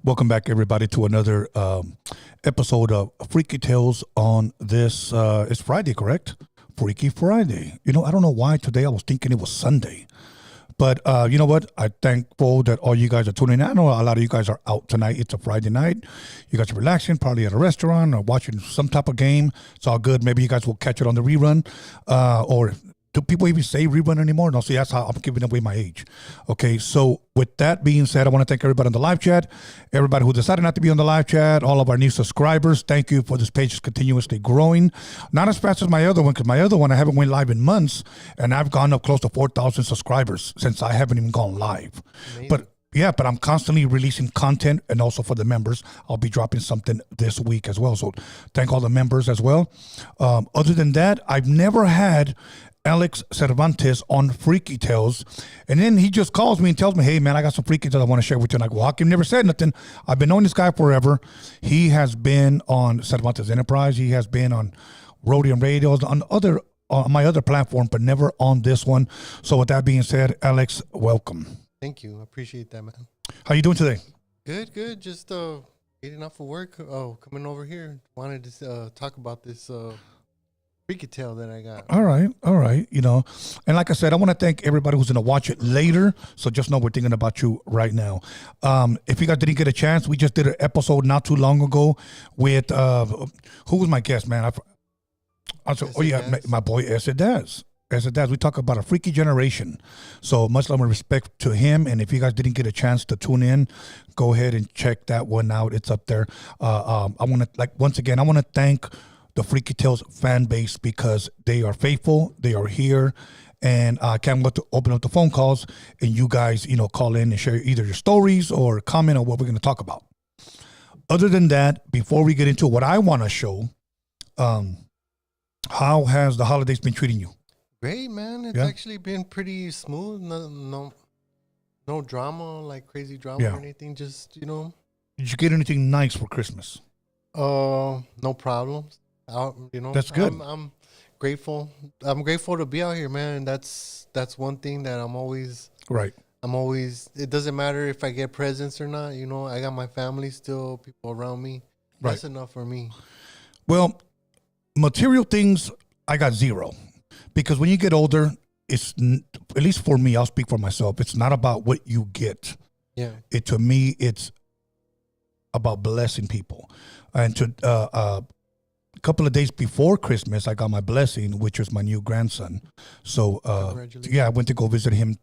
Welcome back, everybody, to another episode of Freaky Tales on this. It's Friday, correct? Freaky Friday. You know, I don't know why today I was thinking it was Sunday. But you know what? I'm thankful that all you guys are tuning in. I know a lot of you guys are out tonight. It's a Friday night. You guys are relaxing, probably at a restaurant or watching some type of game. It's all good. Maybe you guys will catch it on the rerun. Or do people even say rerun anymore? No, see, that's how I'm giving away my age. Okay, so with that being said, I want to thank everybody on the live chat, everybody who decided not to be on the live chat, all of our new subscribers. Thank you for this page is continuously growing. Not as fast as my other one, because my other one, I haven't went live in months, and I've gone up close to 4,000 subscribers since I haven't even gone live. Amazing. But yeah, but I'm constantly releasing content, and also for the members, I'll be dropping something this week as well. So thank all the members as well. Other than that, I've never had Alex Cervantes on Freaky Tales, and then he just calls me and tells me, hey man, I got some Freaky Tales I want to share with you. And I go, Hakim never said nothing. I've been knowing this guy forever. He has been on Cervantes Enterprise. He has been on Rhodium Radios, on my other platform, but never on this one. So with that being said, Alex, welcome. Thank you. I appreciate that, man. How you doing today? Good. Just getting off of work. Oh, coming over here. Wanted to talk about this Freaky Tale that I got. All right. You know, and like I said, I want to thank everybody who's going to watch it later. So just know we're thinking about you right now. If you guys didn't get a chance, we just did an episode not too long ago with, who was my guest, man? I said, oh yeah, my boy Daz. We talk about a freaky generation. So much love and respect to him. And if you guys didn't get a chance to tune in, go ahead and check that one out. It's up there. I want to, once again, I want to thank the Freaky Tales fan base, because they are faithful, they are here, and I can't wait to open up the phone calls and you guys, you know, call in and share either your stories or comment on what we're going to talk about. Other than that, before we get into what I want to show, how has the holidays been treating you? Great, man. It's actually been pretty smooth. No drama, like crazy drama or anything. Just, you know. Did you get anything nice for Christmas? No problems. You know, that's good. I'm grateful. I'm grateful to be out here, man. That's one thing that I'm always right. It doesn't matter if I get presents or not. You know, I got my family still, people around me. That's enough for me. Well, material things, I got zero, because when you get older, it's, at least for me, I'll speak for myself. It's not about what you get. Yeah. To me, it's about blessing people, and to a couple of days before Christmas, I got my blessing, which was my new grandson. So, yeah, I went to go visit him.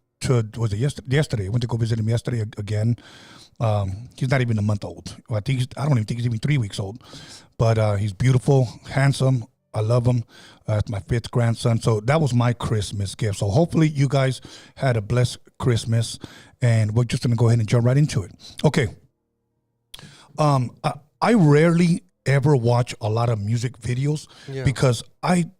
Was it yesterday? I went to go visit him yesterday again. He's not even a month old. I don't even think he's even 3 weeks old. But he's beautiful, handsome. I love him. It's my 5th grandson. So that was my Christmas gift. So hopefully you guys had a blessed Christmas, and we're just going to go ahead and jump right into it. Okay. I rarely ever watch a lot of music videos because I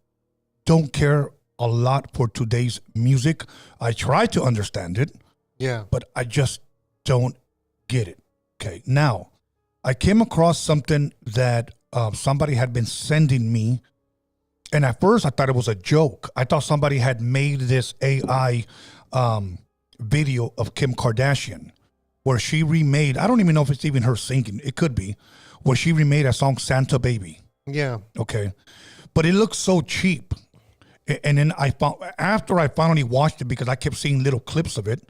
don't care a lot for today's music. I try to understand it, but I just don't get it. Okay, now I came across something that somebody had been sending me, and at first I thought it was a joke. I thought somebody had made this AI video of Kim Kardashian where she remade, I don't even know if it's even her singing, it could be, where she remade a song, Santa Baby. Yeah. Okay. But it looks so cheap. And then after I finally watched it, because I kept seeing little clips of it,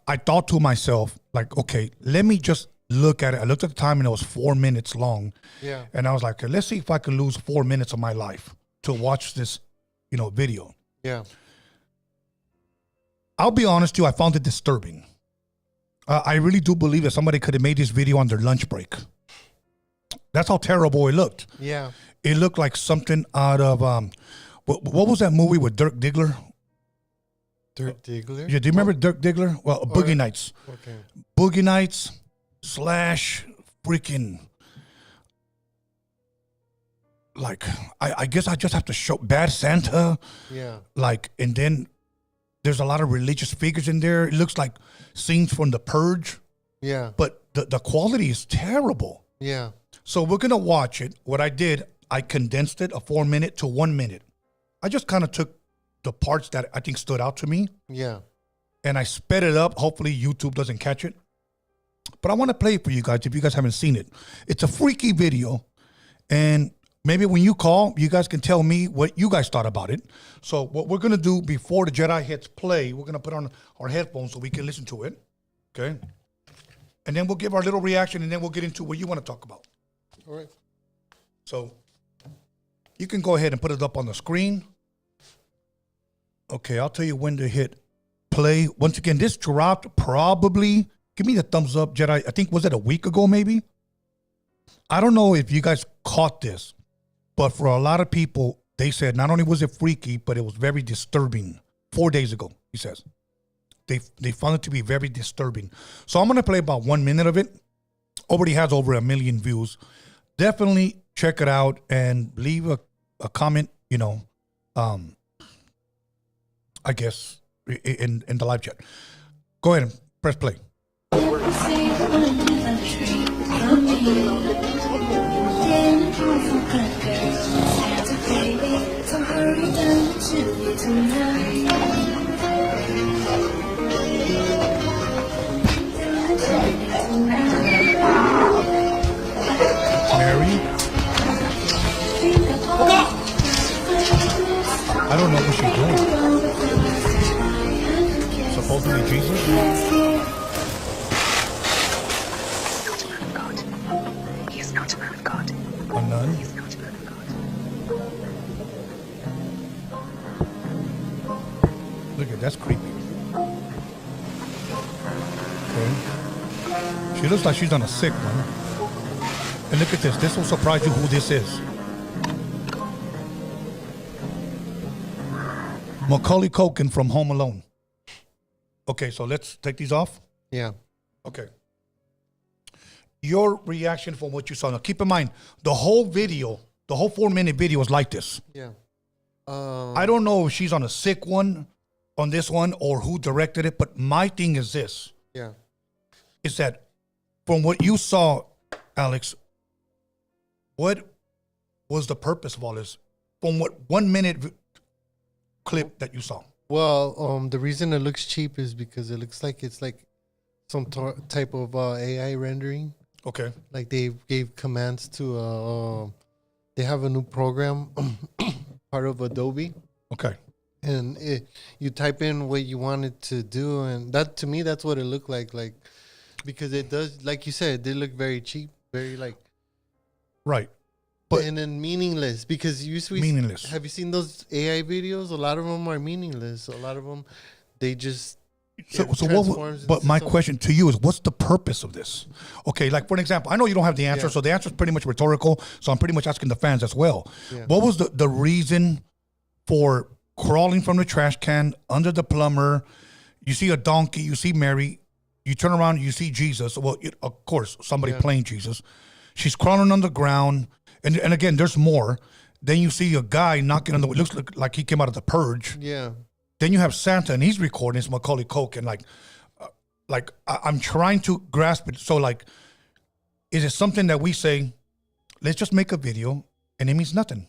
I thought to myself, like, okay, let me just look at it. I looked at the time and it was 4 minutes long. Yeah. And I was like, okay, let's see if I can lose 4 minutes of my life to watch this, you know, video. Yeah. I'll be honest with you, I found it disturbing. I really do believe that somebody could have made this video on their lunch break. That's how terrible it looked. Yeah. It looked like something out of, what was that movie with Dirk Diggler? Dirk Diggler? Yeah, do you remember Dirk Diggler? Well, Boogie Nights. Okay. Boogie Nights / freaking, like, I guess I just have to show Bad Santa. Yeah. Like, and then there's a lot of religious figures in there. It looks like scenes from The Purge. Yeah. But the quality is terrible. Yeah. So we're going to watch it. What I did, I condensed it, a 4 minute to 1 minute. I just kind of took the parts that I think stood out to me. Yeah. And I sped it up. Hopefully YouTube doesn't catch it. But I want to play it for you guys if you guys haven't seen it. It's a freaky video. And maybe when you call, you guys can tell me what you guys thought about it. So what we're going to do before the Jedi hits play, we're going to put on our headphones so we can listen to it. Okay? And then we'll give our little reaction, and then we'll get into what you want to talk about. All right. So you can go ahead and put it up on the screen. Okay, I'll tell you when to hit play. Once again, this dropped probably, give me the thumbs up, Jedi. I think, was it a week ago maybe? I don't know if you guys caught this, but for a lot of people, they said not only was it freaky, but it was very disturbing. 4 days ago, he says. They found it to be very disturbing. So I'm going to play about 1 minute of it. Already has over 1 million views. Definitely check it out and leave a comment, you know, I guess, in the live chat. Go ahead and press play. Mary? I don't know what she's doing. Supposedly Jesus? He is not a man of God. A nun? He is not a man of God. Look at that's creepy. Okay. She looks like she's on a sick one. And look at this. This will surprise you who this is. Macaulay Culkin from Home Alone. Okay, so let's take these off. Yeah. Okay. Your reaction from what you saw. Now, keep in mind, the whole video, the whole 4-minute video is like this. Yeah. I don't know if she's on a sick one on this one or who directed it, but my thing is this. Yeah. Is that from what you saw, Alex, what was the purpose of all this? From what 1 minute clip that you saw? Well, the reason it looks cheap is because it looks like it's like some type of AI rendering. Okay. Like they gave commands to, they have a new program, part of Adobe. Okay. And you type in what you want it to do. And that, to me, that's what it looked like. Like, because it does, like you said, it did look very cheap, very like. Right. But and then meaningless, because meaningless. Have you seen those AI videos? A lot of them are meaningless. A lot of them, they just. So what? But my question to you is, what's the purpose of this? Okay, like for an example, I know you don't have the answer, so the answer is pretty much rhetorical. So I'm pretty much asking the fans as well. Yeah. What was the reason for crawling from the trash can under the plumber? You see a donkey, you see Mary, you turn around, you see Jesus. Well, of course, somebody playing Jesus. She's crawling on the ground, and again, there's more. Then you see a guy knocking on the. It looks like he came out of the Purge. Yeah. Then you have Santa, and he's recording. It's Macaulay Culkin. I'm trying to grasp it. So, like, is it something that we say, let's just make a video, and it means nothing?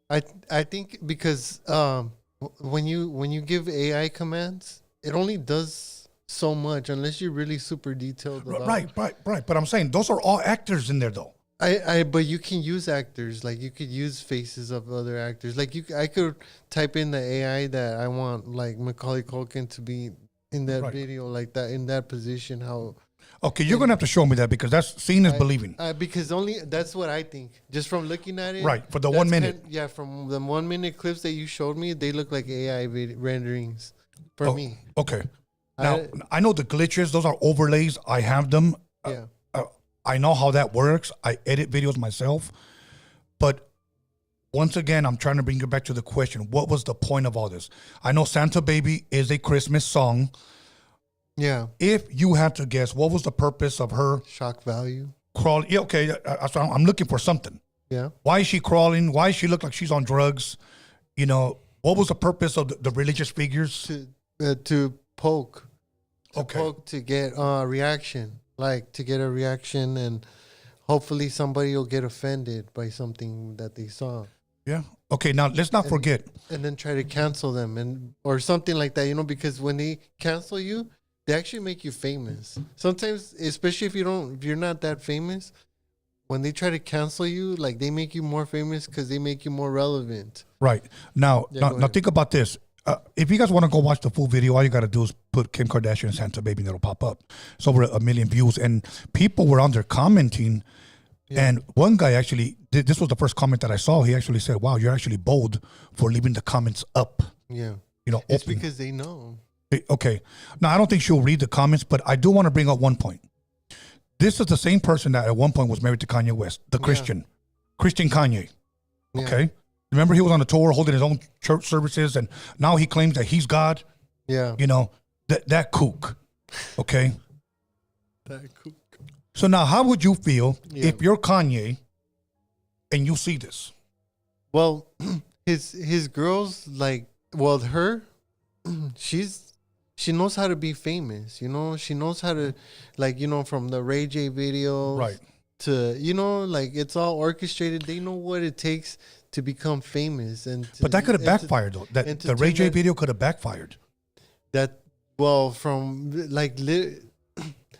I think because when you give AI commands, it only does so much unless you're really super detailed. Right. But I'm saying those are all actors in there, though. But you can use actors, like you could use faces of other actors. Like I could type in the AI that I want, like Macaulay Culkin to be in that video, like that, in that position. How? Okay, you're gonna have to show me that because that's seeing is believing. Because only that's what I think, just from looking at it. Right, for the 1 minute. From the 1 minute clips that you showed me, they look like AI renderings for me. Okay. Now I know the glitches; those are overlays. I have them. Yeah. I know how that works. I edit videos myself. But once again, I'm trying to bring you back to the question. What was the point of all this? I know Santa Baby is a Christmas song. Yeah. If you had to guess, what was the purpose of her? Shock value. Crawling. Yeah, okay. I'm looking for something. Yeah. Why is she crawling? Why does she look like she's on drugs? You know, what was the purpose of the religious figures? To poke. Okay. To get a reaction. Like to get a reaction, and hopefully somebody will get offended by something that they saw. Yeah. Okay. Now let's not forget. And then try to cancel them or something like that, because when they cancel you, they actually make you famous. Sometimes, especially if you're not that famous, when they try to cancel you, like they make you more famous because they make you more relevant. Right. Now, Yeah, now think about this. If you guys want to go watch the full video, all you got to do is put Kim Kardashian and Santa Baby and it'll pop up. It's over 1 million views. And people were on there commenting. Yeah. And one guy actually, this was the first comment that I saw. He actually said, wow, you're actually bold for leaving the comments up. Yeah. open. It's because they know. Okay. Now, I don't think she'll read the comments, but I do want to bring up one point. This is the same person that at one point was married to Kanye West, the Christian Kanye. Okay. Yeah. Remember he was on the tour holding his own church services and now he claims that he's God. Yeah. That kook. Okay. That kook. So now how would you feel if you're Kanye and you see this? Well, his girls she knows how to be famous, she knows how to from the Ray J video right to it's all orchestrated. They know what it takes to become famous but that could have backfired though. That the Ray J video could have backfired.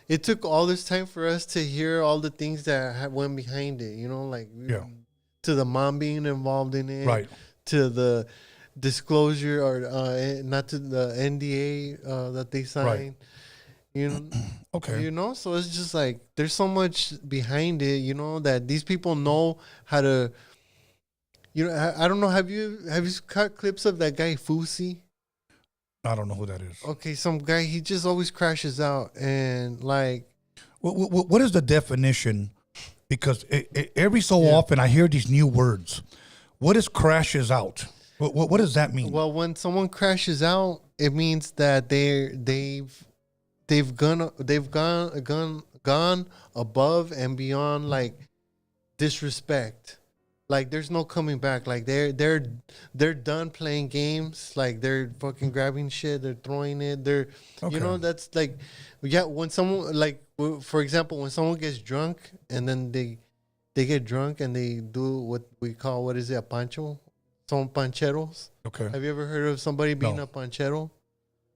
It took all this time for us to hear all the things that went behind it, to the mom being involved in it, right, to the disclosure or not to the NDA that they signed, okay, so it's just like there's so much behind it, that these people know how to, I don't know. Have you caught clips of that guy Fusi? I don't know who that is. Okay, some guy, he just always crashes out and what is the definition? Because every so often I hear these new words. What is crashes out? What does that mean? Well, when someone crashes out, it means that they've gone above and beyond disrespect. There's no coming back. They're done playing games. They're fucking grabbing shit. They're throwing it. They're that's when someone for example, when someone gets drunk and then they get drunk and they do what we call, what is it, a pancho? Son pancheros. Okay. Have you ever heard of somebody being a panchero?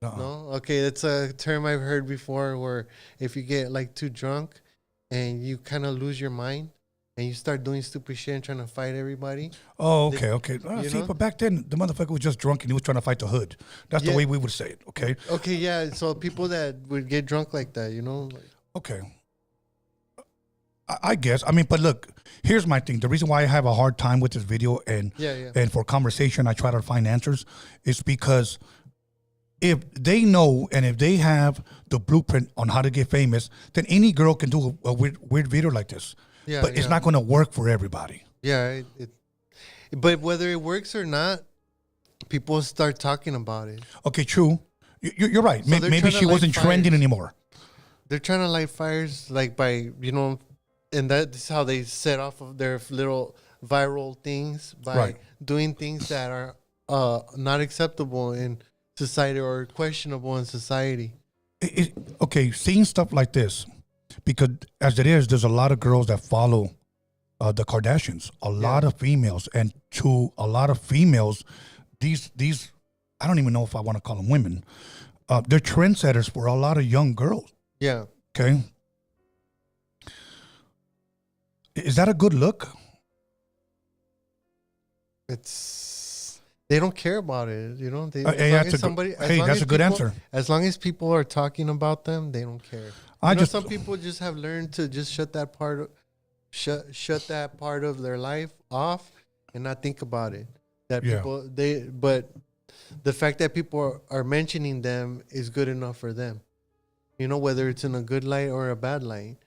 No? Okay, that's a term I've heard before where if you get too drunk and you kind of lose your mind and you start doing stupid shit and trying to fight everybody. Oh, okay. But back then the motherfucker was just drunk and he was trying to fight the hood. That's the way we would say it, okay? Okay, yeah. So people that would get drunk like that, Okay. I guess. I mean, but look, here's my thing. The reason why I have a hard time with this video and for conversation, I try to find answers is because if they know and if they have the blueprint on how to get famous, then any girl can do a weird video like this. Yeah, but it's not going to work for everybody. Yeah. But whether it works or not, people start talking about it. Okay, true. You're right. So maybe she wasn't trending anymore. They're trying to light fires by, and that's how they set off of their little viral things by doing things that are not acceptable in society or questionable in society. Okay, seeing stuff like this, because as it is, there's a lot of girls that follow the Kardashians, a lot of females, and to a lot of females, these I don't even know if I want to call them women. They're trendsetters for a lot of young girls. Yeah. Okay. Is that a good look? They don't care about it, that's a good answer. As long as people are talking about them, they don't care. Some people just have learned to just shut that part of their life off and not think about it. But the fact that people are mentioning them is good enough for them. Whether it's in a good light or a bad light.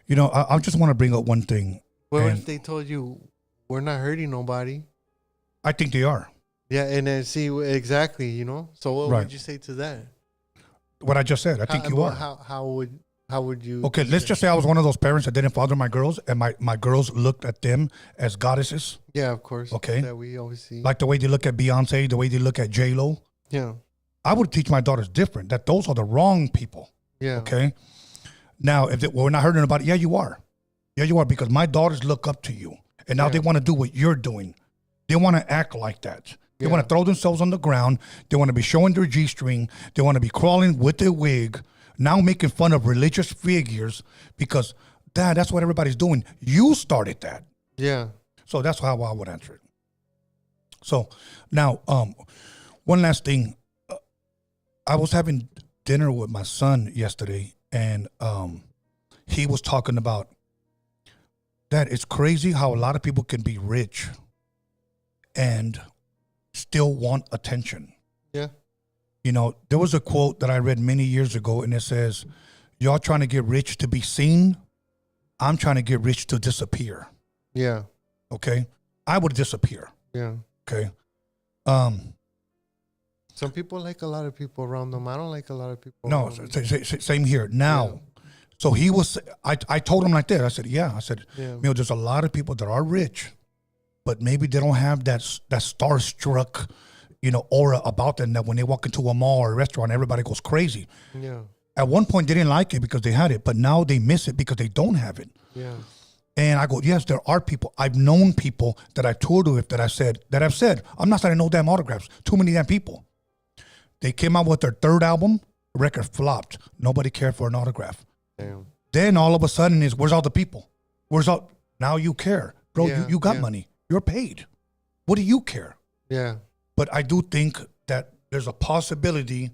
I just want to bring up one thing. What if they told you we're not hurting nobody? I think they are. Yeah, and then see exactly, So what would you say to that? What I just said. I think you are. How would you? Okay, let's just say I was one of those parents that didn't father my girls, and my girls looked at them as goddesses. Yeah, of course. Okay, that we always see. Like the way they look at Beyonce, the way they look at J-Lo. Yeah, I would teach my daughters different. That those are the wrong people. Yeah. Okay. Now, if we're not hurting about it, yeah, you are. Yeah, you are, because my daughters look up to you, and now they want to do what you're doing. They want to act like that. They Yeah. want to throw themselves on the ground. They want to be showing their G-string. They want to be crawling with their wig, now making fun of religious figures because, Dad, that's what everybody's doing. You started that. Yeah. So that's how I would answer it. So now, one last thing. I was having dinner with my son yesterday, and he was talking about that it's crazy how a lot of people can be rich and still want attention. Yeah. You know, there was a quote that I read many years ago, and it says, y'all trying to get rich to be seen. I'm trying to get rich to disappear. Yeah. Okay. I would disappear. Yeah. Okay. Some people like a lot of people around them. I don't like a lot of people. No, around them. same here. Now, so he was, I told him like that. I said, yeah. I said, Yeah. you know, there's a lot of people that are rich, but maybe they don't have that starstruck, you know, aura about them that when they walk into a mall or a restaurant, everybody goes crazy. Yeah. At one point, they didn't like it because they had it, but now they miss it because they don't have it. Yeah. And I go, yes, there are people. I've known people that I toured with that I've said, I'm not signing no damn autographs. Too many damn people. They came out with their third album, record flopped. Nobody cared for an autograph. Damn. Then all of a sudden is, where's all the people? Now you care. Bro, Yeah, you got yeah. money. You're paid. What do you care? Yeah. But I do think that there's a possibility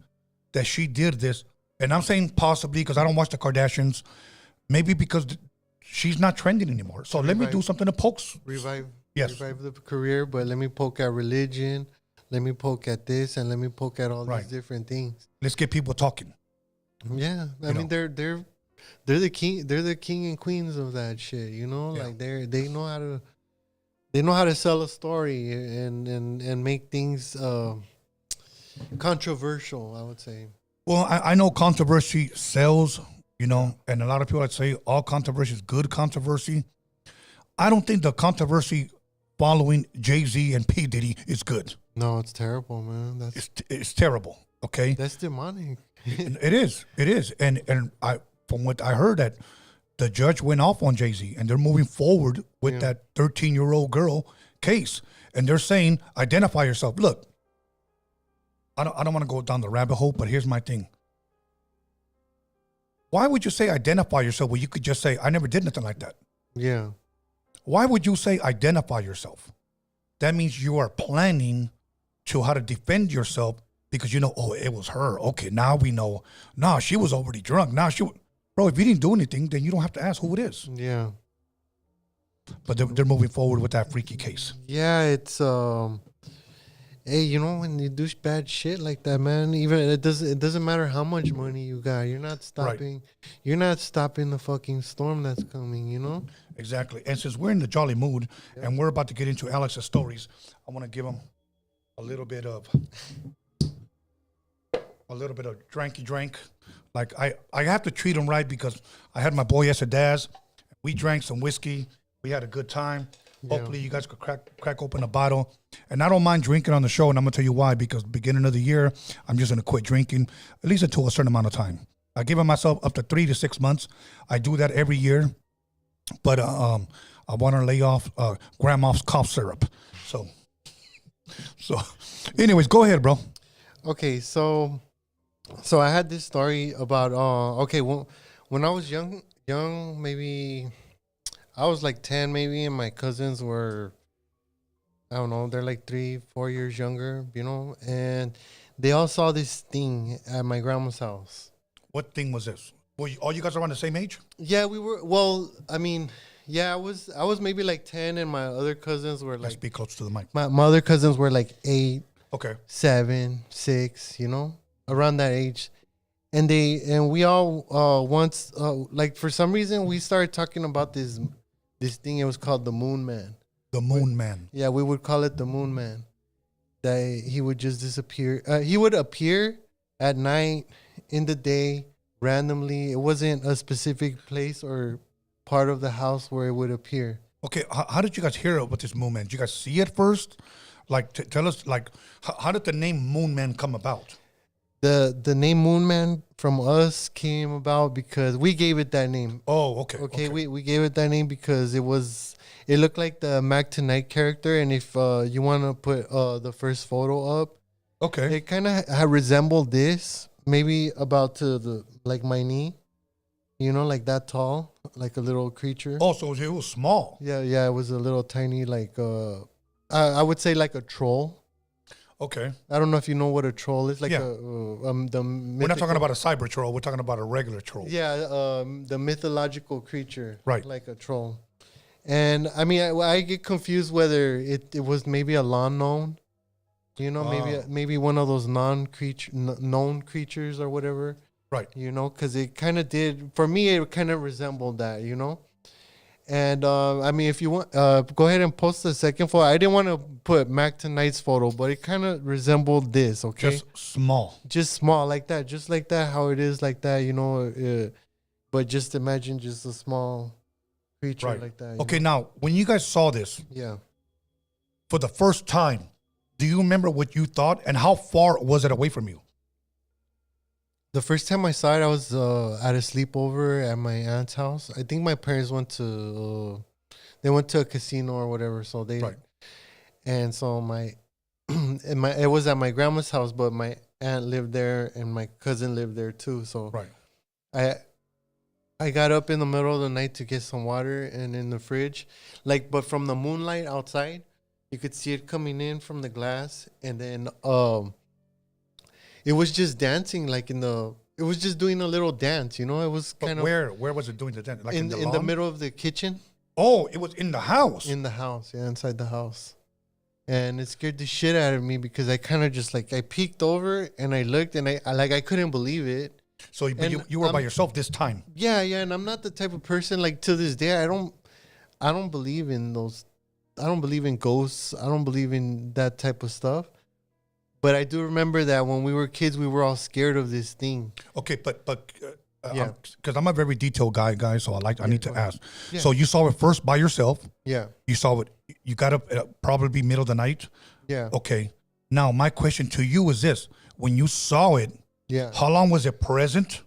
that she did this. And I'm saying possibly because I don't watch the Kardashians. Maybe because she's not trending anymore. So let me do something to poke. Revive Yes. revive the career, but let me poke at religion, let me poke at this, and let me poke at all Right. these different things. Let's get people talking. Yeah, I mean they're the king and queens of that shit. You know, Yeah. like they know how to sell a story and make things controversial. I would say. Well, I know controversy sells, you know, and a lot of people that say all controversy is good controversy. I don't think the controversy following Jay-Z and P. Diddy is good. No, it's terrible, man. It's terrible. Okay, That's demonic. it is, and I from what I heard that the judge went off on Jay-Z and they're moving forward with that 13-year-old girl case, and they're saying identify yourself. Look, I don't want to go down the rabbit hole, but here's my thing. Why would you say identify yourself when you could just say I never did nothing like that? Yeah. Why would you say identify yourself? That means you are planning to how to defend yourself because you know, oh, it was her. Okay, now we know. No, she was already drunk. Now bro, if you didn't do anything, then you don't have to ask who it is. Yeah. But they're moving forward with that freaky case. Yeah, it's hey, you know, when you do bad shit like that, man, even it doesn't matter how much money you got, you're not stopping the fucking storm that's coming, you know? Exactly. And since we're in the jolly mood and we're about to get into Alex's stories, I want to give him a little bit of dranky drank. Like I have to treat him right because I had my boy Daz. We drank some whiskey. We had a good time. Hopefully you guys could crack open a bottle. And I don't mind drinking on the show, and I'm going to tell you why, because beginning of the year, I'm just going to quit drinking, at least until a certain amount of time. I give myself up to 3 to 6 months. I do that every year. But I want to lay off grandma's cough syrup. So anyways, go ahead, bro. Okay, so I had this story about when I was young, maybe I was like 10 maybe, and my cousins were, I don't know, they're like 3-4 years younger, you know, and they all saw this thing at my grandma's house. What thing was this? Well, all you guys are around the same age? Yeah, we were. Well, I mean, yeah, I was maybe like 10, and my other cousins were Let's like, be close to the mic. my other cousins were like 8, Okay. 7, 6, you know, around that age. And we all once like for some reason we started talking about this thing. It was called the Moonman. The Moonman. Yeah, we would call it the Moonman. That he would just disappear. He would appear at night, in the day, randomly. It wasn't a specific place or part of the house where it would appear. Okay, how did you guys hear about this Moonman? Did you guys see it first? Like, tell us, like, how did the name Moonman come about? The name Moonman from us came about because we gave it that name. Oh, okay. Okay. We gave it that name because it was It looked like the Mac Tonight character, and if you want to put the first photo up, Okay. it kind of resembled this, maybe about to the like my knee, like that tall, like a little creature. Oh, so it was small. Yeah, it was a little tiny, like I would say like a troll. Okay. I don't know if you know what a troll is. Like Yeah. we're We're not talking about a cyber troll. We're talking about a regular troll. Yeah, the mythological creature, Right. like a troll. And I mean, I get confused whether it was maybe a lawn gnome, maybe one of those known creatures or whatever. Right. Because it kind of did, for me, it kind of resembled that, And I mean, if you want, go ahead and post the second photo. I didn't want to put Mac Tonight's photo, but it kind of resembled this, okay? Just small. Just small, like that, just like that, how it is, like that, but just imagine just a small creature Right. like that. Okay, now, when you guys saw this Yeah. for the first time, do you remember what you thought and how far was it away from you? The first time I saw it, I was at a sleepover at my aunt's house. I think my parents went to a casino or whatever. So they, Right. and so it was at my grandma's house, but my aunt lived there and my cousin lived there too. So Right. I got up in the middle of the night to get some water and in the fridge, but from the moonlight outside, you could see it coming in from the glass, and then it was just dancing, it was just doing a little dance, It was But kind of where was it doing the dance? Like in the the lawn? middle of the kitchen. Oh, it was in the house. In the house, yeah, inside the house. And it scared the shit out of me because I kind of just I peeked over and I looked and I couldn't believe it. So you were by yourself this time. Yeah, and I'm not the type of person to this day. I don't believe in those. I don't believe in ghosts. I don't believe in that type of stuff. But I do remember that when we were kids, we were all scared of this thing. Okay, but Yeah. because I'm a very detailed guy, so I need to go ahead. ask. Yeah. So you saw it first by yourself. Yeah, You saw it. You got up probably middle of the night. yeah, Okay. Now my question to you is this: when you saw it, yeah. how long was it present?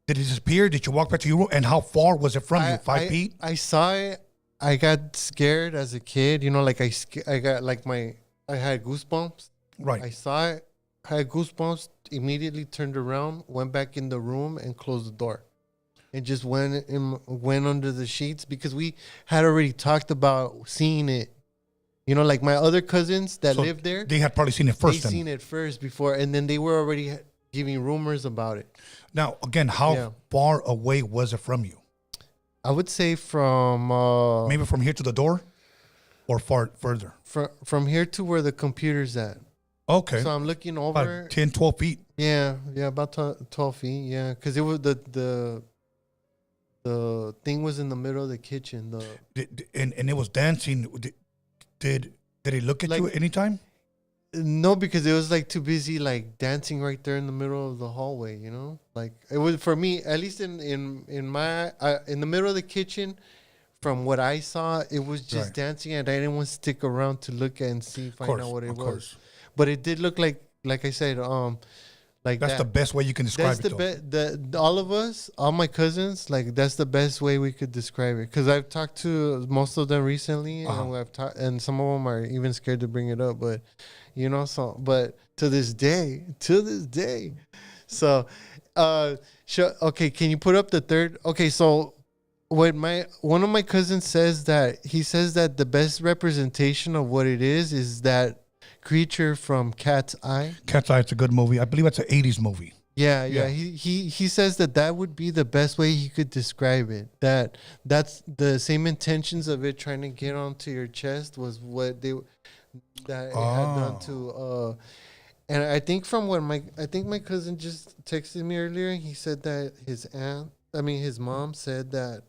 Did it disappear? Did you walk back to your room? And how far was it from you? 5 feet? I saw it. I got scared as a kid. I got I had goosebumps. Right. I saw it, had goosebumps, immediately turned around, went back in the room and closed the door. And just went under the sheets because we had already talked about seeing it. Like my other cousins that So lived there, They had probably seen it first. they seen it first before, and then they were already giving rumors about it. Now, again, how Yeah. far away was it from you? I would say from Maybe from here to the door or further? from here to where the computer's at. Okay. So I'm looking over. About 10, 12 feet. Yeah, about 12 feet. Yeah, because it was the thing was in the middle of the kitchen. And it was dancing. Did it look at you at any time? No, because it was too busy dancing right there in the middle of the hallway. It was for me, at least in my in the middle of the kitchen. From what I saw, it was just Right. dancing, and I didn't want to stick around to look and find out what it Of was. course. But it did look like I said, That's the best way you can describe That's it. the all of us, all my cousins, that's the best way we could describe it. Because I've talked to most of them recently, and some of them are even scared to bring it up. But but to this day, so okay, can you put up the third? Okay, so one of my cousins says that the best representation of what it is that creature from Cat's Eye. Cat's Eye, it's a good movie. I believe it's an 80s movie. Yeah. Yeah. He says that would be the best way he could describe it. That's the same intentions of it trying to get onto your chest was what it had done to. And I think my cousin just texted me earlier. He said that his mom said that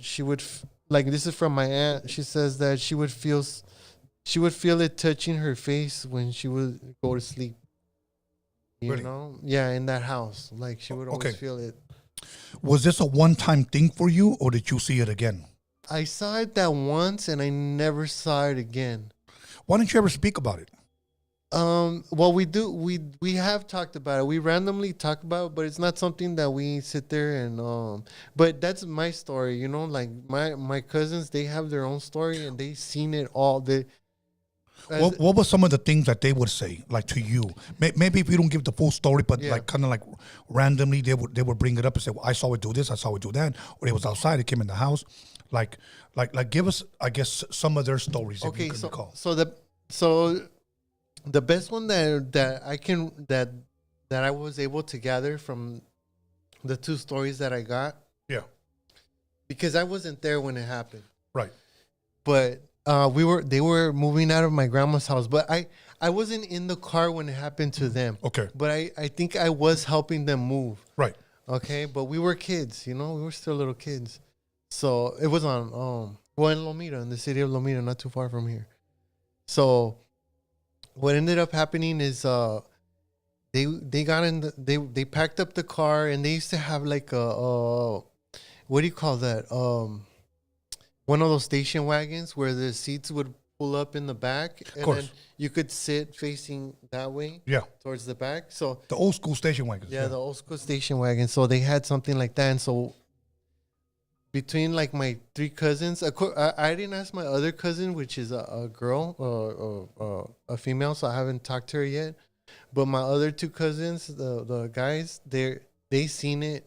she would this is from my aunt. She says that she would feel it touching her face when she would go to sleep. You Really? know? Yeah, in that house. She would always Okay. feel it. Was this a one-time thing for you, or did you see it again? I saw it that once and I never saw it again. Why didn't you ever speak about it? Well, we have talked about it. We randomly talk about it, but it's not something that we sit there and but that's my story, you know, like my cousins, they have their own story and they seen it all. What were some of the things that they would say, like to you? Maybe if you don't give the full story, but like kind of like randomly, they would bring it up and say, well, "I saw it do this, I saw it do that," or it was outside, it came in the house. Like give us, I guess, some of their stories. Okay, if you can recall. so the best one that I was able to gather from the two stories that I got, Yeah. because I wasn't there when it happened, Right. but they were moving out of my grandma's house, but I wasn't in the car when it happened to them. Okay. But I think I was helping them move. Right. Okay, but we were kids, you know, we were still little kids. So it was on in Lomita, in the city of Lomita, not too far from here. So what ended up happening is they got in they packed up the car, and they used to have like a what do you call that? One of those station wagons where the seats would pull up in the back, and then you could sit facing that way. Yeah. Towards the back. So The old school station wagons. yeah, the old school station wagon. So they had something like that, and so between like my three cousins, I didn't ask my other cousin, which is a girl, a female, so I haven't talked to her yet. But my other two cousins, the guys, they seen it.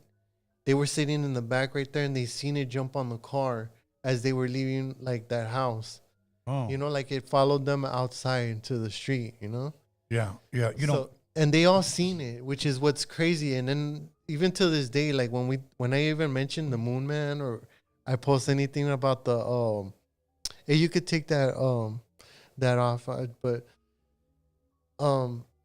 They were sitting in the back right there, and they seen it jump on the car as they were leaving like that house. Oh. You know, like it followed them outside to the street, you know? Yeah. Yeah. You know. And they all seen it, which is what's crazy. And then even to this day, like when I even mention the Moonman, or I post anything about the hey, you could take that off, but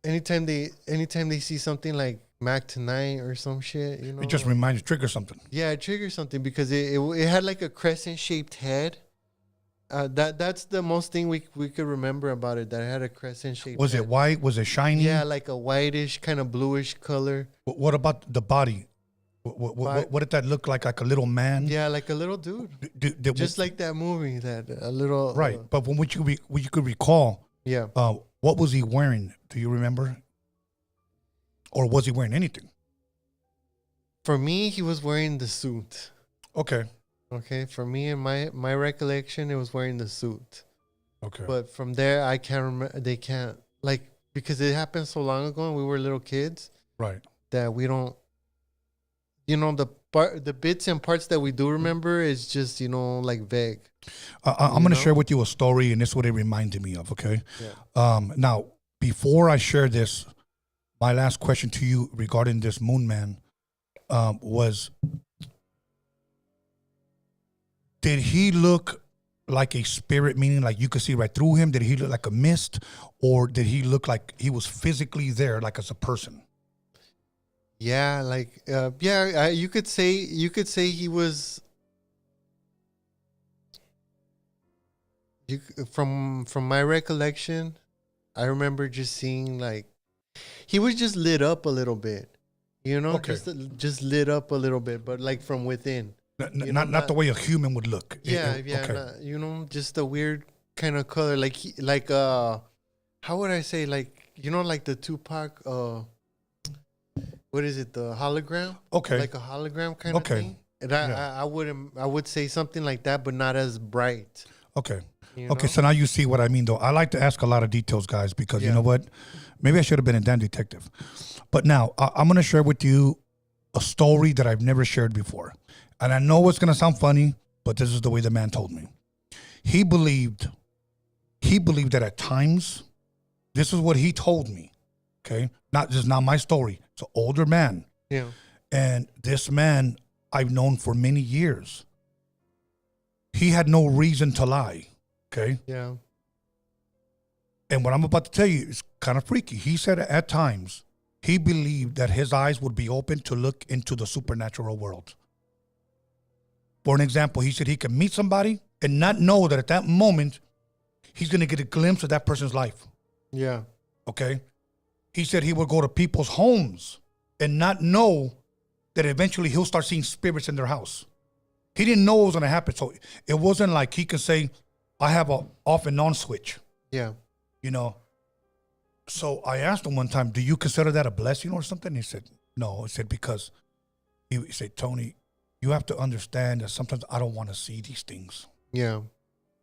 anytime they see something like Mac Tonight or some shit, you know, It just reminds you, trigger something. yeah, it triggers something because it had like a crescent shaped head. That's the most thing we could remember about it. That it had a crescent shape. Was it white? Was it shiny? Yeah, like a whitish kind of bluish color. What about the body? What did that look like? Like a little man? Yeah, like a little dude. Just like that movie, that a little. Right, but when you could recall, Yeah. what was he wearing? Do you remember? Or was he wearing anything? For me, he was wearing the suit. Okay. Okay, for me and my recollection, it was wearing the suit. Okay. But from there, I can't remember. They can't, like, because it happened so long ago and we were little kids. Right. That we don't, you know, the bits and parts that we do remember is just, you know, like vague. I'm going to share with you a story, and this is what it reminded me of. Okay. Yeah. Now, before I share this, my last question to you regarding this Moonman was, did he look like a spirit, meaning like you could see right through him? Did he look like a mist, or did he look like he was physically there, like as a person? Yeah, like you could say he was. From my recollection, I remember just seeing like he was just lit up a little bit, you know, just lit up a little bit, but like from within. Not the way a human would look. Yeah, okay. not, you know, just a weird kind of color, like how would I say, like, you know, like the Tupac, what is it, the hologram? Okay, like a hologram kind of thing. And I would say something like that, but not as bright. Okay. You Okay, know? so now you see what I mean, though. I like to ask a lot of details, guys, because you know what? Maybe I should have been a damn detective. But now I'm going to share with you a story that I've never shared before. And I know it's going to sound funny, but this is the way the man told me. He believed that at times, this is what he told me, okay? Not my story. It's an older man. Yeah. And this man I've known for many years. He had no reason to lie, okay? Yeah. And what I'm about to tell you is kind of freaky. He said at times he believed that his eyes would be open to look into the supernatural world. For an example, he said he could meet somebody and not know that at that moment he's going to get a glimpse of that person's life. Yeah. Okay? He said he would go to people's homes and not know that eventually he'll start seeing spirits in their house. He didn't know it was going to happen. So it wasn't like he could say, I have a off and on switch. Yeah. You know, So I asked him one time, do you consider that a blessing or something? He said, no. He said, because he said, Tony, you have to understand that sometimes I don't want to see these things. Yeah.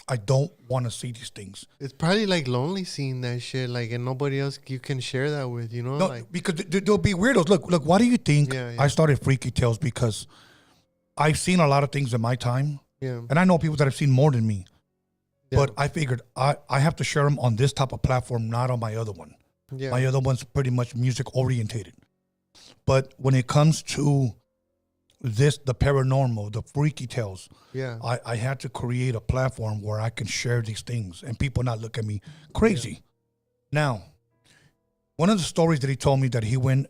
I don't want to see these things. It's probably like lonely seeing that shit, like, and nobody else you can share that with, you know? No, like, because there'll be weirdos. Look, why do you think I started Freaky Tales? Because I've seen a lot of things in my time. Yeah. And I know people that have seen more than me. Yeah. But I figured I have to share them on this type of platform, not on my other one. Yeah. My other one's pretty much music orientated. But when it comes to this, the paranormal, the Freaky Tales, Yeah. I had to create a platform where I can share these things and people not look at me crazy. Yeah. Now, one of the stories that he told me that he went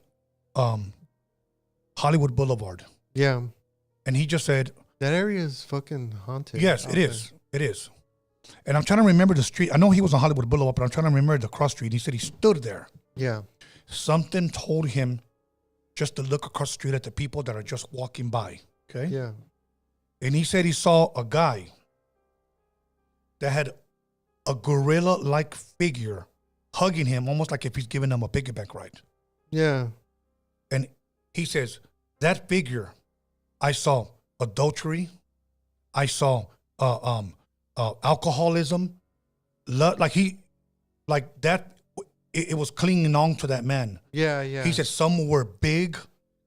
Hollywood Boulevard. Yeah. And he just said, that area is fucking haunted. Yes, it is. It is. And I'm trying to remember the street. I know he was on Hollywood Boulevard, but I'm trying to remember the cross street. He said he stood there. Yeah. Something told him just to look across the street at the people that are just walking by. Okay? Yeah. And he said he saw a guy that had a gorilla-like figure hugging him, almost like if he's giving him a piggyback ride. Yeah. And he says, that figure, I saw adultery. I saw alcoholism. Like that, it was clinging on to that man. Yeah, yeah. He said some were big,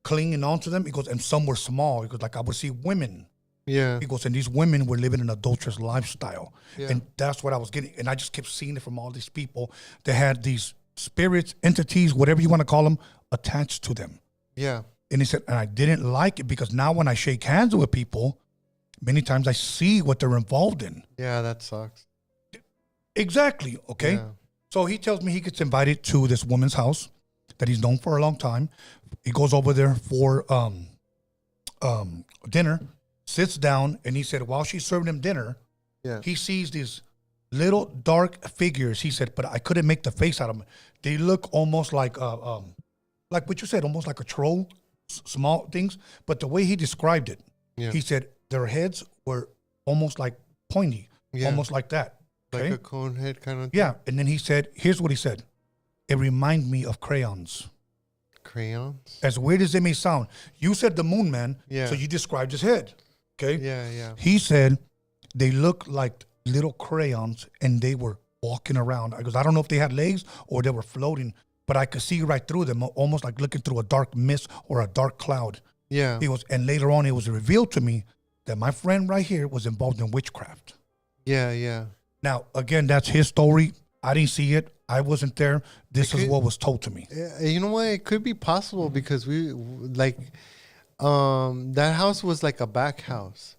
clinging on to them. He goes, and some were small. He goes, like I would see women. Yeah. He goes, and these women were living an adulterous lifestyle. Yeah. And that's what I was getting. And I just kept seeing it from all these people that had these spirits, entities, whatever you want to call them, attached to them. Yeah. And he said, and I didn't like it because now when I shake hands with people, many times I see what they're involved in. Yeah, that sucks. Exactly. Okay. Yeah. So he tells me he gets invited to this woman's house that he's known for a long time. He goes over there for dinner, sits down, and he said while she's serving him dinner, he sees these little dark figures. He said, but I couldn't make the face out of them. They look almost like what you said, almost like a troll, small things. But the way he described it, he said their heads were almost like pointy, almost like that. Okay? Like a cone head kind of thing? Yeah. And then he said, here's what he said. It reminded me of crayons. Crayons? As weird as it may sound. You said the Moonman, so you described his head. Okay? Yeah, yeah. He said they looked like little crayons and they were walking around. I goes, I don't know if they had legs or they were floating, but I could see right through them, almost like looking through a dark mist or a dark cloud. Yeah. He was, and later on it was revealed to me that my friend right here was involved in witchcraft. Yeah, yeah. Now, again, that's his story. I didn't see it. I wasn't there. This is what was told to me. You know what? It could be possible because we like that house was like a back house,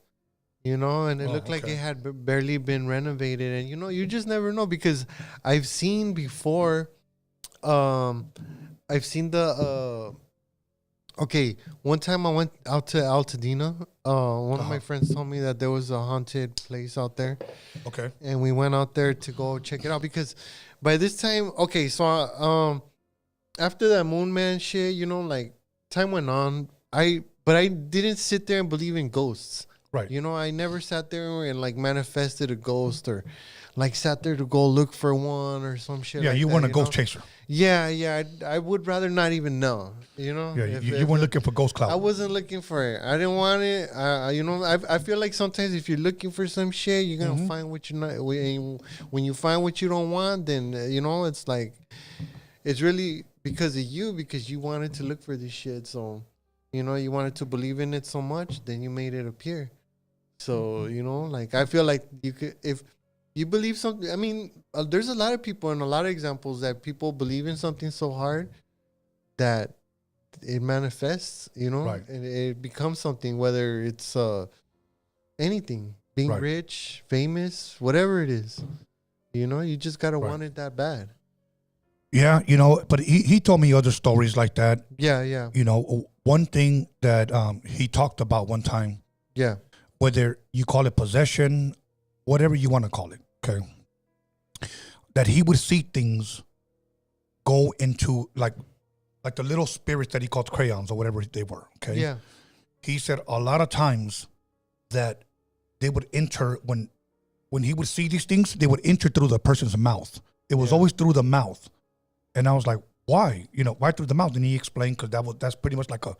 you know, and it looked like it had barely been renovated. And, you know, you just never know because I've seen before, I've seen the, one time I went out to Altadena. One of my friends told me that there was a haunted place out there. Okay. And we went out there to go check it out because by this time, after that Moonman shit, you know, like time went on. But I didn't sit there and believe in ghosts. Right. You know, I never sat there and like manifested a ghost or like sat there to go look for one or some shit. Yeah, like you that, weren't a ghost chaser. Yeah. I would rather not even know, you know? Yeah, you weren't looking for ghost cloud. I wasn't looking for it. I didn't want it. You know, I feel like sometimes if you're looking for some shit, you're going to find what you're not. When you find what you don't want, then, you know, it's like, it's really because of you, because you wanted to look for this shit. So, you know, you wanted to believe in it so much, then you made it appear. So, you know, like, I feel like you could, if you believe something, I mean, there's a lot of people and a lot of examples that people believe in something so hard that it manifests, you know, and it becomes something, whether it's anything, being rich, famous, whatever it is, you know, you just got to want it that bad. Yeah, you know, but he told me other stories like that. Yeah. You know, one thing that he talked about one time. Yeah. Whether you call it possession, whatever you want to call it, okay? That he would see things go into like the little spirits that he called crayons or whatever they were, okay? Yeah. He said a lot of times that they would enter when he would see these things, they would enter through the person's mouth. It was always through the mouth. And I was like, why? Right through the mouth. And he explained, because that's pretty much like a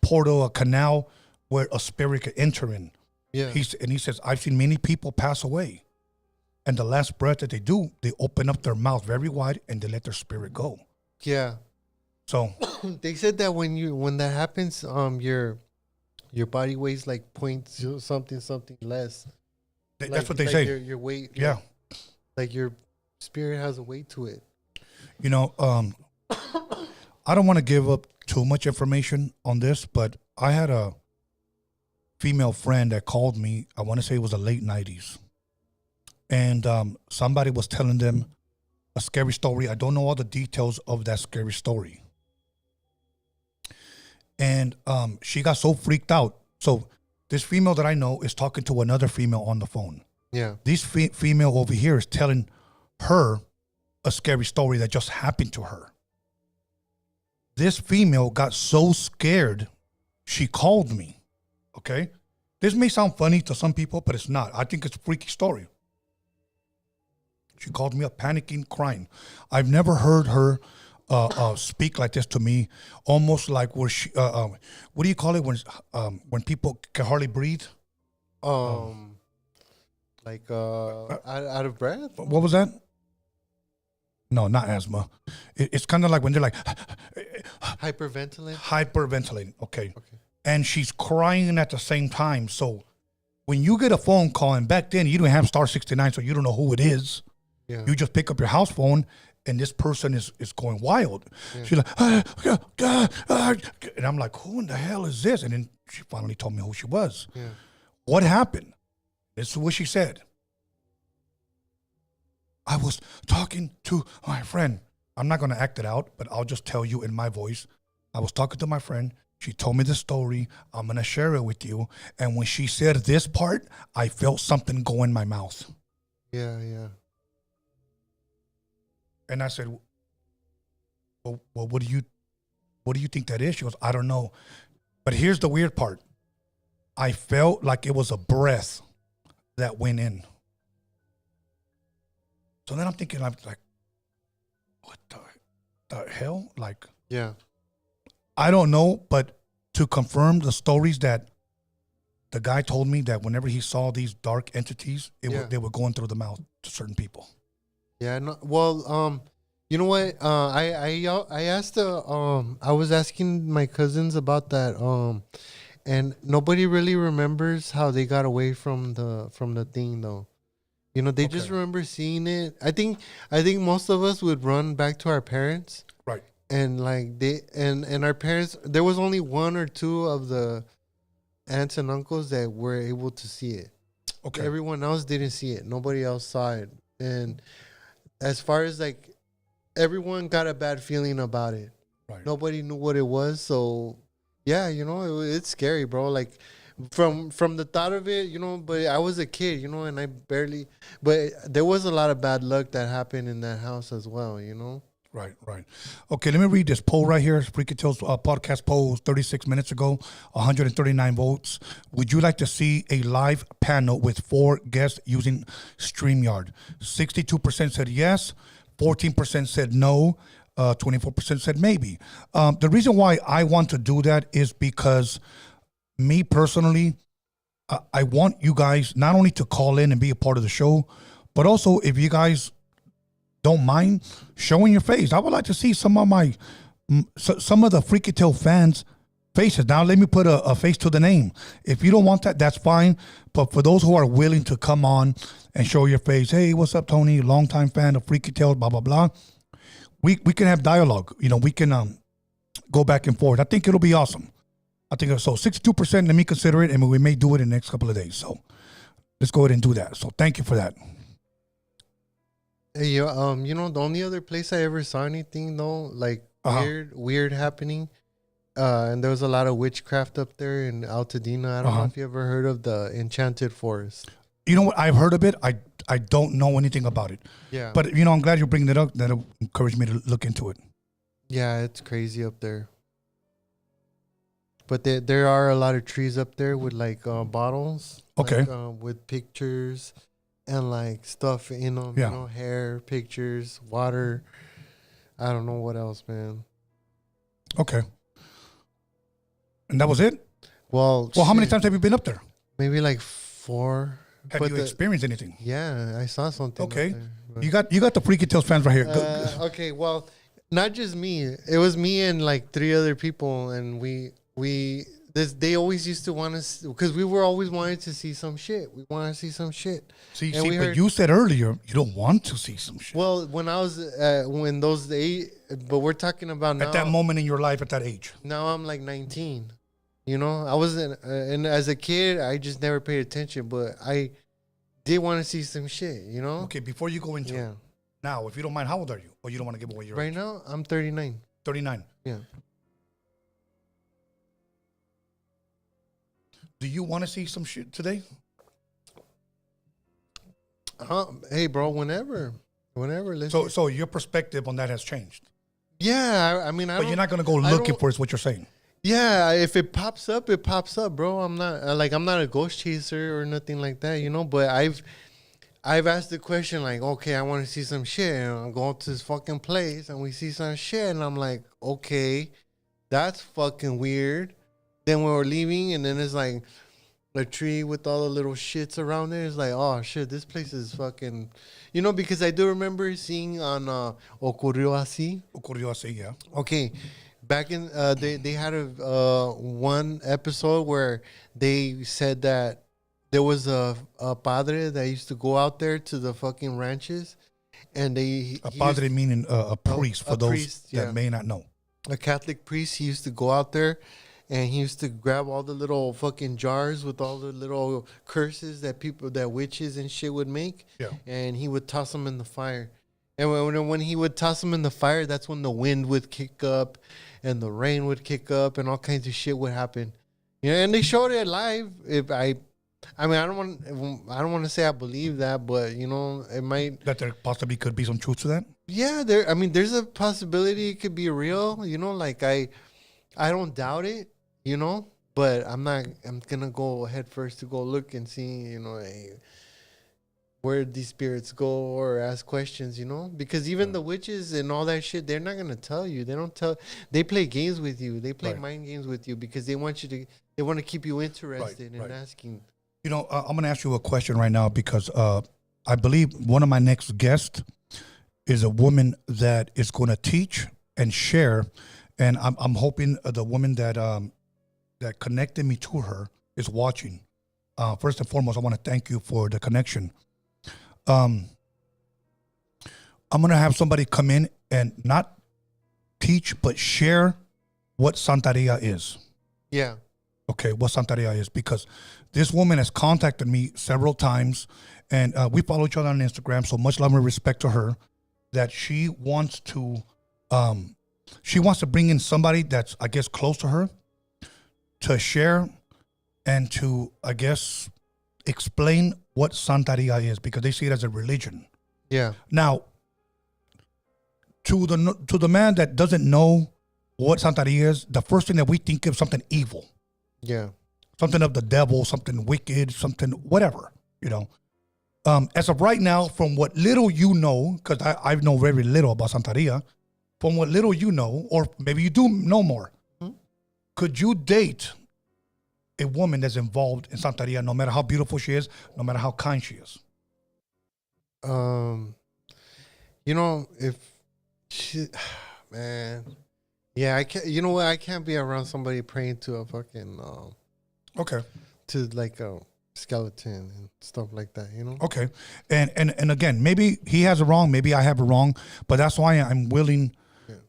portal, a canal where a spirit could enter in. Yeah. He says, I've seen many people pass away. And the last breath that they do, they open up their mouth very wide and they let their spirit go. Yeah. So they said that when that happens, your body weighs like something less. That's what they say. Your weight. Yeah. Like your spirit has a weight to it. I don't want to give up too much information on this, but I had a female friend that called me. I want to say it was the late 90s. And somebody was telling them a scary story. I don't know all the details of that scary story. And she got so freaked out. So this female that I know is talking to another female on the phone. Yeah. This female over here is telling her a scary story that just happened to her. This female got so scared, she called me. Okay? This may sound funny to some people, but it's not. I think it's a freaky story. She called me up, panicking, crying. I've never heard her speak like this to me, almost like where she, what do you call it when people can hardly breathe? Like out of breath? What was that? No, not asthma. It's kind of like when they're like hyperventilating. Hyperventilating. Okay. And she's crying at the same time. So when you get a phone call, and back then you didn't have star 69, so you don't know who it is. Yeah. You just pick up your house phone, and this person is going wild. Yeah. She's like, and I'm like, who in the hell is this? And then she finally told me who she was. Yeah. What happened? This is what she said. I was talking to my friend. I'm not going to act it out, but I'll just tell you in my voice. I was talking to my friend. She told me the story. I'm going to share it with you. And when she said this part, I felt something go in my mouth. Yeah, yeah. And I said, well, what do you think that is? She goes, I don't know. But here's the weird part. I felt like it was a breath that went in. So then I'm thinking, I'm like, what the hell? Like, yeah. I don't know, but to confirm the stories that the guy told me, that whenever he saw these dark entities, they were going through the mouth to certain people. Yeah. No, well, you know what? I asked I was asking my cousins about that. And nobody really remembers how they got away from the thing though. You know, they just remember seeing it. I think most of us would run back to our parents. Right. And like and our parents, there was only one or two of the aunts and uncles that were able to see it. Okay. Everyone else didn't see it. Nobody else saw it. And as far as like, everyone got a bad feeling about it. Right. Nobody knew what it was. So yeah, you know, it's scary, bro. Like from the thought of it, you know, but I was a kid, you know, and but there was a lot of bad luck that happened in that house as well, you know? Right. Okay, let me read this poll right here. Freaky Tales podcast poll 36 minutes ago, 139 votes. Would you like to see a live panel with 4 guests using StreamYard? 62% said yes, 14% said no, 24% said maybe. The reason why I want to do that is because me personally, I want you guys not only to call in and be a part of the show, but also if you guys don't mind showing your face. I would like to see some of the Freaky Tale fans' faces. Now let me put a face to the name. If you don't want that, that's fine. But for those who are willing to come on and show your face, hey, what's up, Tony? Longtime fan of Freaky Tales, blah, blah, blah. We can have dialogue. You know, we can go back and forth. I think it'll be awesome. I think so. 62%, let me consider it, and we may do it in the next couple of days. So let's go ahead and do that. So thank you for that. Hey, you know, the only other place I ever saw anything though, like weird happening, and there was a lot of witchcraft up there in Altadena. I don't know if you ever heard of the Enchanted Forest. You know what? I've heard of it. I don't know anything about it. Yeah. But, you know, I'm glad you're bringing it up. That'll encourage me to look into it. Yeah, it's crazy up there. But there are a lot of trees up there with like bottles. Okay. Like, with pictures and like stuff in them. Yeah. You know, hair, pictures, water. I don't know what else, man. Okay. And that was it? Well, how many times have you been up there? Maybe like 4. Have you experienced anything? Yeah, I saw something. Okay. There, you got the Freaky Tales fans right here. Okay, well, not just me. It was me and like 3 other people, and they always used to want us because we were always wanting to see some shit. We want to see some shit. See, but you said earlier you don't want to see some shit. Well, when I was when those days, but we're talking about now. At that moment in your life, at that age. Now I'm like 19. You know, I wasn't, and as a kid, I just never paid attention. But I did want to see some shit. You know. Okay, before you go into it, now, if you don't mind, how old are you? Or you don't want to give away your age? Right now, I'm 39. 39. Yeah. Do you want to see some shit today? Hey, bro, whenever. So your perspective on that has changed. Yeah, I mean, but you're not gonna go looking for it, is what you're saying. Yeah, if it pops up, it pops up, bro. I'm not a ghost chaser or nothing like that, you know. But I've asked the question like, okay, I want to see some shit, and I go to this fucking place and we see some shit, and I'm like, okay, that's fucking weird. Then we were leaving, and then it's like a tree with all the little shits around it. It's like, oh shit, this place is fucking, you know, because I do remember seeing on Ocurrió Así. Ocurrió Así, yeah. Okay. Back in they had a one episode where they said that there was a padre that used to go out there to the fucking ranches, and padre meaning a priest for those priest, that may not know. A Catholic priest. He used to go out there, and he used to grab all the little fucking jars with all the little curses that witches and shit would make, and he would toss them in the fire. And when he would toss them in the fire, that's when the wind would kick up, and the rain would kick up, and all kinds of shit would happen. You know, and they showed it live. I mean, I don't want to say I believe that, but you know, it might that there possibly could be some truth to that. Yeah, there's a possibility it could be real. You know, like I don't doubt it. You know, but I'm gonna go head first to go look and see. You know, where these spirits go or ask questions, you know, because even the witches and all that shit, they're not going to tell you. They play games with you. They play mind games with you because they want to keep you interested in asking. You know, I'm going to ask you a question right now because I believe one of my next guests is a woman that is going to teach and share. And I'm hoping the woman that connected me to her is watching. First and foremost, I want to thank you for the connection. I'm going to have somebody come in and not teach, but share what Santeria is. Yeah. Okay, what Santeria is, because this woman has contacted me several times, and we follow each other on Instagram, so much love and respect to her, that she wants to bring in somebody that's, I guess, close to her to share and to, I guess, explain what Santeria is, because they see it as a religion. Yeah. Now, to the man that doesn't know what Santeria is, the first thing that we think of something evil. Yeah. Something of the devil, something wicked, something whatever, you know. As of right now, from what little you know, because I know very little about Santeria, from what little you know, or maybe you do know more, could you date a woman that's involved in Santeria, no matter how beautiful she is, no matter how kind she is? You know, if she, man, yeah, I can't. You know what? I can't be around somebody praying to a fucking to like a skeleton and stuff like that. You know? Okay, and again, maybe he has it wrong, maybe I have it wrong, but that's why I'm willing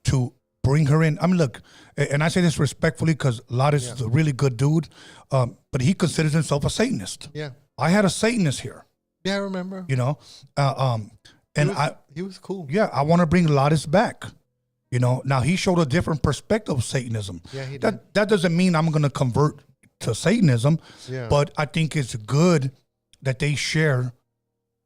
to bring her in. I mean, look, and I say this respectfully because Ladis is a really good dude, but he considers himself a Satanist. Yeah. I had a Satanist here. Yeah, I remember. You know, he was cool. Yeah, I want to bring Ladis back. You know, now he showed a different perspective of Satanism. Yeah, he did. That doesn't mean I'm going to convert to Satanism, but I think it's good that they share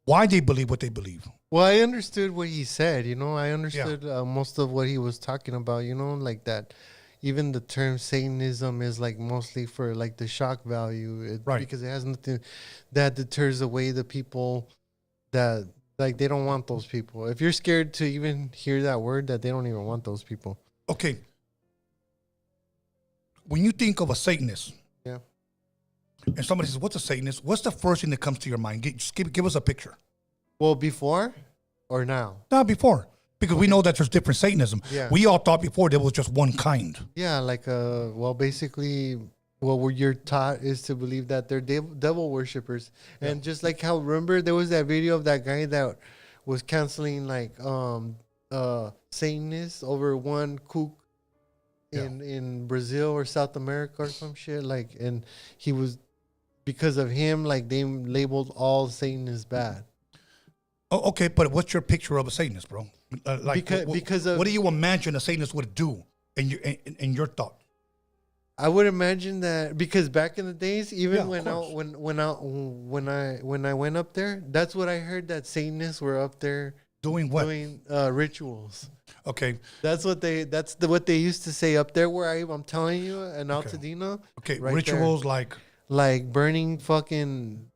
why they believe what they believe. Well, I understood what he said, you know. I understood most of what he was talking about, you know, like that. Even the term Satanism is like mostly for like the shock value, because it has nothing that deters away the people that Like they don't want those people. If you're scared to even hear that word, that they don't even want those people. Okay. When you think of a Satanist, Yeah. and somebody says, "What's a Satanist?" What's the first thing that comes to your mind? Give us a picture. Well, before or now? Not before, because we know that there's different Satanism. Yeah. We all thought before there was just one kind. Yeah, like well, basically, what you're taught is to believe that they're devil worshippers, and just like how remember there was that video of that guy that was canceling like Satanists over one kook in Brazil or South America or some shit, like, and he was because of him, like they labeled all Satanists bad. Oh, okay, but what's your picture of a Satanist, bro? Because of what do you imagine a Satanist would do in your thought? I would imagine that because back in the days, even Yeah, when I went up there, that's what I heard, that Satanists were up there Doing what? doing rituals. Okay. That's what they used to say up there where I'm telling you in Altadena. Okay. right Rituals there. Like burning fucking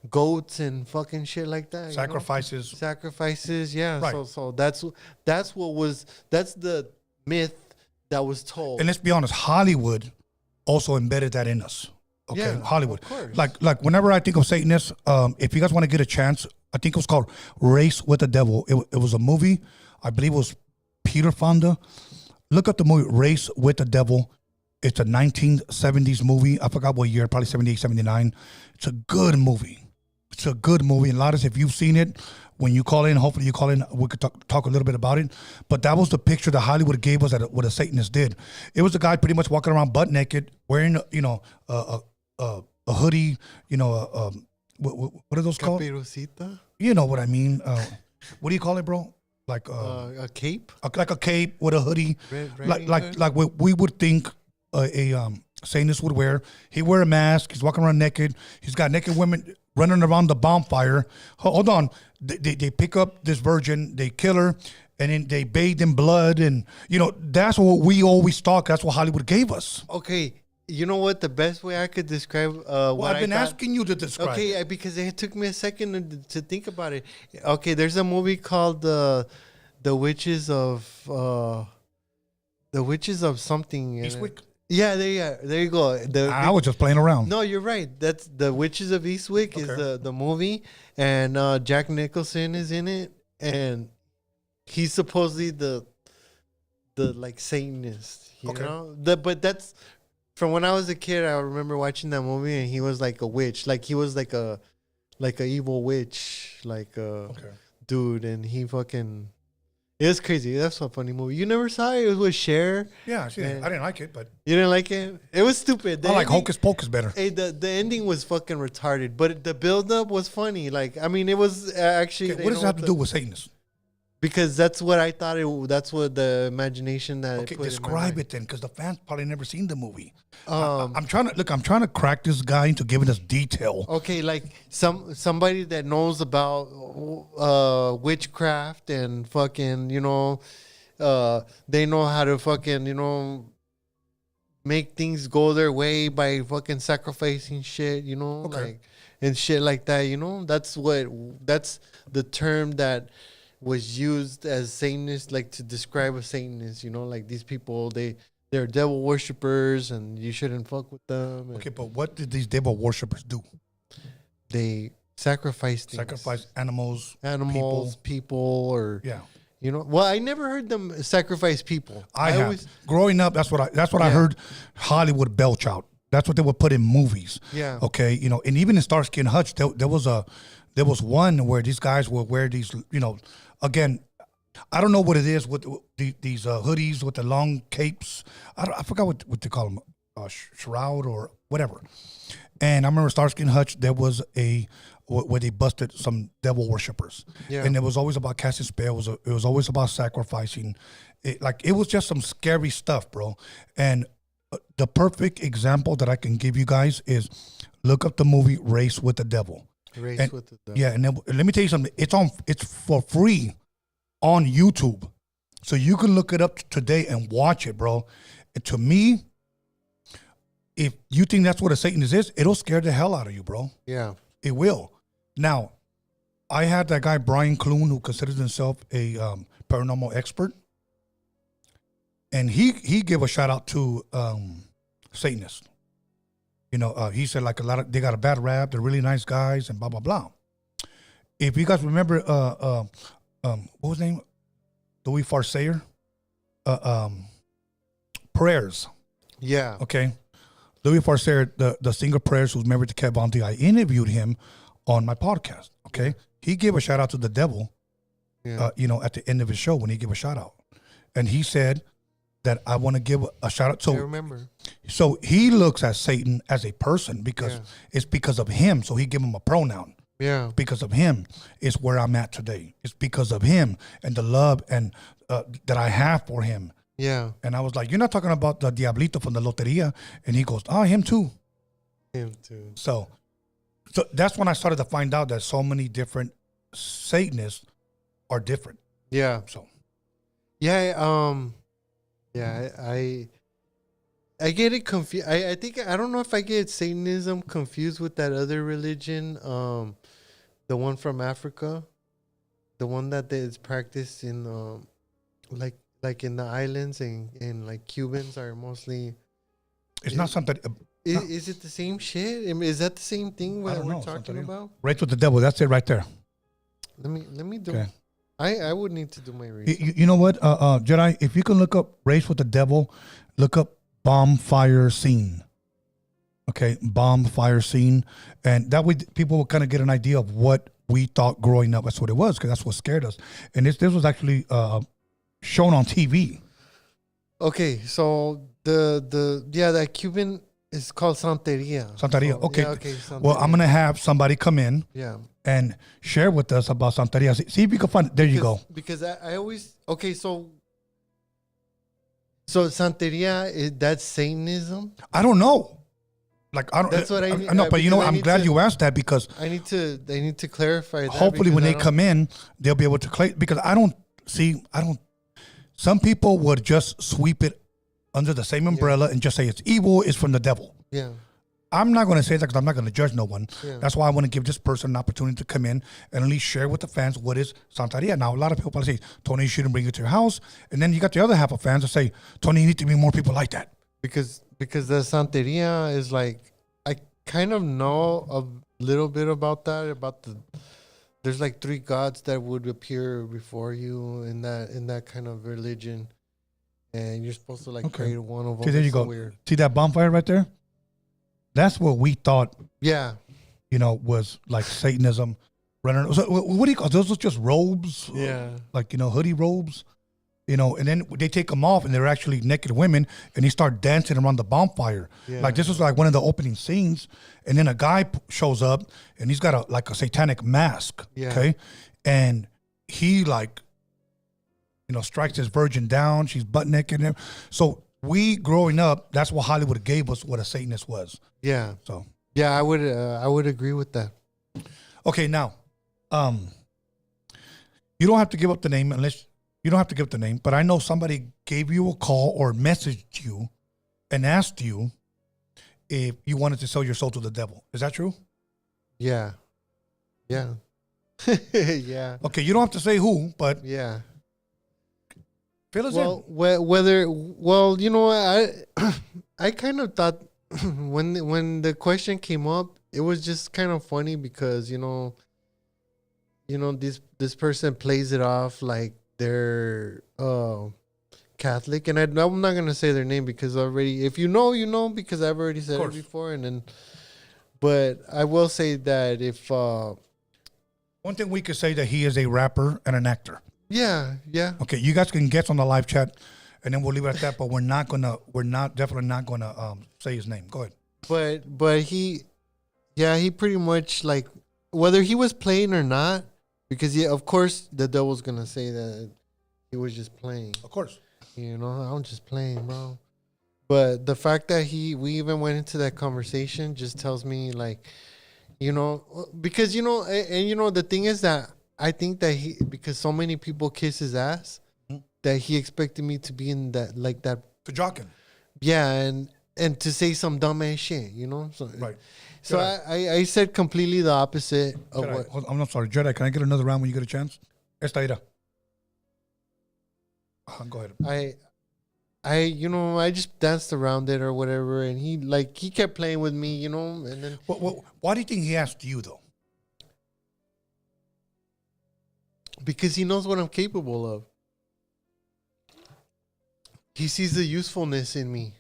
goats and fucking shit like that. sacrifices. Sacrifices, yeah. Right. So that's the myth that was told. And let's be honest, Hollywood also embedded that in us. Okay, Yeah, Hollywood. of course. Like whenever I think of Satanists, if you guys want to get a chance, I think it was called Race with the Devil. It was a movie. I believe it was Peter Fonda. Look up the movie Race with the Devil. It's a 1970s movie. I forgot what year, probably 78, 79. It's a good movie. It's a good movie. And Ladis, if you've seen it, when you call in, hopefully you call in, we could talk a little bit about it. But that was the picture that Hollywood gave us that what a Satanist did. It was a guy pretty much walking around butt naked, wearing, a hoodie, what are those called? Caperucita? You know what I mean. What do you call it, bro? Like A cape? like a cape with a hoodie, Riding hood? like what we would think a Satanist would wear. He wear a mask. He's walking around naked. He's got naked women running around the bonfire. Hold on, they pick up this virgin, they kill her, and then they bathe in blood, and that's what we always thought. That's what Hollywood gave us. Okay, you know what? The best way I could describe Well, what I've been asking you to describe. Okay, because it took me a second to think about it. Okay, there's a movie called the Witches of something. Eastwick? Yeah, there you go. I was just playing around. No, you're right. That's the Witches of Eastwick is the movie, and Jack Nicholson is in it, and he's supposedly the like Satanist. You know, but that's from when I was a kid. I remember watching that movie, and he was like a witch, like he was like a evil witch, like dude, and he fucking. It was crazy. That's a funny movie. You never saw it? It was with Cher. Yeah, I didn't like it, but You didn't like it? It was stupid. I like Hocus Pocus better. Hey, the ending was fucking retarded, but the build up was funny. Like, I mean, it was actually. Okay, what does that have to do with Satanists? Because that's what I thought. That's what the imagination that. Okay, it put describe it then, because the fans probably never seen the movie. Um, I'm trying to crack this guy into giving us detail. Okay, like somebody that knows about witchcraft and fucking, they know how to fucking, make things go their way by fucking sacrificing shit, like and shit like that, that's the term that was used as Satanist, like to describe a Satanist, like these people, they're devil worshippers and you shouldn't fuck with them. Okay, but what did these devil worshippers do? They sacrifice things. Sacrifice animals, people, or yeah. Well, I never heard them sacrifice people. I have. Growing up, that's what I heard Hollywood belch out. That's what they would put in movies. Yeah. Okay, and even in Starsky and Hutch, there was one where these guys would wear these, again, I don't know what it is with these hoodies with the long capes. I forgot what they call them, shroud or whatever. And I remember Starsky and Hutch, there was where they busted some devil worshippers. Yeah. And it was always about casting spells. It was always about sacrificing. It was just some scary stuff, bro. And the perfect example that I can give you guys is look up the movie Race with the Devil. With the devil. Yeah, and then, let me tell you something. It's for free on YouTube. So you can look it up today and watch it, bro. And to me, if you think that's what a Satanist is, it'll scare the hell out of you, bro. Yeah. It will. Now, I had that guy Brian Clune, who considers himself a paranormal expert, and he gave a shout out to Satanists. You know, he said like they got a bad rap. They're really nice guys and blah blah blah. If you guys remember, what was his name? Louis Farsayer? Prayers. Yeah. Okay. Louis Farsayer, the singer Prayers, who's married to Kat Von D, I interviewed him on my podcast. Okay. He gave a shout out to the devil, you know, at the end of his show when he gave a shout out. And he said that I want to give a shout out. So I remember. So he looks at Satan as a person because it's because of him. So he give him a pronoun. Yeah. Because of him is where I'm at today. It's because of him and the love and that I have for him. Yeah. And I was like, you're not talking about the Diablito from the Loteria. And he goes, him too. Him too. So that's when I started to find out that so many different Satanists are different. Yeah. So. Yeah. I get it confused. I think, I don't know if I get Satanism confused with that other religion. The one from Africa. The one that is practiced in, like in the islands and like Cubans are mostly. It's not something. Is it the same shit? I mean, is that the same thing we're talking Santeria. about? Right with the devil. That's it right there. Let me do. Okay. I would need to do my research. You know what, Jedi? If you can look up race with the devil, look up bomb fire scene. Okay, bomb fire scene, and that way people will kind of get an idea of what we thought growing up. That's what it was, because that's what scared us. And this was actually shown on TV. Okay, so that Cuban is called Santeria. Santeria. So, Okay. Santeria. Well, I'm gonna have somebody come in. Yeah. And share with us about Santeria. See if you can find it. There you go. Because I always so Santeria, that's Satanism. I don't know. Like I don't. That's what I know, but you know, I'm glad you asked that because I need to clarify that. Hopefully, when they come in, they'll be able to clarify. Because I don't. Some people would just sweep it under the same umbrella and just say it's evil. It's from the devil. Yeah. I'm not going to say that because I'm not going to judge no one. Yeah. That's why I want to give this person an opportunity to come in and at least share with the fans what is Santeria. Now, a lot of people say, Tony, you shouldn't bring it to your house. And then you got the other half of fans that say, Tony, you need to be more people like that. Because the Santeria is like, I kind of know a little bit about that, there's like 3 gods that would appear before you in that kind of religion. And you're supposed to like pray to one of them. See, there you go. Weird. See that bonfire right there? That's what we thought, was like Satanism running. So what do you call those? Are just robes? Yeah. Like, hoodie robes, and then they take them off and they're actually naked women and they start dancing around the bonfire. Yeah. Like this was like one of the opening scenes. And then a guy shows up and he's got a satanic mask. Yeah. Okay. And he strikes his virgin down. She's butt naked. So we growing up, that's what Hollywood gave us what a Satanist was. Yeah. So yeah, I would agree with that. Okay, now, you don't have to give up the name but I know somebody gave you a call or messaged you and asked you if you wanted to sell your soul to the devil. Is that true? Yeah. Yeah. Yeah. Okay, you don't have to say who, but yeah. Fill us in. I kind of thought when the question came up, it was just kind of funny because this person plays it off like they're Catholic, and I'm not gonna say their name because already, if you know, because I've already said it before, but I will say that if one thing we could say that he is a rapper and an actor. Yeah. Okay, you guys can guess on the live chat, and then we'll leave it at that. But we're definitely not gonna say his name. Go ahead. But he pretty much like whether he was playing or not, because of course the devil's gonna say that he was just playing. Of course. I'm just playing, bro. But the fact that we even went into that conversation just tells me like, because the thing is that I think that because so many people kiss his ass, that he expected me to be in that, like that. To jock him. Yeah, and to say some dumb ass shit, So, right. So I said completely the opposite of what. I'm sorry, Jedi. Can I get another round when you get a chance? Esta ira. Go ahead. I just danced around it or whatever, and he kept playing with me, and then. Why do you think he asked you though? Because he knows what I'm capable of. He sees the usefulness in me.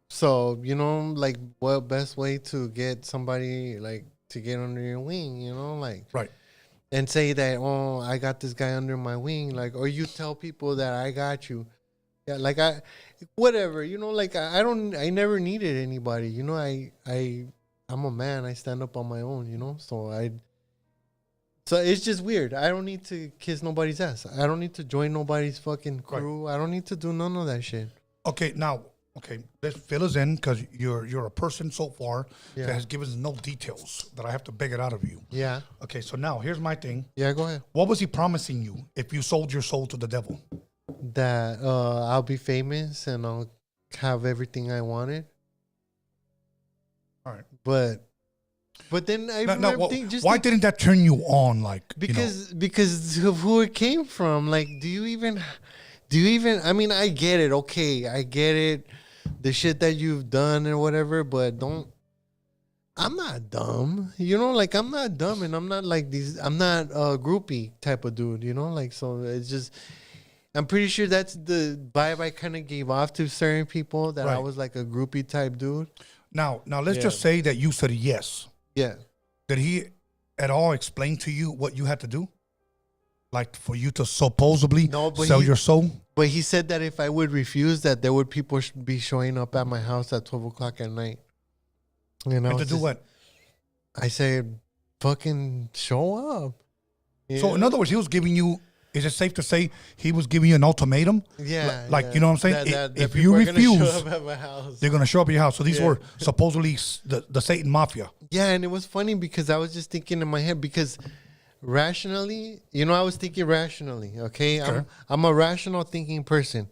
So, like what best way to get somebody like to get under your wing, Right. And say that, oh, I got this guy under my wing, like, or you tell people that I got you. Yeah, like whatever, like I never needed anybody, I'm a man, I stand up on my own, so it's just weird. I don't need to kiss nobody's ass. I don't need to join nobody's fucking crew. Right. I don't need to do none of that shit. Okay, let's fill us in because you're a person so far that has given us no details that I have to beg it out of you. Yeah. Okay, so now here's my thing. Yeah, go ahead. What was he promising you if you sold your soul to the devil? That I'll be famous and I'll have everything I wanted. All right. But then why didn't that turn you on? Because of who it came from. Like, do you even? I mean, I get it. Okay, I get it. The shit that you've done or whatever. But I'm not dumb. I'm not dumb, and I'm not like these. I'm not a groupie type of dude. So it's just. I'm pretty sure that's the vibe I kind of gave off to certain people that I was like a groupie type dude. Now let's just say that you said yes. Yeah. Did he at all explain to you what you had to do? Like for you to supposedly sell your soul? But he said that if I would refuse, that there would people be showing up at my house at 12 o'clock at night. And to do what? I said, fucking show up. So in other words, he was giving you, is it safe to say he was giving you an ultimatum? Yeah. You know what I'm saying? If you refuse, they're going to show up at your house. So these were supposedly the Satan Mafia. Yeah, and it was funny because I was just thinking in my head, because rationally, I was thinking rationally, okay? I'm a rational thinking person.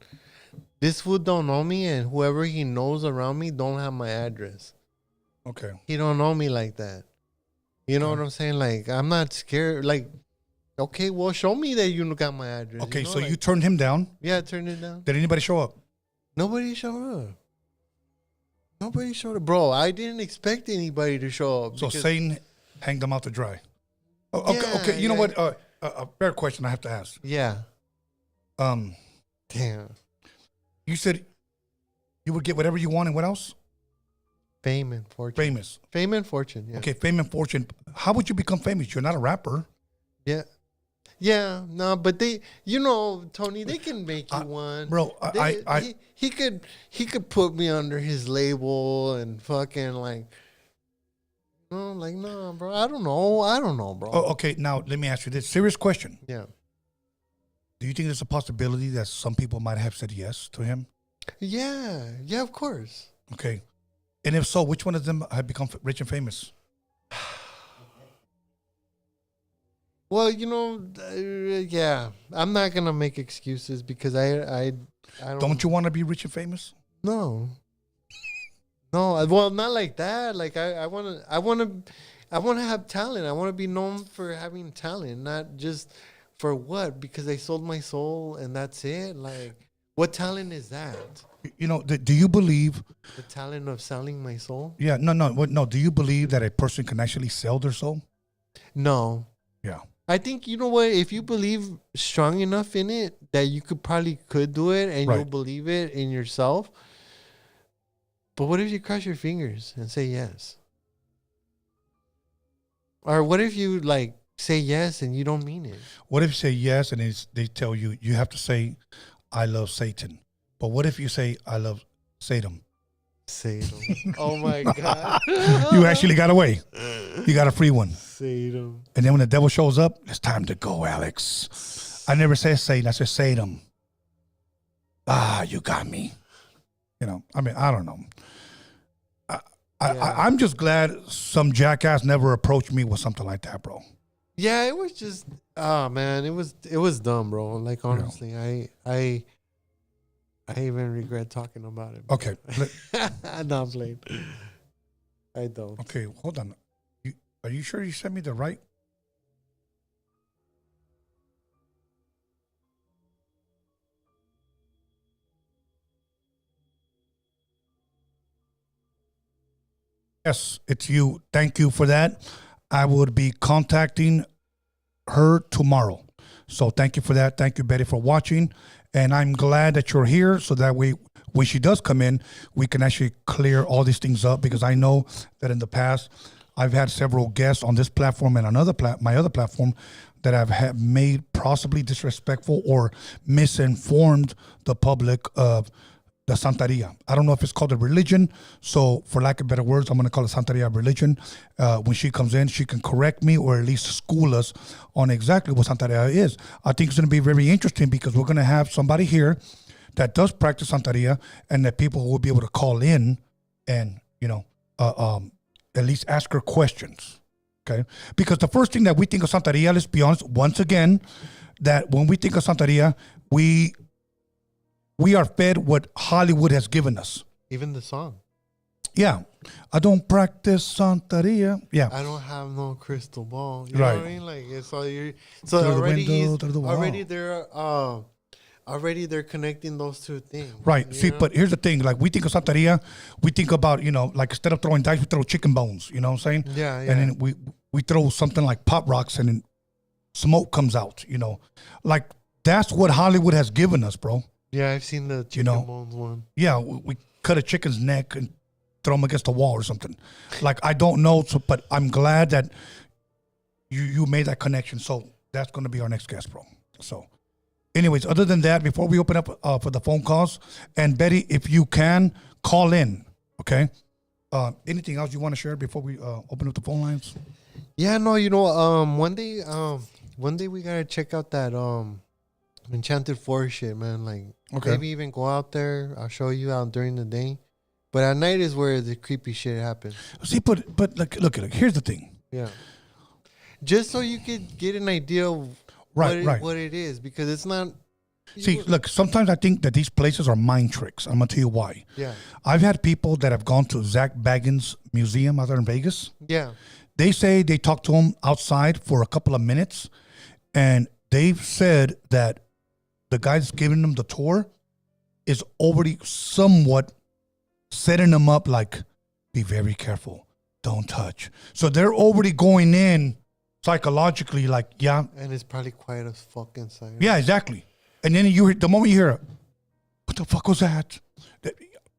This fool don't know me, and whoever he knows around me don't have my address. Okay. He don't know me like that. You know what I'm saying? Like, I'm not scared. Like, okay, well, show me that you got my address. Okay, so you turned him down? Yeah, I turned it down. Did anybody show up? Nobody showed up. Nobody showed up. Bro, I didn't expect anybody to show up. So Satan hanged them out to dry. Okay. You know what? A fair question I have to ask. Yeah. Damn. You said you would get whatever you want, and what else? Fame and fortune. Famous. Fame and fortune, yeah. Okay, fame and fortune. How would you become famous? You're not a rapper. Yeah. Yeah, no, but they, Tony, they can make you one. Bro, he could put me under his label and fucking no, bro. I don't know, bro. Oh, okay, now let me ask you this serious question. Yeah. Do you think there's a possibility that some people might have said yes to him? Yeah, of course. Okay. And if so, which one of them have become rich and famous? Well, yeah. I'm not gonna make excuses because I don't you want to be rich and famous? No. No, well, not like that. Like I want to have talent. I want to be known for having talent, not just for what? Because I sold my soul and that's it. Like, what talent is that? Do you believe the talent of selling my soul? Yeah, no. Do you believe that a person can actually sell their soul? No. Yeah. I think, you know what, if you believe strong enough in it that you could do it and you'll believe it in yourself. But what if you cross your fingers and say yes? Or what if you say yes and you don't mean it? What if you say yes and they tell you have to say, I love Satan? But what if you say, I love Satan? Satan. Oh my God. You actually got away. You got a free one. Satan. And then when the devil shows up, it's time to go, Alex. I never said Satan. I said Satan. You got me. I don't know. I'm just glad some jackass never approached me with something like that, bro. Yeah, it was just, man, it was dumb, bro. Like, honestly, I I even regret talking about it. Okay. No, I'm playing. I don't. Okay, hold on. Are you sure you sent me the right? Yes, it's you. Thank you for that. I would be contacting her tomorrow. So thank you for that. Thank you, Betty, for watching. And I'm glad that you're here so that when she does come in, we can actually clear all these things up, because I know that in the past I've had several guests on this platform and another my other platform that have made possibly disrespectful or misinformed the public of the Santeria. I don't know if it's called a religion, so for lack of better words, I'm going to call it Santeria religion. When she comes in, she can correct me or at least school us on exactly what Santeria is. I think it's going to be very interesting, because we're going to have somebody here that does practice Santeria, and that people will be able to call in and, at least ask her questions. Okay? Because the first thing that we think of Santeria, let's be honest, once again, that when we think of Santeria, we are fed what Hollywood has given us. Even the song. Yeah. I don't practice Santeria. Yeah. I don't have no crystal ball. You Right. know what I mean? Like, it's all you. So Through the already window, through the wall. already they're connecting those two things. Right. See, know? but here's the thing. Like, we think of Santeria, we think about, like, instead of throwing dice, we throw chicken bones. You know what I'm saying? Yeah. And then we throw something like pop rocks, and then smoke comes out, Like, that's what Hollywood has given us, bro. Yeah, I've seen the chicken bones one. Yeah, we cut a chicken's neck and throw him against the wall or something. Like, I don't know, but I'm glad that you made that connection. So that's going to be our next guest, bro. So anyways, other than that, before we open up for the phone calls, and Betty, if you can, call in, okay? Anything else you want to share before we open up the phone lines? Yeah, no, one day we got to check out that Enchanted Forest shit, man. Like, Okay. maybe even go out there. I'll show you out during the day. But at night is where the creepy shit happens. See, but like, look, here's the thing. Yeah. Just so you could get an idea of what it is, because it's not. See, look, sometimes I think that these places are mind tricks. I'm going to tell you why. Yeah. I've had people that have gone to Zach Bagans Museum out there in Vegas. Yeah. They say they talked to him outside for a couple of minutes, and they've said that the guy that's giving them the tour is already somewhat setting them up, like, be very careful, don't touch. So they're already going in psychologically, like, yeah. And it's probably quiet as fuck inside. Yeah, exactly. And then the moment you hear, what the fuck was that?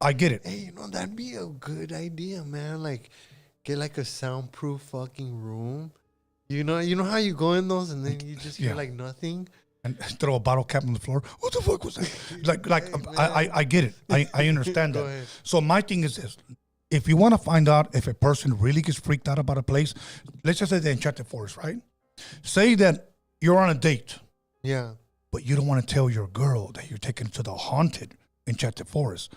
I get it. Hey, that'd be a good idea, man. Like, get like a soundproof fucking room. You know how you go in those and then you just hear like nothing? And throw a bottle cap on the floor. What the fuck was that? I get it. I understand that. Ahead. So my thing is this. If you want to find out if a person really gets freaked out about a place, let's just say the Enchanted Forest, right? Say that you're on a date. Yeah. But you don't want to tell your girl that you're taking to the haunted Enchanted Forest.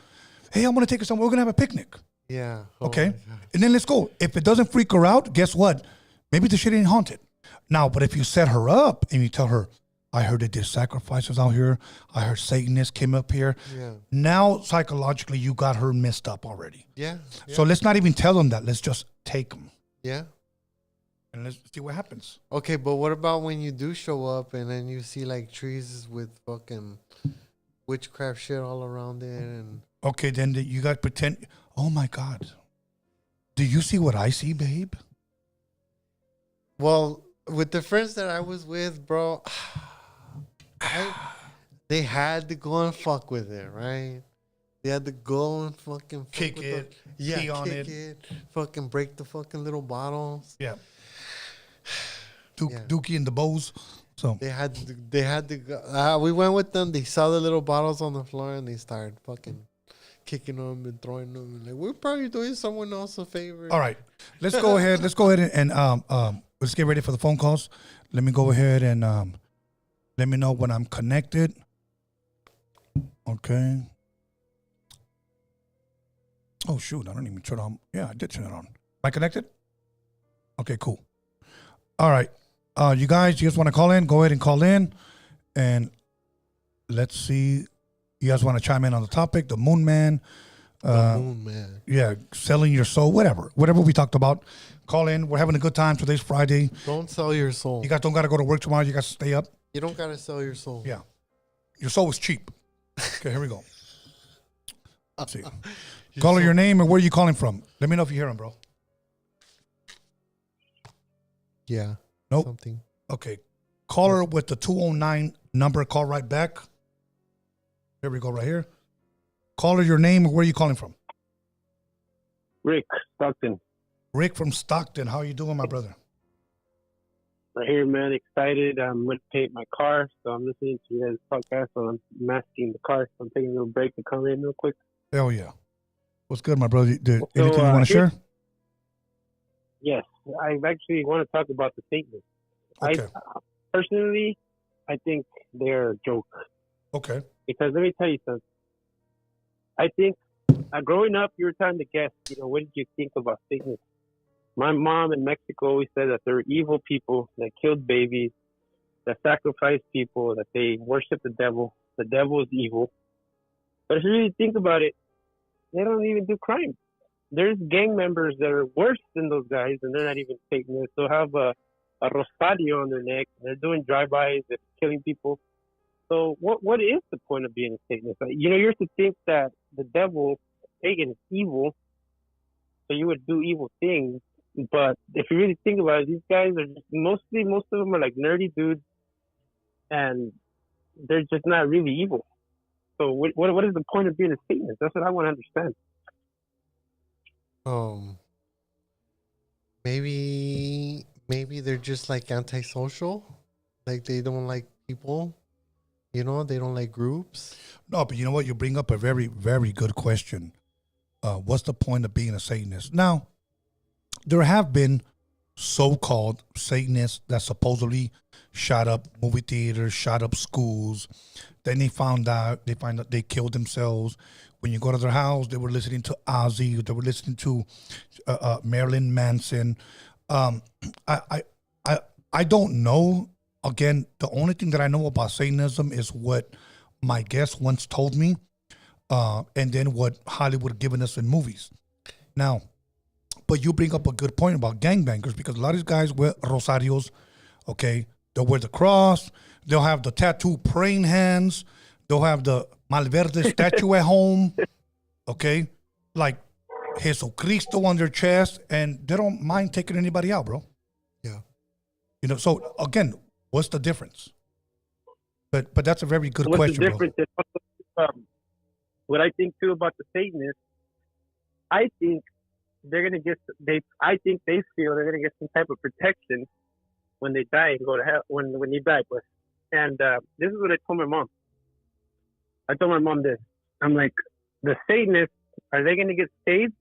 Hey, I'm going to take her somewhere. We're going to have a picnic. Yeah. Okay? And then let's go. If it doesn't freak her out, guess what? Maybe the shit ain't haunted. Now, but if you set her up and you tell her, I heard they did sacrifices out here. I heard Satanists came up here. Yeah. Now, psychologically, you got her messed up already. Yeah. So let's not even tell them that. Let's just take them. Yeah. And let's see what happens. Okay, but what about when you do show up and then you see like trees with fucking witchcraft shit all around it? And Okay, then you got to pretend. Oh, my God. Do you see what I see, babe? Well, with the friends that I was with, bro, they had to go and fuck with it, right? They had to go and fucking Kick it, pee on it. Fucking break the fucking little bottles. Yeah. Dookie and the bows. So They had to go. We went with them. They saw the little bottles on the floor and they started fucking kicking them and throwing them. And like, we're probably doing someone else a favor. all right, let's go ahead. Let's go ahead and let's get ready for the phone calls. Let me go ahead and let me know when I'm connected. Okay. Oh shoot, I don't even turn on. Yeah, I did turn it on. Am I connected? Okay, cool. All right. You guys want to call in? Go ahead and call in, and let's see, You guys want to chime in on the topic? The Moonman. Moonman. Yeah, selling your soul, whatever we talked about. Call in. We're having a good time. Today's Friday. Don't sell your soul. You guys don't got to go to work tomorrow. You guys stay up. You don't got to sell your soul. Yeah. Your soul is cheap. Okay, here we go. Let's see. Caller, your name and where are you calling from? Let me know if you hear him, bro. Yeah. Nope. Something. Okay. Caller with the 209 number, call right back. Here we go, right here. Caller, your name and where are you calling from? Rick, Stockton. Rick from Stockton. How are you doing, my brother? Right here, man. Excited. I'm going to paint my car, so I'm listening to you guys' podcast, so I'm masking the car. So I'm taking a little break to come in real quick. Hell yeah. What's good, my brother? Anything you want to share? Yes. I actually want to talk about the Satanists. Okay. Personally, I think they're a joke. Okay. Because let me tell you something. I think growing up, you were trying to guess, what did you think about Satanists? My mom in Mexico always said that they're evil people that killed babies, that sacrificed people, that they worship the devil. The devil is evil. But if you really think about it, they don't even do crime. There's gang members that are worse than those guys, and they're not even Satanists. They'll have a rosario on their neck. They're doing drive-bys. They're killing people. So what is the point of being a Satanist? You're to think that the devil, Satan, is evil, so you would do evil things. But if you really think about it, these guys are just most of them are like nerdy dudes, and they're just not really evil. So what is the point of being a Satanist? That's what I want to understand. Maybe they're just like antisocial, like they don't like people. They don't like groups. No, but you know what? You bring up a very, very good question. What's the point of being a Satanist? Now, there have been so-called Satanists that supposedly shot up movie theaters, shot up schools. Then they find out they killed themselves. When you go to their house, they were listening to Ozzy. They were listening to Marilyn Manson. I don't know. Again, the only thing that I know about Satanism is what my guest once told me, and then what Hollywood given us in movies. Now, but you bring up a good point about gangbangers, because a lot of these guys wear rosarios, okay? They'll wear the cross. They'll have the tattoo praying hands. They'll have the Malverde statue at home, okay? Like Jesucristo on their chest, and they don't mind taking anybody out, bro. Yeah. So again, what's the difference? But that's a very good question, What's the difference? What I think too about the Satanists, I think they're gonna get. I think they feel they're gonna get some type of protection when they die and go to hell. When you die, but and this is what I told my mom. I told my mom this. I'm like, the Satanists, are they gonna get saved?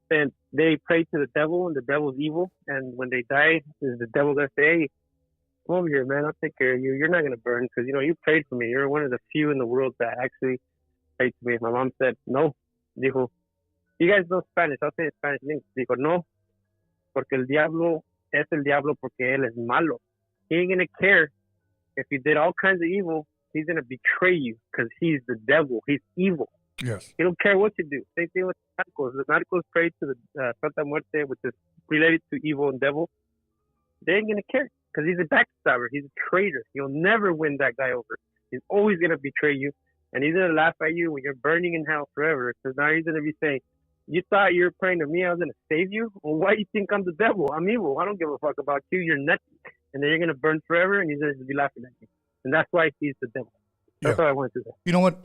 And they pray to the devil, and the devil's evil. And when they die, is the devil gonna say, "Hey, come over here, man. I'll take care of you. You're not gonna burn because you prayed for me. You're one of the few in the world that actually prayed to me." My mom said, "No." Dijo, you guys know Spanish. I'll say it in Spanish and English. Dijo, "No, porque el diablo es el diablo porque él es malo. He ain't gonna care if you did all kinds of evil. He's gonna betray you because he's the devil. He's evil. Yes. He don't care what you do." Same thing with the narcos. The narcos pray to the Santa Muerte, which is related to evil and devil. They ain't gonna care because he's a backstabber. He's a traitor. You'll never win that guy over. He's always gonna betray you, and he's gonna laugh at you when you're burning in hell forever. Because now he's gonna be saying, "You thought you were praying to me, I was gonna save you? Well, why do you think I'm the devil? I'm evil. I don't give a fuck about you. You're nuts." And then you're gonna burn forever, and he's gonna be laughing at you. And that's why he's the devil. That's what I wanted to say. You know what?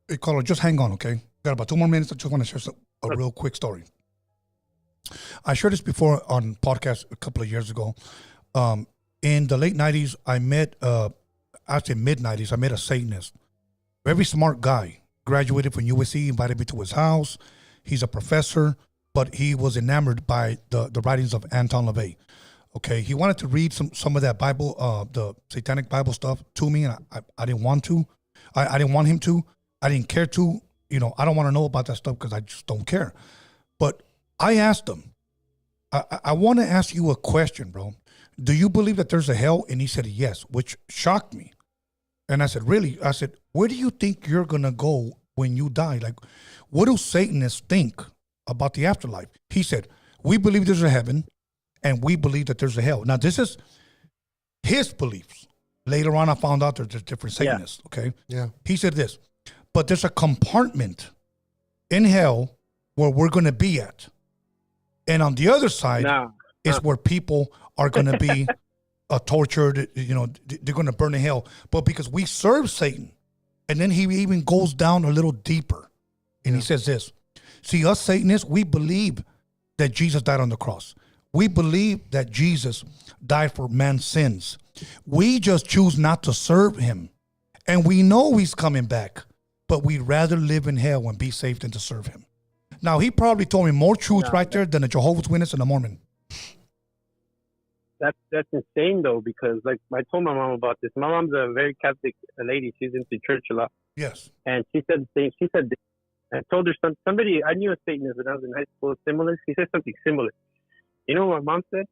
Hey, Carla, just hang on, okay? Got about 2 more minutes. I just want to share a real quick story. I shared this before on podcast a couple of years ago. In the late 90s, I met, actually mid-90s, I met a Satanist. Very smart guy. Graduated from USC, invited me to his house. He's a professor, but he was enamored by the writings of Anton LaVey. Okay, he wanted to read some of that Bible, the Satanic Bible stuff to me, and I didn't want to. I didn't want him to. I didn't care to. I don't want to know about that stuff because I just don't care. But I asked him, I want to ask you a question, bro. Do you believe that there's a hell? And he said yes, which shocked me. And I said, really? I said, where do you think you're going to go when you die? Like, what do Satanists think about the afterlife? He said, we believe there's a heaven and we believe that there's a hell. Now, this is his beliefs. Later on, I found out there's different Satanists, okay? Yeah. He said this, but there's a compartment in hell where we're going to be at. And on the other side is where people are going to be tortured, you know, they're going to burn in hell. But because we serve Satan, and then he even goes down a little deeper. And he says this, see, us Satanists, we believe that Jesus died on the cross. We believe that Jesus died for man's sins. We just choose not to serve him. And we know he's coming back, but we'd rather live in hell and be safe than to serve him. Now, he probably told me more truth right there than a Jehovah's Witness and a Mormon. That's insane, though, because, like, I told my mom about this. My mom's a very Catholic lady. She's into church a lot. Yes. And she said the same. She said, I told her somebody, I knew a Satanist when I was in high school, similar. She said something similar. You know what my mom said?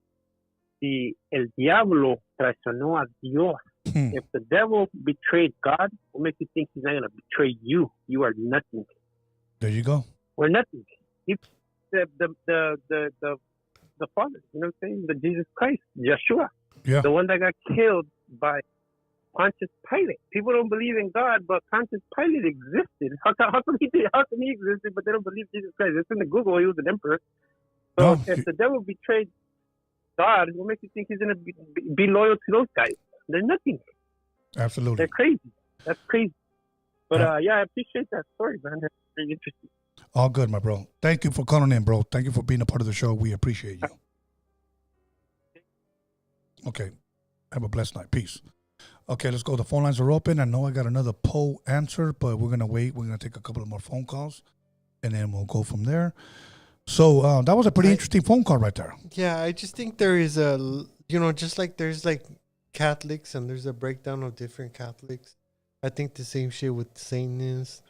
El diablo traicionó a Dios. If the devil betrayed God, what makes you think he's not going to betray you? You are nothing. There you go. We're nothing. He's the Father, you know what I'm saying? The Jesus Christ, Yeshua. Yeah. The one that got killed by Pontius Pilate. People don't believe in God, but Pontius Pilate existed. How come he existed, but they don't believe Jesus Christ? It's in the Google. He was an emperor. So if the devil betrayed God, what makes you think he's going to be loyal to those guys? They're nothing. Absolutely. They're crazy. That's crazy. But I appreciate that story, man. That's very interesting. All good, my bro. Thank you for calling in, bro. Thank you for being a part of the show. We appreciate you. Okay. Have a blessed night. Peace. Okay, let's go. The phone lines are open. I know I got another poll answer, but we're going to wait. We're going to take a couple of more phone calls, and then we'll go from there. So that was a pretty interesting phone call right there. Yeah, I just think there is a, you know, just like there's like Catholics and there's a breakdown of different Catholics. I think the same shit with Satanists.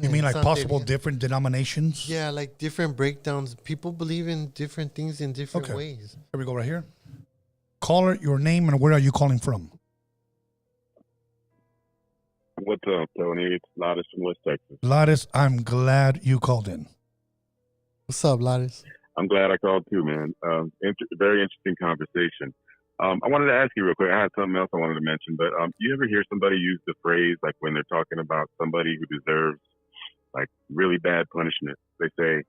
You mean like Santeria. possible different denominations? Yeah, like different breakdowns. People believe in different things in different ways. Here we go right here. Caller, your name and where are you calling from? What's up, Tony? It's Ladis from West Texas. Ladis, I'm glad you called in. What's up, Ladis? I'm glad I called too, man. Very interesting conversation. I wanted to ask you real quick. I had something else I wanted to mention, but you ever hear somebody use the phrase, like when they're talking about somebody who deserves like really bad punishment? They say,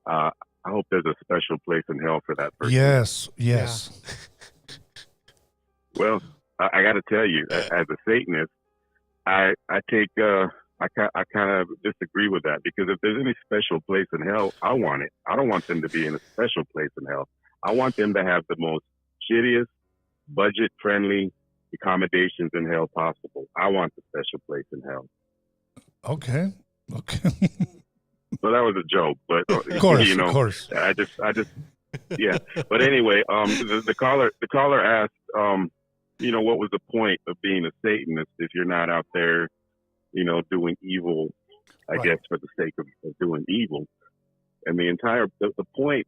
I hope there's a special place in hell for that person. Yes. Yeah. Well, I got to tell you, as a Satanist, I kind of disagree with that, because if there's any special place in hell, I want it. I don't want them to be in a special place in hell. I want them to have the most shittiest, budget-friendly accommodations in hell possible. I want the special place in hell. Okay. So that was a joke, but Of course, you know, of course. I just, yeah. But anyway, the caller asked, you know, what was the point of being a Satanist if you're not out there, you know, doing evil, I guess, for the sake of doing evil. And the point,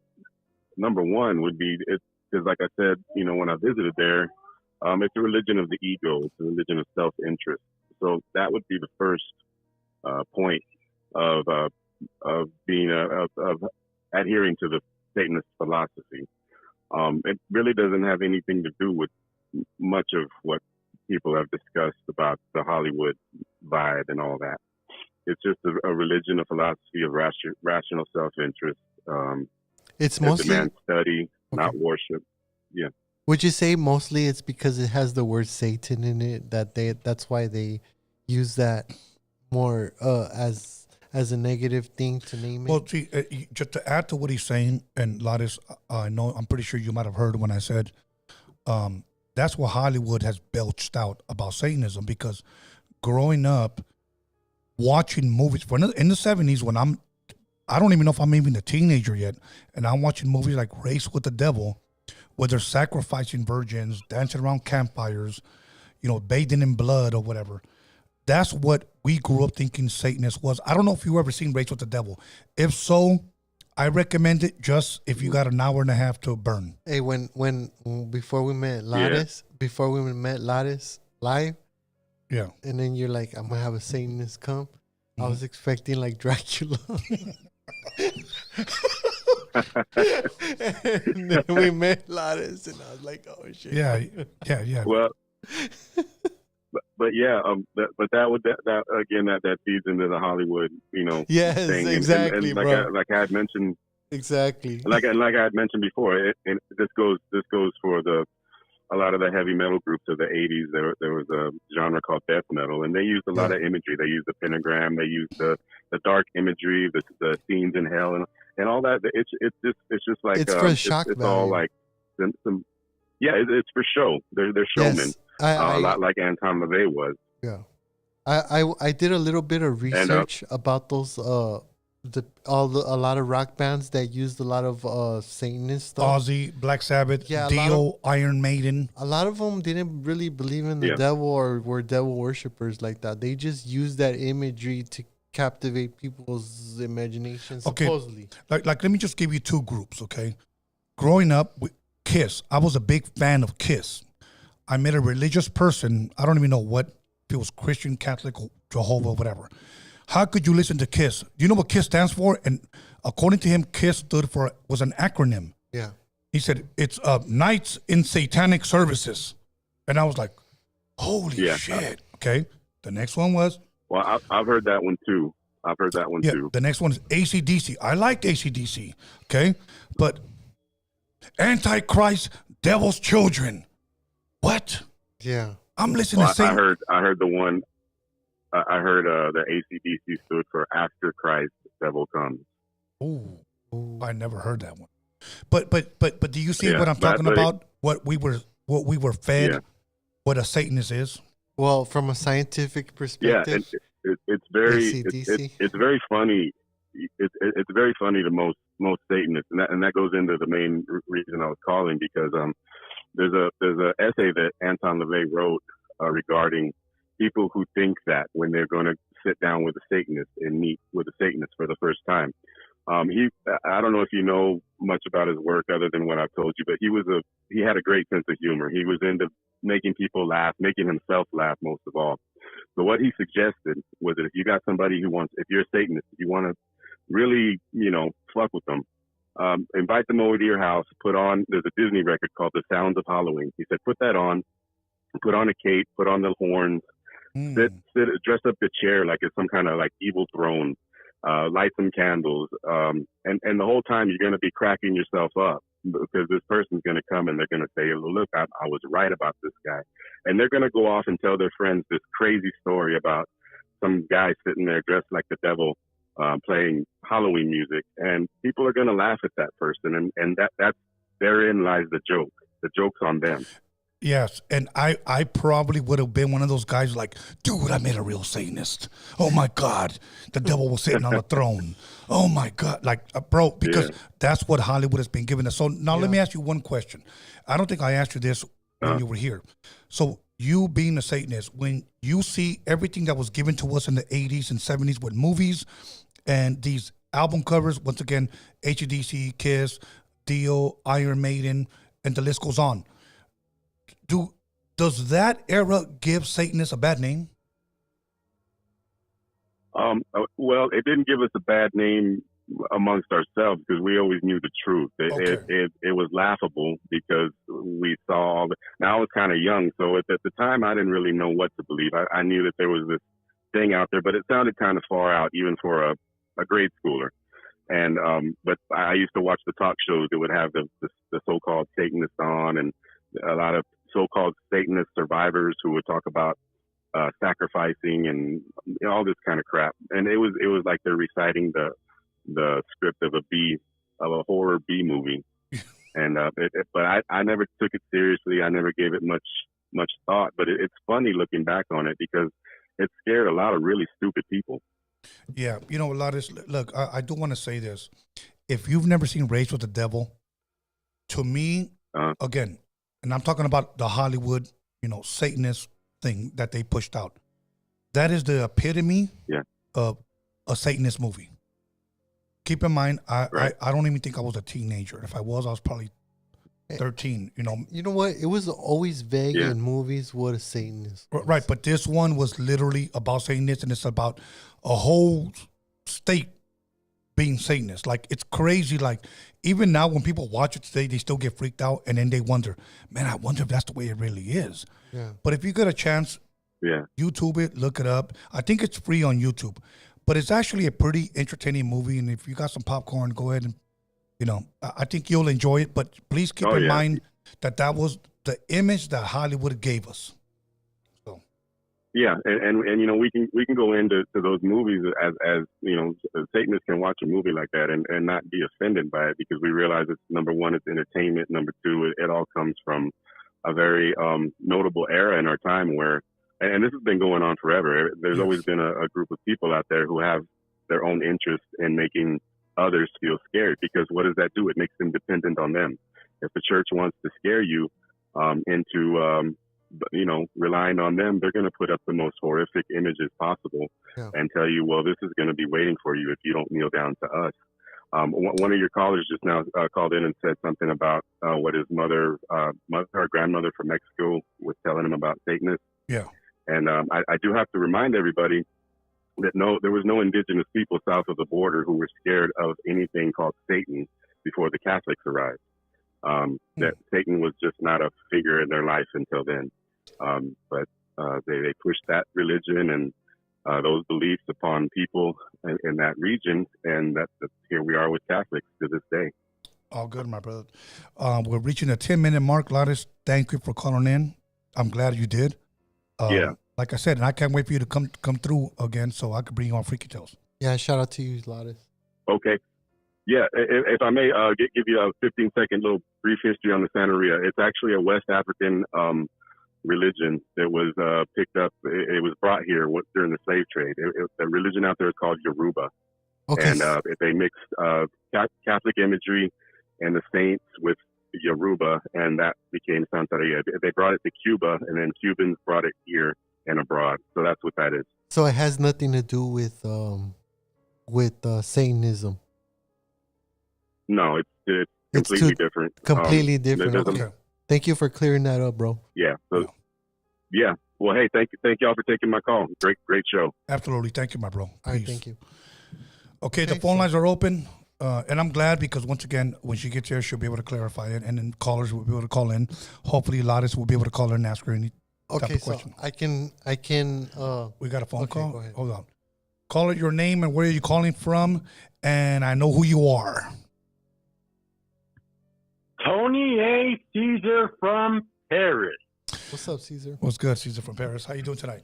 number one, would be, because like I said, you know, when I visited there, it's a religion of the ego. It's a religion of self-interest. So that would be the first point of being of adhering to the Satanist philosophy. It really doesn't have anything to do with much of what people have discussed about the Hollywood vibe and all that. It's just a religion, a philosophy of rational self-interest. It's mostly demand study, not worship. Yeah. Would you say mostly it's because it has the word Satan in it that's why they use that more as a negative thing to name it? Well, see, just to add to what he's saying, and Ladis, I'm pretty sure you might have heard when I said, that's what Hollywood has belched out about Satanism, because growing up, watching movies in the 70s, when I don't even know if I'm even a teenager yet, and I'm watching movies like Race with the Devil, where they're sacrificing virgins, dancing around campfires, you know, bathing in blood or whatever. That's what we grew up thinking Satanist was. I don't know if you ever seen Race with the Devil. If so, I recommend it just if you got an hour and a half to burn. Hey, before we met Ladis live, Yeah. And then you're like, I'm gonna have a Satanist come. I was expecting like Dracula. And then we met Ladis, and I was like, oh shit. Yeah. Well, but yeah, but that again that feeds into the Hollywood, Yes, thing. exactly, and like bro. like I had mentioned, Exactly. like I had mentioned before, and this goes for a lot of the heavy metal groups of the 80s. There was a genre called death metal, and they used a lot of imagery. They used the pentagram, they used the dark imagery, the scenes in hell, and all that. It's just like It's for shock it's value. all like some it's for show. They're showmen, Yes, a lot like Anton LaVey was. Yeah, I did a little bit of research about those a lot of rock bands that used a lot of Satanist stuff. Ozzy, Black Sabbath, Yeah, Dio, Iron Maiden. A lot of them didn't really believe in the devil or were devil worshippers like that. They just used that imagery to captivate people's imagination, supposedly. Like let me just give you two groups, okay? Growing up with Kiss, I was a big fan of Kiss. I met a religious person, I don't even know what, if it was Christian, Catholic, Jehovah, whatever. How could you listen to KISS? Do you know what KISS stands for? And according to him, KISS was an acronym. Yeah. He said, it's Nights in Satanic Services. And I was like, holy shit. Okay. The next one was. Well, I've heard that one too. Too. The next one is AC/DC. I liked AC/DC. Okay. But Antichrist, Devil's Children. What? Yeah. I'm listening to Satan. I heard the one. I heard the AC/DC stood for After Christ, Devil Comes. Ooh, I never heard that one. But do you see what I'm talking about? What we were fed, what a Satanist is. Well, from a scientific perspective, it's very AC/DC. it's very funny. It's very funny to most Satanists, and that goes into the main reason I was calling, because there's a essay that Anton LaVey wrote regarding people who think that when they're going to sit down with a Satanist and meet with a Satanist for the first time. I don't know if you know much about his work other than what I've told you, but he had a great sense of humor. He was into making people laugh, making himself laugh most of all. So what he suggested was that if you got somebody if you're a Satanist, if you want to really, fuck with them, invite them over to your house, there's a Disney record called The Sounds of Halloween. He said, put that on, put on a cape, put on the horns, sit, dress up the chair like it's some kind of like evil throne, light some candles, and the whole time you're going to be cracking yourself up, because this person's going to come and they're going to say, look, I was right about this guy. And they're going to go off and tell their friends this crazy story about some guy sitting there dressed like the devil, playing Halloween music. And people are going to laugh at that person. And that's therein lies the joke. The joke's on them. Yes, and I probably would have been one of those guys like, dude, I met a real Satanist. Oh my God, the devil was sitting on the throne. Oh my God, like, bro, because that's what Hollywood has been giving us. So now let me ask you one question. I don't think I asked you this when you were here. So you being a Satanist, when you see everything that was given to us in the 80s and 70s with movies and these album covers, once again, AC/DC, KISS, Dio, Iron Maiden, and the list goes on. Does that era give Satanists a bad name? Well, it didn't give us a bad name amongst ourselves, because we always knew the truth. It was laughable because we saw all the. Now I was kind of young, so at the time I didn't really know what to believe. I knew that there was this thing out there, but it sounded kind of far out, even for a grade schooler. And but I used to watch the talk shows that would have the so-called Satanists on, and a lot of so-called Satanist survivors who would talk about sacrificing and all this kind of crap. And it was like they're reciting the script of a horror B movie. And but I never took it seriously. I never gave it much thought. But it's funny looking back on it, because it scared a lot of really stupid people. Yeah, Ladis, look, I do want to say this. If you've never seen Raised with the Devil, to me, again, and I'm talking about the Hollywood, Satanist thing that they pushed out. That is the epitome of a Satanist movie. Keep in mind, I don't even think I was a teenager. If I was probably 13. You know what? It was always vague Yeah. in movies what a Satanist was. Right, but this one was literally about Satanists, and it's about a whole state being Satanist. Like, it's crazy. Like, even now when people watch it today, they still get freaked out, and then they wonder, man, I wonder if that's the way it really is. Yeah. But if you get a chance, Yeah. YouTube it, look it up. I think it's free on YouTube. But it's actually a pretty entertaining movie, and if you got some popcorn, go ahead and, I think you'll enjoy it. But please keep in mind that was the image that Hollywood gave us. So. Yeah, and we can go into those movies as Satanists can watch a movie like that and not be offended by it, because we realize it's, number one, it's entertainment. Number two, it all comes from a very notable era in our time where, and this has been going on forever. There's always been a group of people out there who have their own interest in making others feel scared, because what does that do? It makes them dependent on them. If the church wants to scare you into relying on them, they're going to put up the most horrific images possible and tell you, well, this is going to be waiting for you if you don't kneel down to us. One of your callers just now called in and said something about what his mother or grandmother from Mexico was telling him about Satanists. Yeah. And I do have to remind everybody that there was no indigenous people south of the border who were scared of anything called Satan before the Catholics arrived. That Satan was just not a figure in their life until then. But they pushed that religion and those beliefs upon people in that region, and here we are with Catholics to this day. All good, my brother. We're reaching a 10-minute mark, Ladis. Thank you for calling in. I'm glad you did. Like I said, and I can't wait for you to come through again so I could bring you on Freaky Tales. Yeah, shout out to you, Ladis. Okay. Yeah, if I may give you a 15-second little brief history on the Santeria. It's actually a West African religion that was picked up. It was brought here during the slave trade. The religion out there is called Yoruba. Okay. And they mixed Catholic imagery and the saints with Yoruba, and that became Santeria. They brought it to Cuba, and then Cubans brought it here and abroad. So that's what that is. So it has nothing to do with Satanism. No, it's completely different. Completely different. Okay. Thank you for clearing that up, bro. Yeah. So, yeah. Well, hey, thank y'all for taking my call. Great show. Absolutely. Thank you, my bro. All right, thank you. Okay, the phone lines are open. And I'm glad because, once again, when she gets here, she'll be able to clarify it. And then callers will be able to call in. Hopefully, Ladis will be able to call her and ask her any type of question. I can. We got a phone call? Go ahead. Hold on. Call it your name and where are you calling from, and I know who you are. Tony A. Caesar from Paris. What's up, Caesar? What's good, Caesar from Paris? How you doing tonight?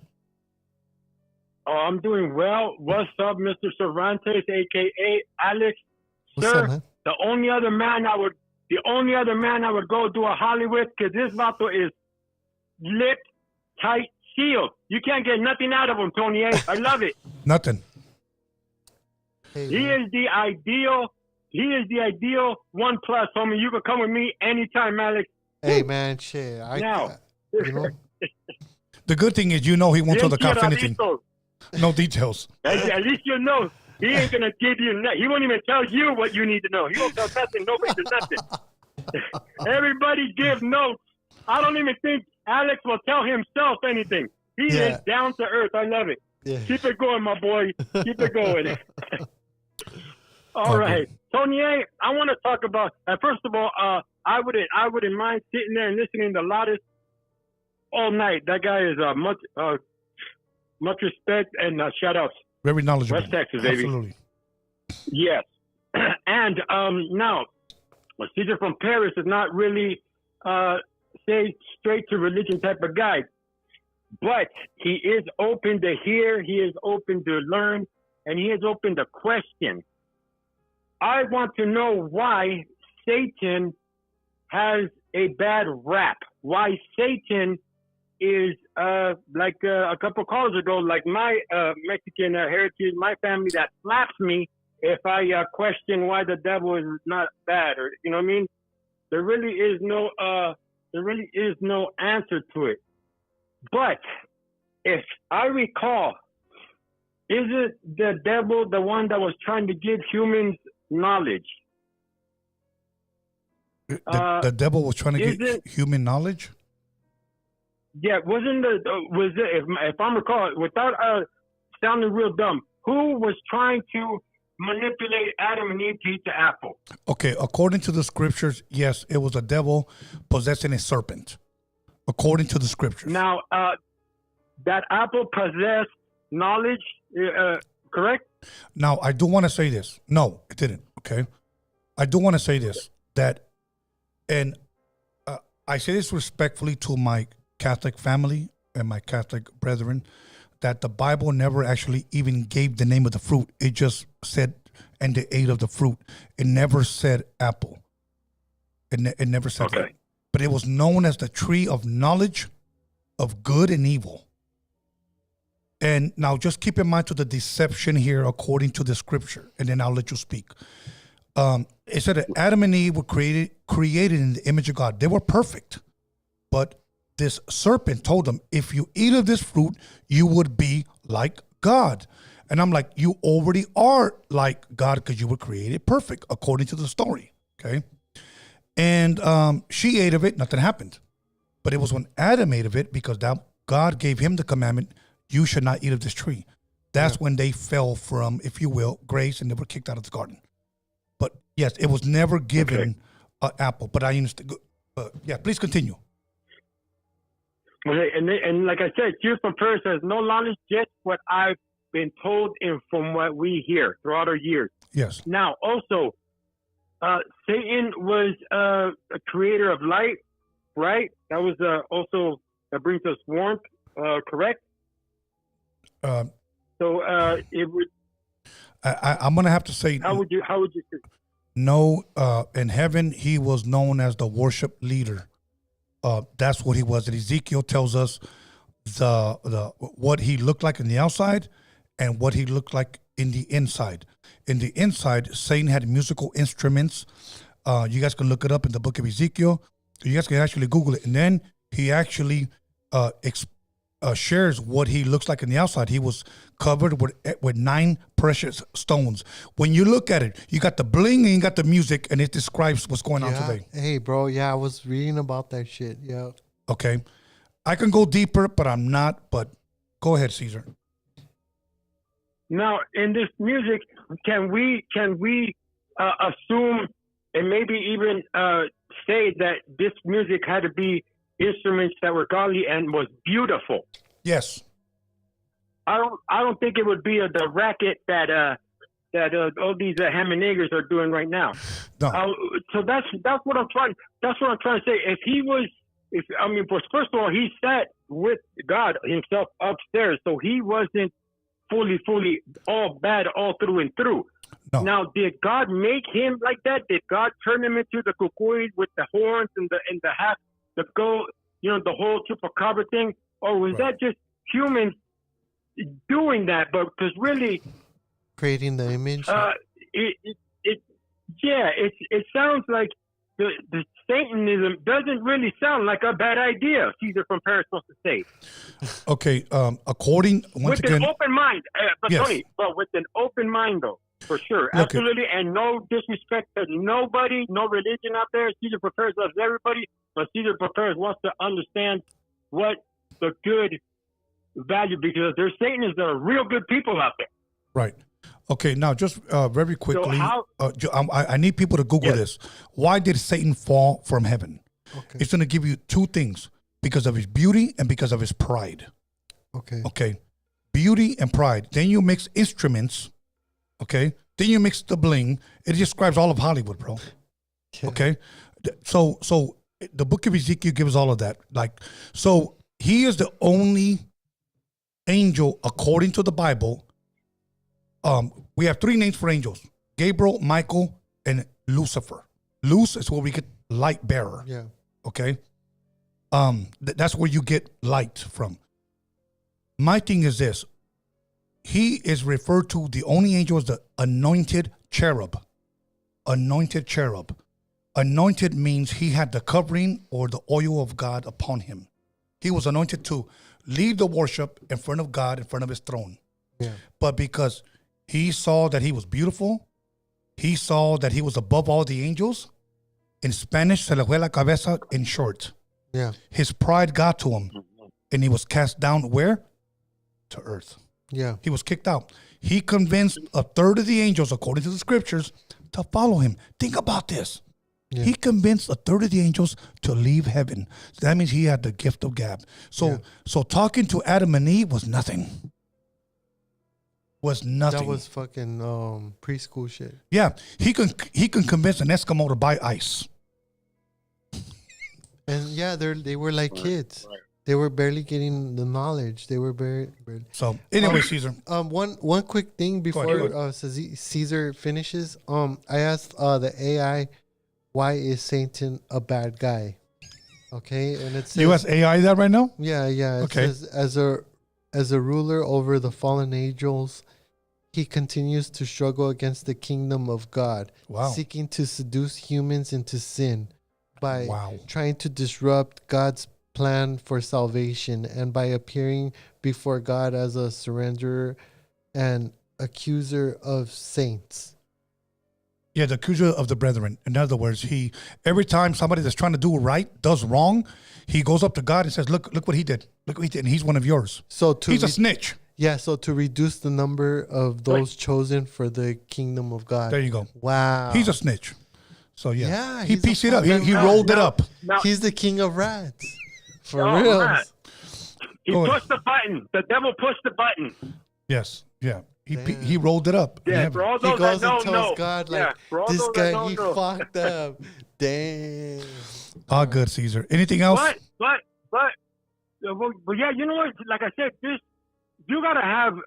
Oh, I'm doing well. What's up, Mr. Cervantes, a.k.a. Alex? What's Sir, up, man? the only other man I would go do a Hollywood, because this vato is lip tight sealed. You can't get nothing out of him, Tony A. I love it. Nothing. Hey, He is the ideal 1+, homie. You can come with me anytime, Alex. Hey, man, shit. You know? The good thing is, he won't tell the cops anything. No details. At least you know. He ain't going to give you nothing. He won't even tell you what you need to know. He won't tell nothing. Nobody does nothing. Everybody give notes. I don't even think Alex will tell himself anything. He is down to earth. I love it. Yeah. Keep it going, my boy. Keep it going. All right. Tony A., I want to talk about, first of all, I wouldn't mind sitting there and listening to Ladis all night. That guy is much respect and shout outs. Very knowledgeable. West Texas, baby. Absolutely. Yes. And now, Caesar from Paris is not really say straight to religion type of guy, but he is open to hear, he is open to learn, and he is open to question. I want to know why Satan has a bad rap. Why Satan is like a couple of calls ago, like my Mexican heritage, my family that slaps me if I question why the devil is not bad, or you know what I mean. There really is no answer to it. But if I recall, is it the devil the one that was trying to give humans knowledge? The devil was trying to get human knowledge. Yeah, was it if I'm recalling without sounding real dumb? Who was trying to manipulate Adam and Eve to eat the apple? Okay, according to the scriptures, yes, it was a devil possessing a serpent. According to the scriptures. Now, that apple possessed knowledge, correct? Now, I do want to say this. No, it didn't. Okay, I do want to say this and I say this respectfully to my Catholic family and my Catholic brethren, that the Bible never actually even gave the name of the fruit. It just said, and they ate of the fruit. It never said apple. It never said that. But it was known as the tree of knowledge of good and evil. And now just keep in mind to the deception here according to the scripture, and then I'll let you speak. It said that Adam and Eve were created in the image of God. They were perfect. But this serpent told them, if you eat of this fruit, you would be like God. And I'm like, you already are like God because you were created perfect according to the story. Okay. And she ate of it, nothing happened. But it was when Adam ate of it, because God gave him the commandment, you should not eat of this tree. That's when they fell from, if you will, grace, and they were kicked out of the garden. But yes, it was never given an apple. But I understand. Yeah, please continue. Okay, and like I said, Jews from Paris has no knowledge, just what I've been told and from what we hear throughout our years. Yes. Now, also, Satan was a creator of light, right? That was also, that brings us warmth, correct? So it would. I'm gonna have to say. How would you say? No, in heaven he was known as the worship leader. That's what he was. And Ezekiel tells us the what he looked like in the outside and what he looked like in the inside. In the inside, Satan had musical instruments. You guys can look it up in the book of Ezekiel. You guys can actually Google it. And then he actually shares what he looks like in the outside. He was covered with 9 precious stones. When you look at it, you got the bling and you got the music, and it describes what's going on today. Hey, bro. Yeah, I was reading about that shit. Yeah. Okay. I can go deeper, but I'm not. But go ahead, Caesar. Now, in this music, can we assume and maybe even say that this music had to be instruments that were godly and was beautiful? Yes. I don't think it would be the racket that all these ham and niggers are doing right now. No. So that's what I'm trying. That's what I'm trying to say. First of all, he sat with God himself upstairs, so he wasn't fully all bad all through and through. No. Now, did God make him like that? Did God turn him into the cucuy with the horns and the hat, the gold, the whole chupacabra thing? Or was that just humans doing that? But because really creating the image. It sounds like the Satanism doesn't really sound like a bad idea. Caesar from Paris wants to say. Okay, according once with again, an open mind, yes. Tony, but with an open mind though, for sure, absolutely, and no disrespect to nobody, no religion out there. Caesar from Paris loves everybody, but Caesar from Paris wants to understand what the good value, because there's Satanists that are real good people out there. Right. Okay, now just very quickly, So I need people to Google this. Why did Satan fall from heaven? Okay. It's going to give you 2 things: because of his beauty and because of his pride. Okay. Okay, beauty and pride. Then you mix instruments. Okay, then you mix the bling. It describes all of Hollywood, bro. Yeah. Okay, so the book of Ezekiel gives all of that. So he is the only angel according to the Bible. We have 3 names for angels: Gabriel, Michael, and Lucifer. Luce is where we get light bearer. Yeah. Okay. That's where you get light from. My thing is this: he is referred to, the only angel, as the anointed cherub. Anointed cherub. Anointed means he had the covering or the oil of God upon him. He was anointed to lead the worship in front of God, in front of his throne. Yeah. But because he saw that he was beautiful, he saw that he was above all the angels, In Spanish, se le fue la cabeza in short. Yeah. His pride got to him, and he was cast down where? To earth. Yeah. He was kicked out. He convinced a third of the angels, according to the scriptures, to follow him. Think about this. Yeah. He convinced a third of the angels to leave heaven. So that means he had the gift of gab. So talking to Adam and Eve was nothing. That was fucking preschool shit. Yeah, he can convince an Eskimo to buy ice. And yeah, they were like kids. They were barely getting the knowledge. They were barely. So anyway, Caesar. One quick thing before Caesar finishes. I asked the AI, why is Satan a bad guy? Okay, and it says, You ask AI that right now? Yeah. It says, as a ruler over the fallen angels, he continues to struggle against the kingdom of God, seeking to seduce humans into sin by trying to disrupt God's plan for salvation and by appearing before God as a surrenderer and accuser of saints. Yeah, the accuser of the brethren. In other words, every time somebody that's trying to do right does wrong, he goes up to God and says, "Look what he did. Look what he did, and he's one of yours." So he's a snitch. Yeah, so to reduce the number of those chosen for the kingdom of God. There you go. Wow. He's a snitch. So yeah he pieced it up. He rolled it up. He's the king of rats. For Oh, real. right. He pushed the button. The devil pushed the button. Yes. Yeah. He rolled it up. Yeah, for all those He goes that and don't tells know. God, like, Yeah, for all this those guy, that don't he know. fucked up. Damn. Ah, good, Caesar. Anything else? But yeah, you know what? Like I said, you gotta have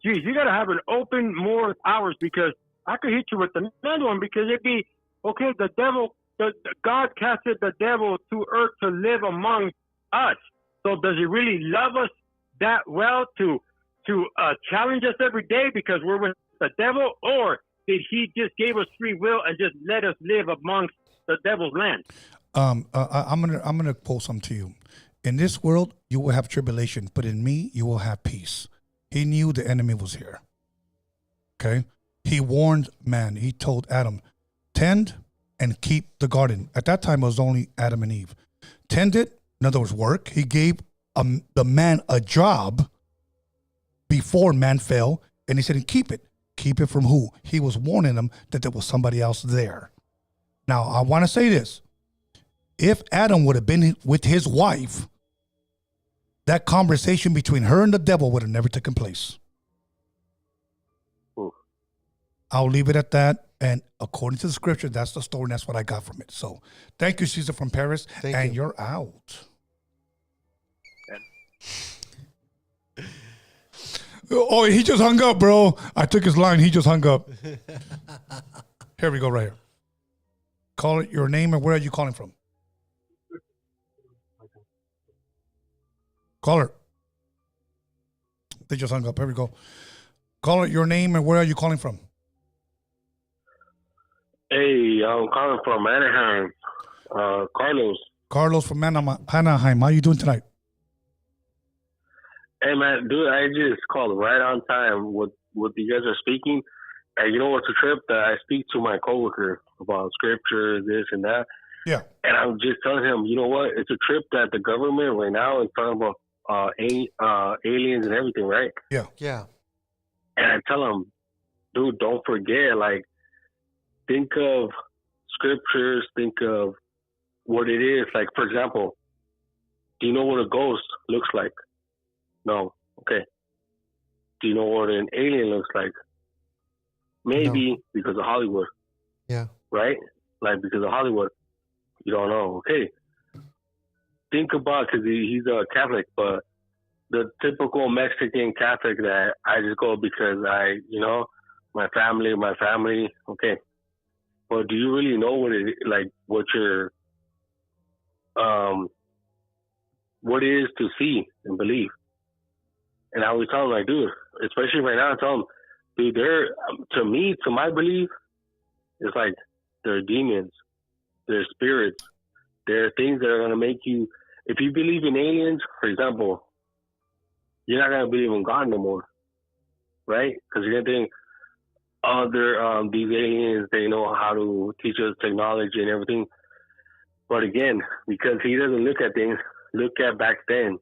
you gotta have an open more hours, because I could hit you with another one, because it'd be okay. The devil, God casted the devil to earth to live among us. So does he really love us that well to challenge us every day because we're with the devil, or did he just give us free will and just let us live amongst the devil's land? I'm gonna quote something to you. In this world, you will have tribulation, but in me, you will have peace. He knew the enemy was here. Okay? He warned man. He told Adam, tend and keep the garden. At that time, it was only Adam and Eve. Tend it, in other words, work. He gave the man a job before man fell, and he said, and keep it. Keep it from who? He was warning them that there was somebody else there. Now, I want to say this. If Adam would have been with his wife, that conversation between her and the devil would have never taken place. Ooh. I'll leave it at that. And according to the scripture, that's the story, and that's what I got from it. So thank you, Caesar from Paris. Thank you. You're out. Oh, he just hung up, bro. I took his line. He just hung up. Here we go, right here. Call it your name and where are you calling from? Caller. They just hung up. Here we go. Call it your name and where are you calling from? Hey, I'm calling from Anaheim. Carlos. Carlos from Anaheim. How you doing tonight? Hey, man, dude, I just called right on time with what you guys are speaking. And you know what's a trip? That I speak to my coworker about scripture, this and that. Yeah. And I'm just telling him, you know what? It's a trip that the government right now is talking about aliens and everything, right? Yeah. Yeah. And I tell him, dude, don't forget, like, think of scriptures, think of what it is. Like, for example, do you know what a ghost looks like? No. Okay. Do you know what an alien looks like? Maybe because of Hollywood. Yeah. Right? Like, because of Hollywood. You don't know. Okay. Think about, because he's a Catholic, but the typical Mexican Catholic that I just go because my family. Okay. But do you really know what it like? What it is to see and believe? And I always tell them, like, dude, especially right now, I tell them, dude, to my belief, it's like they're demons, they're spirits, they're things that are gonna make you. If you believe in aliens, for example, you're not gonna believe in God no more, right? Because you're gonna think, these aliens, they know how to teach us technology and everything. But again, because he doesn't look at things, look at back then,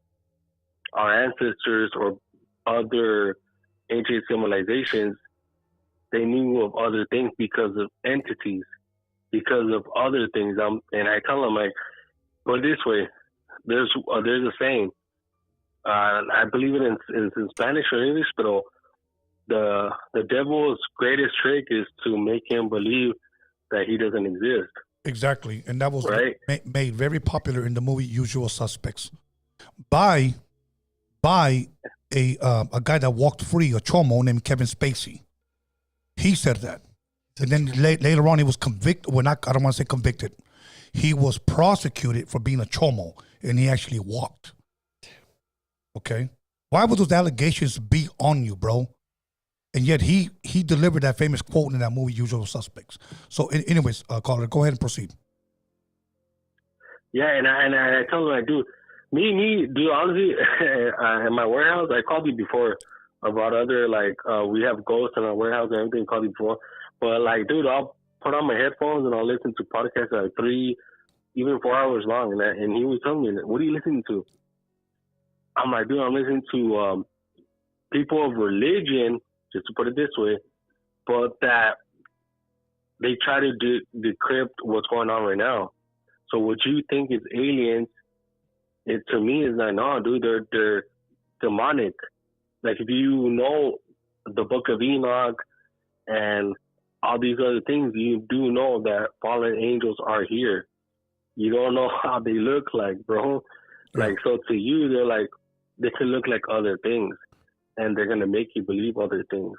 our ancestors or other ancient civilizations, they knew of other things because of entities, because of other things. And I tell them, like, put it this way, there's a saying, I believe it in Spanish or English, but the devil's greatest trick is to make him believe that he doesn't exist. Exactly, and that was right. made very popular in the movie Usual Suspects by a guy that walked free, a chomo named Kevin Spacey. He said that, and then later on he was convicted. Well, I don't want to say convicted. He was prosecuted for being a chomo, and he actually walked. Okay, why would those allegations be on you, bro? And yet he delivered that famous quote in that movie, Usual Suspects. So, anyways, Carla, go ahead and proceed. Yeah, and I tell them, dude, dude, honestly, in my warehouse, I called you before about other, like, we have ghosts in our warehouse and everything, called you before. But, like, dude, I'll put on my headphones and I'll listen to podcasts like 3, even 4 hours long. And he was telling me, what are you listening to? I'm like, dude, I'm listening to people of religion, just to put it this way, but that they try to decrypt what's going on right now. So what you think is aliens, it to me is like, no, dude, they're demonic. Like, if you know the Book of Enoch and all these other things, you do know that fallen angels are here. You don't know how they look like, bro. Like, so to you, they're like, they can look like other things, and they're gonna make you believe other things.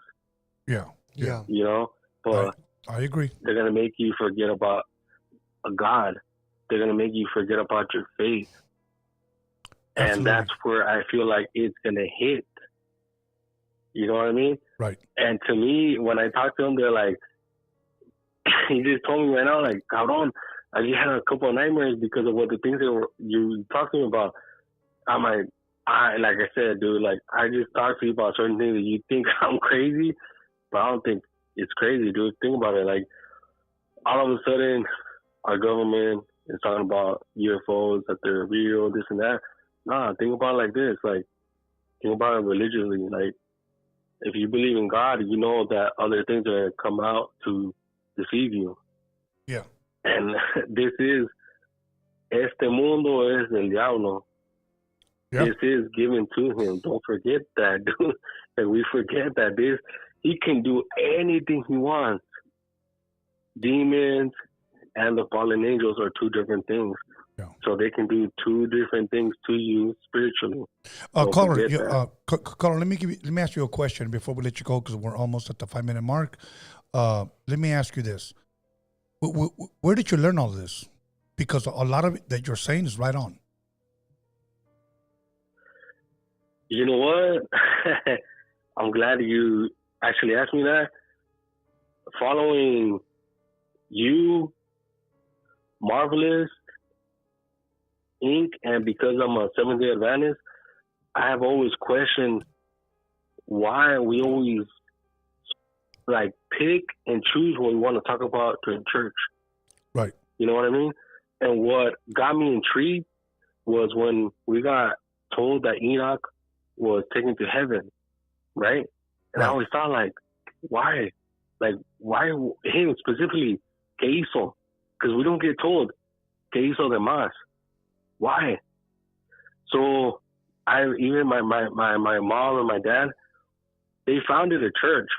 Yeah. You know, but I agree. They're gonna make you forget about a God. They're gonna make you forget about your faith, and that's where I feel like it's gonna hit. You know what I mean? Right. And to me, when I talk to them, they're like, he just told me right now, like, cabrón, I just had a couple of nightmares because of what the things that you talking about. I'm like I said, dude, like, I just talk to you about certain things that you think I'm crazy, but I don't think it's crazy, dude. Think about it. Like, all of a sudden, our government is talking about UFOs, that they're real, this and that. Nah, think about it like this. Like, think about it religiously. Like, if you believe in God, you know that other things are come out to deceive you. Yeah. And this is, este mundo es del diablo. Yeah. This is given to him. Don't forget that, dude. And we forget that he can do anything he wants. Demons and the fallen angels are two different things. Yeah. So they can do two different things to you spiritually. Caller, let me ask you a question before we let you go, because we're almost at the 5-minute mark. Let me ask you this: where did you learn all this? Because a lot of it that you're saying is right on. You know what? I'm glad you actually asked me that. Following you, Marvelous, Inc., and because I'm a Seventh-day Adventist, I have always questioned why we always like pick and choose what we want to talk about during church. Right. You know what I mean? And what got me intrigued was when we got told that Enoch was taken to heaven, right? And I always thought, like, why? Like, why him specifically? ¿Qué hizo? Because we don't get told, ¿qué hizo de más? Why? So even my mom and my dad, they founded a church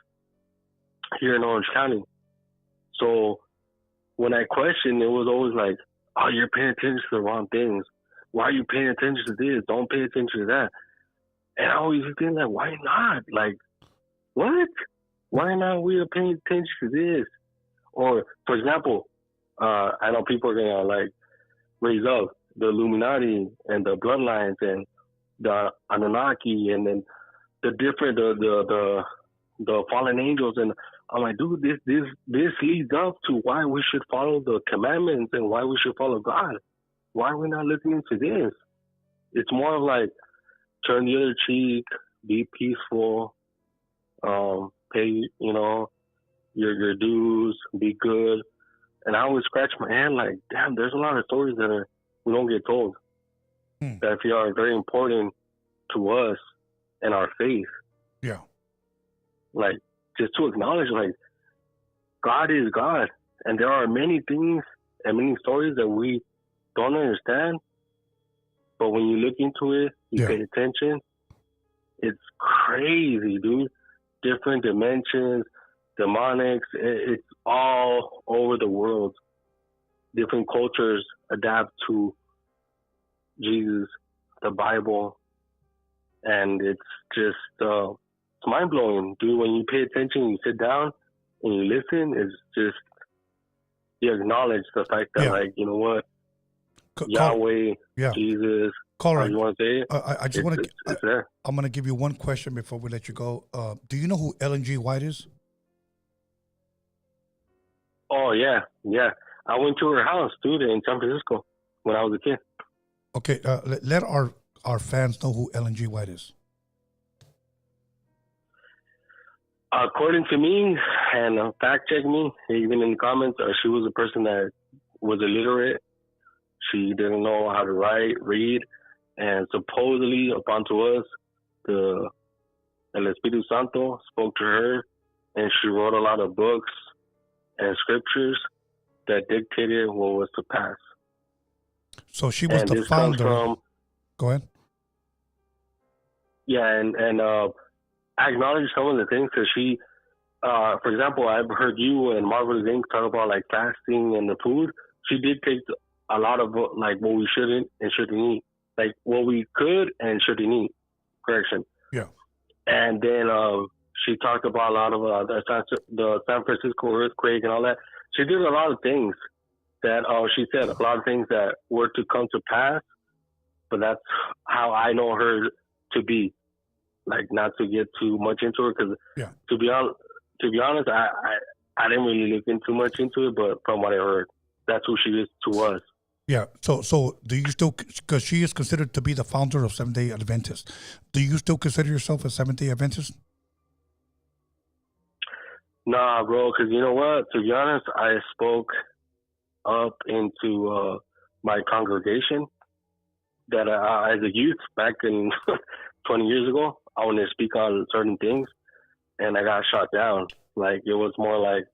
here in Orange County. So when I questioned, it was always like, oh, you're paying attention to the wrong things. Why are you paying attention to this? Don't pay attention to that. And I always think, like, why not? Like, what? Why not we are paying attention to this? Or, for example, I know people are going to, like, raise up the Illuminati and the bloodlines and the Anunnaki and then the different, the fallen angels. And I'm like, dude, this leads up to why we should follow the commandments and why we should follow God. Why are we not listening to this? It's more of like, turn the other cheek, be peaceful, pay, your dues, be good. And I always scratch my head like, damn, there's a lot of stories that we don't get told that I feel are very important to us and our faith. Yeah. Like, just to acknowledge, like, God is God. And there are many things and many stories that we don't understand. But when you look into it, you pay attention, it's crazy, dude. Different dimensions, demonics, it's all over the world. Different cultures adapt to Jesus, the Bible, and it's just it's mind blowing, dude. When you pay attention, you sit down and you listen. It's just you acknowledge the fact that, like, you know what, Yahweh, Jesus. Carla, you want to say it? I just want to. It's there. I'm going to give you one question before we let you go. Do you know who Ellen G. White is? Oh yeah. I went to her house, dude, in San Francisco when I was a kid. Okay, let our fans know who Ellen G. White is. According to me, and fact check me, even in the comments, she was a person that was illiterate. She didn't know how to write, read, and supposedly, upon to us, the El Espíritu Santo spoke to her, and she wrote a lot of books and scriptures that dictated what was to pass. So she was and the founder. Go ahead. Yeah, and I acknowledge some of the things because she, for example, I've heard you and Marvelous Inc. talk about like fasting and the food. She did take a lot of like what we shouldn't and shouldn't eat, like what we could and shouldn't eat. Correction. Yeah. And then she talked about a lot of the San Francisco earthquake and all that. She did a lot of things that she said a lot of things that were to come to pass, but that's how I know her to be. Like, not to get too much into her, because to be honest, I didn't really look in too much into it, but from what I heard, that's who she is to us. Yeah. So do you still, because she is considered to be the founder of Seventh-day Adventist, do you still consider yourself a Seventh-day Adventist? Nah, bro, because you know what? To be honest, I spoke up into my congregation that as a youth back in 20 years ago, I wanted to speak on certain things, and I got shot down. Like, it was more like,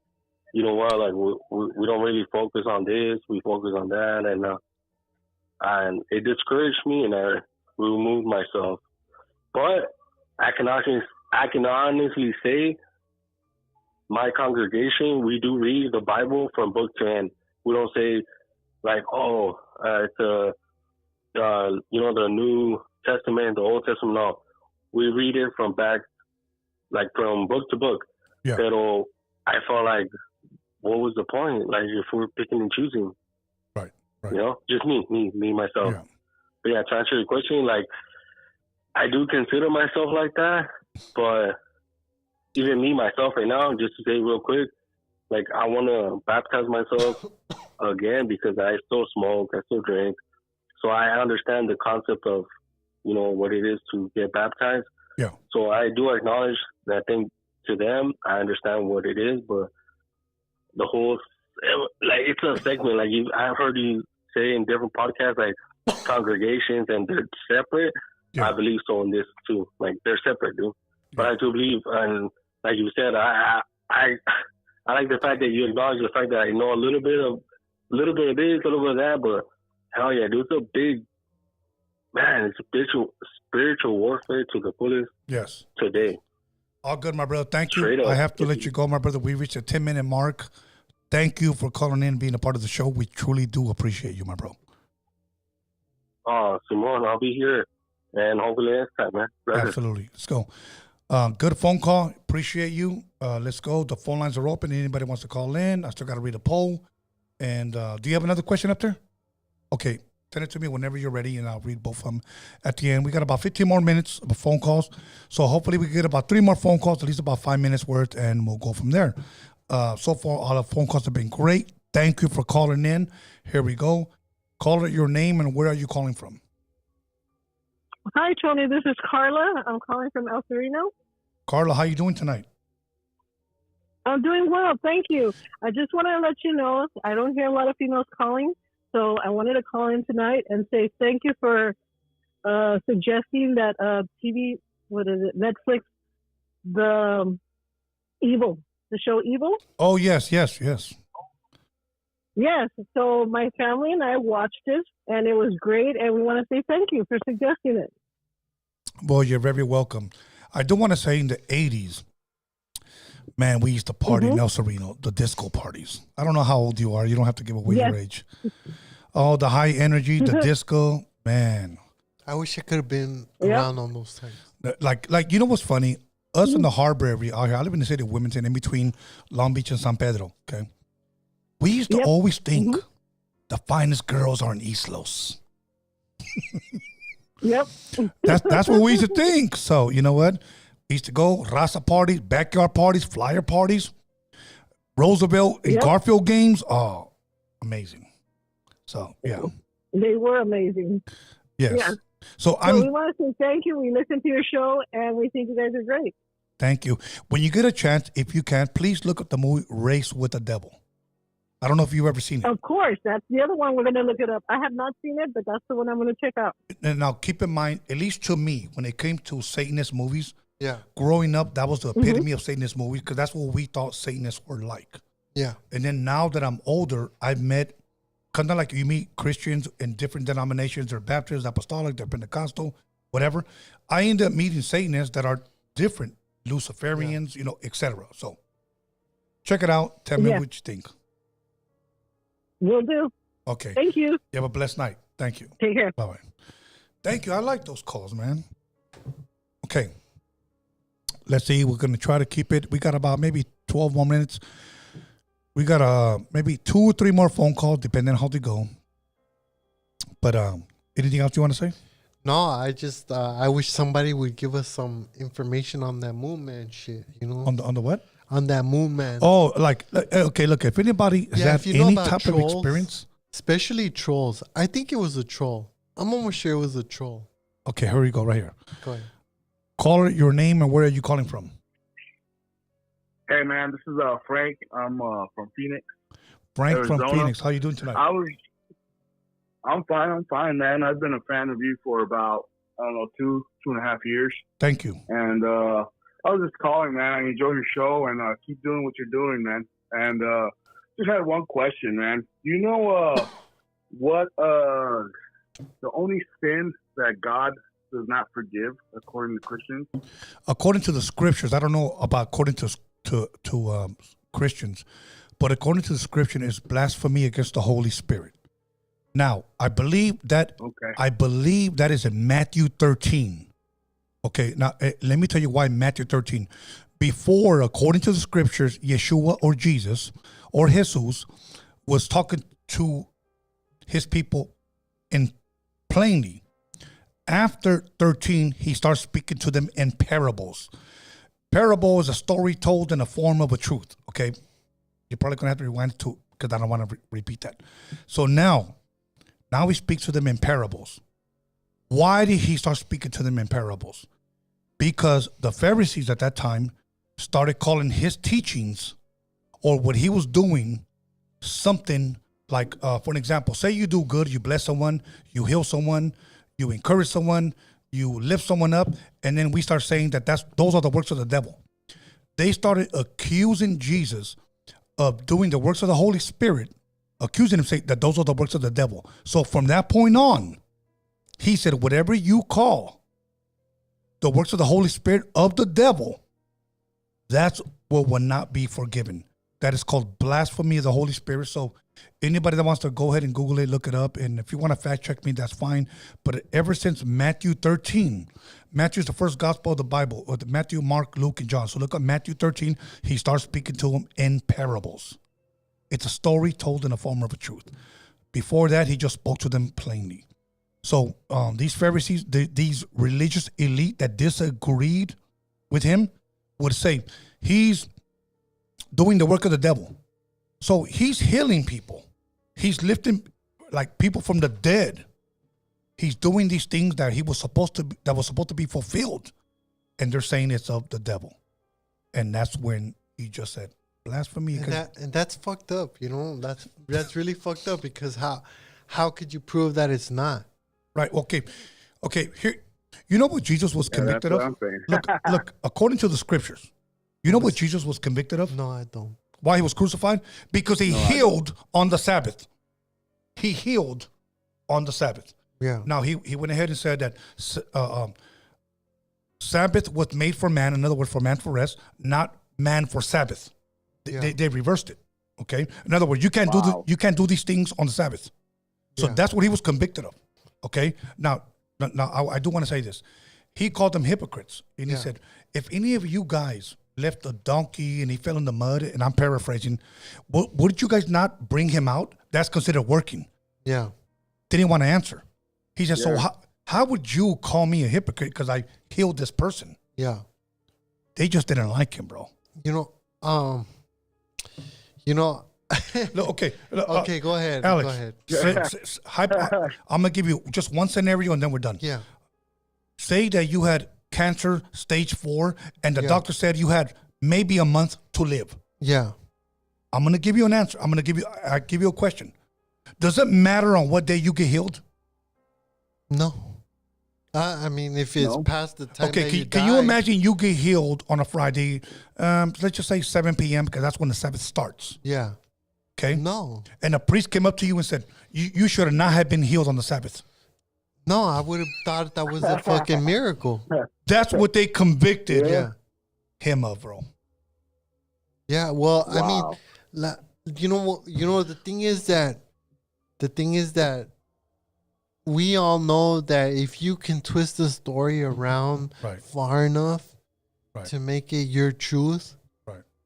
you know what, like, we don't really focus on this, we focus on that, and it discouraged me, and I removed myself. But I can honestly say, my congregation, we do read the Bible from book to end. We don't say, like, oh, it's the New Testament, the Old Testament. No, we read it from book to book. Yeah. Pero I felt like, what was the point? Like, if we're picking and choosing, right. You know, just me, myself. Yeah. But yeah, to answer your question, like, I do consider myself like that, but even me myself right now, just to say real quick, like, I want to baptize myself again because I still smoke, I still drink. So I understand the concept of, you know, what it is to get baptized. Yeah. So I do acknowledge that thing to them. I understand what it is, but the whole, like, it's a segment. Like, I've heard you say in different podcasts, like, congregations and they're separate. Yeah. I believe so in this too. Like, they're separate, dude. Yeah. But I do believe, and like you said, I like the fact that you acknowledge the fact that I know a little bit of this, a little bit of that, but hell yeah, dude, it's a big, man, it's a spiritual warfare to the fullest. Yes. Today. All good, my brother. Thank you. Straight up. I have to let you go, my brother. We reached a 10-minute mark. Thank you for calling in, being a part of the show. We truly do appreciate you, my bro. Oh, Simone, I'll be here. And hopefully next time, man. Brother. Absolutely. Let's go. Good phone call. Appreciate you. Let's go. The phone lines are open. Anybody wants to call in? I still got to read a poll. And do you have another question up there? Okay. Send it to me whenever you're ready, and I'll read both of them at the end. We got about 15 more minutes of phone calls. So hopefully we get about 3 more phone calls, at least about 5 minutes worth, and we'll go from there. So far, all the phone calls have been great. Thank you for calling in. Here we go. Call it your name, and where are you calling from? Hi, Tony. This is Carla. I'm calling from Altadena. Carla, how you doing tonight? I'm doing well, thank you. I just want to let you know I don't hear a lot of females calling, so I wanted to call in tonight and say thank you for suggesting that TV, what is it, Netflix, the Evil, the show Evil. Oh, yes. Yes, so my family and I watched it, and it was great, and we want to say thank you for suggesting it. Well, you're very welcome. I do want to say in the 80s, man, we used to party in El Sereno, the disco parties. I don't know how old you are. You don't have to give away your age. Oh, the high energy, the disco, man. I wish I could have been around on those times. Like you know what's funny? Us in the harbor area out here, I live in the city of Wilmington, in between Long Beach and San Pedro, okay? We used to always think the finest girls are in East Los. Yep. That's what we used to think. So, you know what? We used to go Raza parties, backyard parties, flyer parties, Roosevelt and Garfield games. Oh, amazing. So, yeah. They were amazing. Yes. Yeah. So we want to say thank you. We listen to your show, and we think you guys are great. Thank you. When you get a chance, if you can, please look up the movie Race with the Devil. I don't know if you've ever seen it. Of course. That's the other one. We're going to look it up. I have not seen it, but that's the one I'm going to check out. And now, keep in mind, at least to me, when it came to Satanist movies, growing up, that was the epitome of Satanist movies because that's what we thought Satanists were like. Yeah. And then now that I'm older, I've met, kind of like you meet Christians in different denominations. They're Baptist, Apostolic, they're Pentecostal, whatever. I end up meeting Satanists that are different, Luciferians, you know, etc. So check it out. Tell me what you think. Will do. Okay. Thank you. You have a blessed night. Thank you. Take care. Bye-bye. Thank you. I like those calls, man. Okay. Let's see. We're going to try to keep it. We got about maybe 12 more minutes. We got maybe 2 or 3 more phone calls, depending on how they go. But anything else you want to say? No, I just I wish somebody would give us some information on that Moonman shit. You know, On the what? On that Moonman. Oh, like okay. Look, if anybody has had any type of experience, especially trolls, I think it was a troll. I'm almost sure it was a troll. Okay, here we go. Right here. Go ahead. Caller, your name and where are you calling from? Hey man, this is Frank. I'm from Phoenix. Frank Arizona. from Phoenix. How you doing tonight? I'm fine, man. I've been a fan of you for about, I don't know, two and a half years. Thank you. And I was just calling, man. I enjoy your show and keep doing what you're doing, man. And just had one question, man. Do you know what the only sin that God does not forgive according to Christians? According to the scriptures, I don't know about according to Christians, but according to the scripture is blasphemy against the Holy Spirit. Now, I believe that is in Matthew 13. Okay, now let me tell you why Matthew 13. Before, according to the scriptures, Yeshua or Jesus or Jesus was talking to his people in plainly. After 13, he starts speaking to them in parables. Parable is a story told in the form of a truth, okay? You're probably going to have to rewind to because I don't want to repeat that. So now he speaks to them in parables. Why did he start speaking to them in parables? Because the Pharisees at that time started calling his teachings or what he was doing something like, for an example, say you do good, you bless someone, you heal someone, you encourage someone, you lift someone up, and then we start saying that those are the works of the devil. They started accusing Jesus of doing the works of the Holy Spirit, accusing him, saying that those are the works of the devil. So from that point on, he said, whatever you call the works of the Holy Spirit of the devil, that's what will not be forgiven. That is called blasphemy of the Holy Spirit. So anybody that wants to go ahead and Google it, look it up. And if you want to fact check me, that's fine. But ever since Matthew 13, Matthew is the first gospel of the Bible, or Matthew, Mark, Luke, and John. So look at Matthew 13. He starts speaking to them in parables. It's a story told in the form of a truth. Before that, he just spoke to them plainly. So these Pharisees, these religious elite that disagreed with him would say, he's doing the work of the devil. So he's healing people. He's lifting like people from the dead. He's doing these things that was supposed to be fulfilled. And they're saying it's of the devil. And that's when he just said, blasphemy. And that's fucked up. That's really fucked up because how could you prove that it's not? Right. Okay. Here, you know what Jesus was convicted that's of? what I'm saying. Look. According to the scriptures, you know what Jesus was convicted of? No, I don't. Why he was crucified? Because he healed on the Sabbath. He healed on the Sabbath. Yeah. Now he went ahead and said that Sabbath was made for man. In other words, for man for rest, not man for Sabbath. They reversed it. Okay. In other words, you can't do these things on the Sabbath. So that's what he was convicted of. Okay. Now I do want to say this. He called them hypocrites, and he said, "If any of you guys left a donkey and he fell in the mud," and I'm paraphrasing, would you guys not bring him out? That's considered working. Yeah. Didn't want to answer. He said, "So how would you call me a hypocrite because I healed this person?" Yeah. They just didn't like him, bro. Look, okay. Okay, go ahead. Alex, Go ahead. I'm going to give you just one scenario and then we're done. Yeah. Say that you had cancer stage 4 and the doctor said you had maybe a month to live. Yeah. I'm going to give you an answer. I give you a question. Does it matter on what day you get healed? No. I mean, if it's past the time can you imagine you get healed on a Friday, let's just say 7 p.m. because that's when the Sabbath starts. Yeah. Okay? No. And a priest came up to you and said, you should have not have been healed on the Sabbath. No, I would have thought that was a fucking miracle. That's what they convicted him of, bro. Yeah, well, I mean, the thing is that we all know that if you can twist the story around far enough to make it your truth,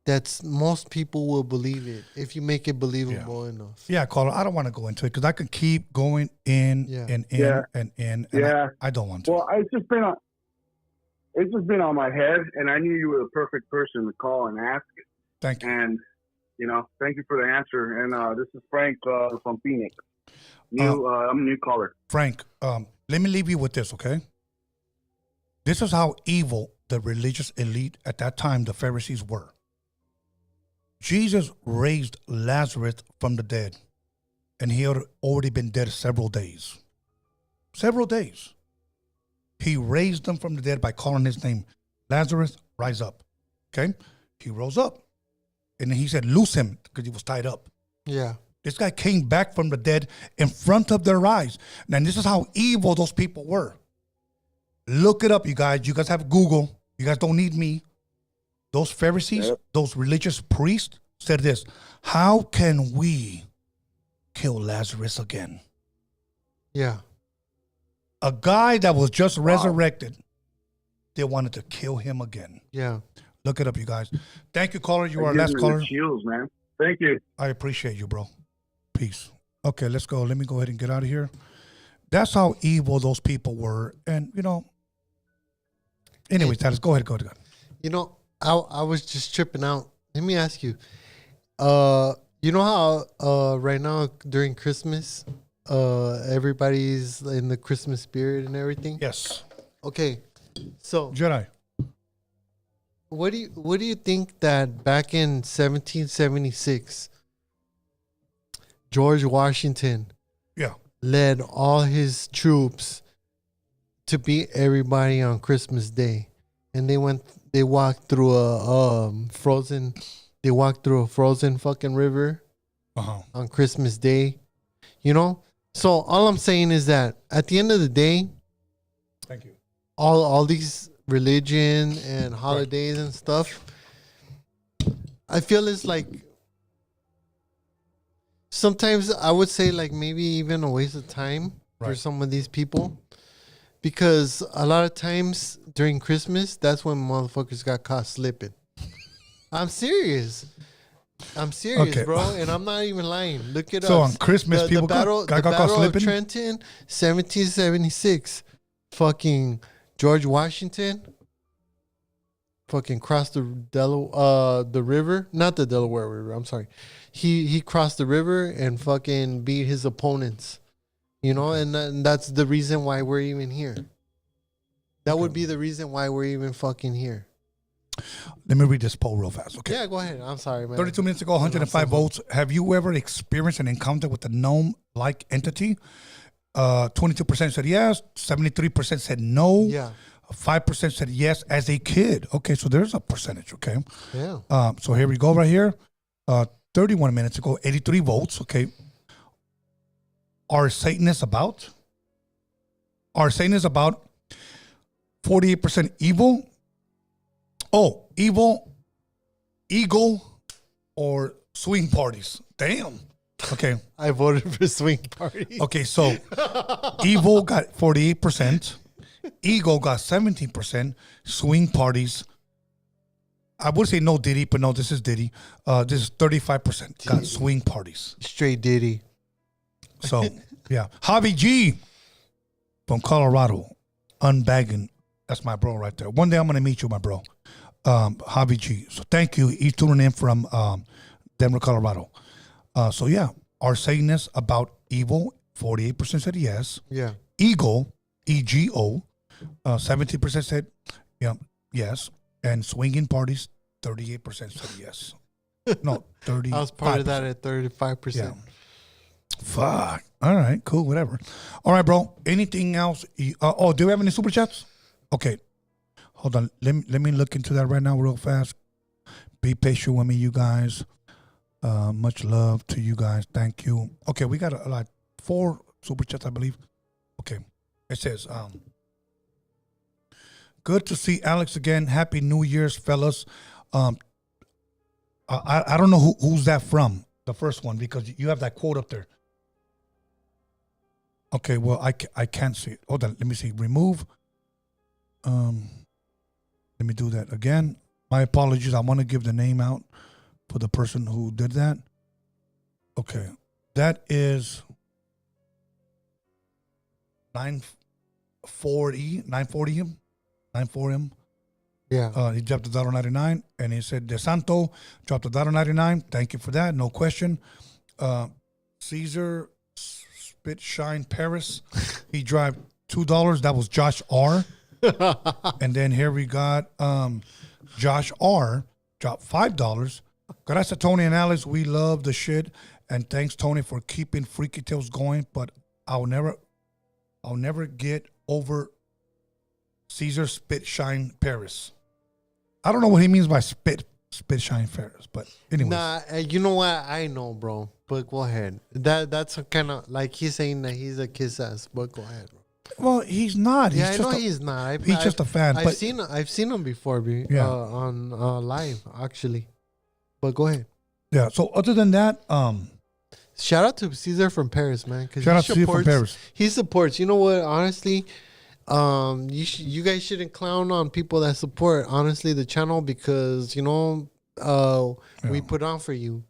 that's most people will believe it if you make it believable enough. Yeah, Carla, I don't want to go into it because I could keep going in and in and in. And I don't want to. Well, it's just been on my head, and I knew you were the perfect person to call and ask. Thank you. And thank you for the answer. And this is Frank from Phoenix. I'm a new caller. Frank, let me leave you with this, okay? This is how evil the religious elite at that time, the Pharisees, were. Jesus raised Lazarus from the dead, and he had already been dead several days. Several days. He raised him from the dead by calling his name. Lazarus, rise up. Okay? He rose up. And then he said, loose him, because he was tied up. Yeah. This guy came back from the dead in front of their eyes. And this is how evil those people were. Look it up, you guys. You guys have Google. You guys don't need me. Those Pharisees, those religious priests said this: how can we kill Lazarus again? Yeah. A guy that was just resurrected, they wanted to kill him again. Yeah. Look it up, you guys. Thank you, caller. You are our last caller. Chills, man. Thank you. I appreciate you, bro. Peace. Okay, let's go. Let me go ahead and get out of here. That's how evil those people were. And, anyways, Talis, go ahead. I was just tripping out. Let me ask you, you know how right now during Christmas, everybody's in the Christmas spirit and everything? Yes. Okay. So Jedi. What do you think that back in 1776, George Washington led all his troops to beat everybody on Christmas Day, and they walked through a frozen fucking river on Christmas Day, So all I'm saying is that at the end of the day, thank you. All these religion and holidays and stuff, I feel it's like sometimes I would say like maybe even a waste of time for some of these people, because a lot of times during Christmas, that's when motherfuckers got caught slipping. I'm serious, okay, bro, and I'm not even lying. Look it up. So on Christmas, people got caught slipping? Of Trenton, 1776, fucking George Washington fucking crossed the river, not the Delaware River. I'm sorry. He crossed the river and fucking beat his opponents, and that's the reason why we're even here. That would be the reason why we're even fucking here. Let me read this poll real fast. Okay. Yeah, go ahead. I'm sorry, man. 32 minutes ago, 105 votes. Have you ever experienced an encounter with a gnome-like entity? 22% said yes. 73% said no. Yeah. 5% said yes as a kid. Okay, so there's a percentage, okay? Yeah. So here we go right here. 31 minutes ago, 83 votes, okay? Are Satanists about? Are Satanists about 48% evil? Oh, evil, eagle, or swing parties. Damn. Okay. I voted for swing party. Okay, so evil got 48%, eagle got 17%, swing parties. I would say no Diddy, but no, this is Diddy. This is 35% got swing parties. Straight Diddy. So, yeah. Javi G from Colorado, unbagging. That's my bro right there. One day I'm going to meet you, my bro. Javi G. So thank you. He's tuning in from Denver, Colorado. So yeah, are Satanists about evil? 48% said yes. Yeah. Eagle, EGO, 70% said yes. And swinging parties, 38% said yes. No, 30. I was part of that at 35%. Yeah. Fuck. All right, cool, whatever. All right, bro. Anything else? Do we have any super chats? Okay. Hold on. Let me look into that right now real fast. Be patient with me, you guys. Much love to you guys. Thank you. Okay, we got like 4 super chats, I believe. Okay. It says, good to see Alex again. Happy New Year's, fellas. I don't know who's that from, the first one, because you have that quote up there. Okay, well, I can't see it. Hold on, let me see. Remove. Let me do that again. My apologies. I want to give the name out for the person who did that. Okay, that is 940 him. Yeah. He dropped $1.99 and he said, De Santo dropped $1.99. Thank you for that. No question. Caesar Spit Shine Paris. He dropped $2. That was Josh R. And then here we got Josh R. dropped $5. Gracias, Tony and Alex. We love the shit. And thanks, Tony, for keeping Freaky Tales going. But I'll never get over Caesar Spit Shine Paris. I don't know what he means by spit shine Paris, but anyway. Nah, you know what? I know, bro. But go ahead. That's kind of like he's saying that he's a kiss ass. But go ahead, bro. Well, he's not. Yeah, I know he's not. He's just a fan. I've seen him before, on live actually. But go ahead. Yeah. So other than that, shout out to Caesar from Paris, man. Shout out to Caesar from Paris. He supports. You know what? Honestly, you guys shouldn't clown on people that support honestly the channel because we put on for you.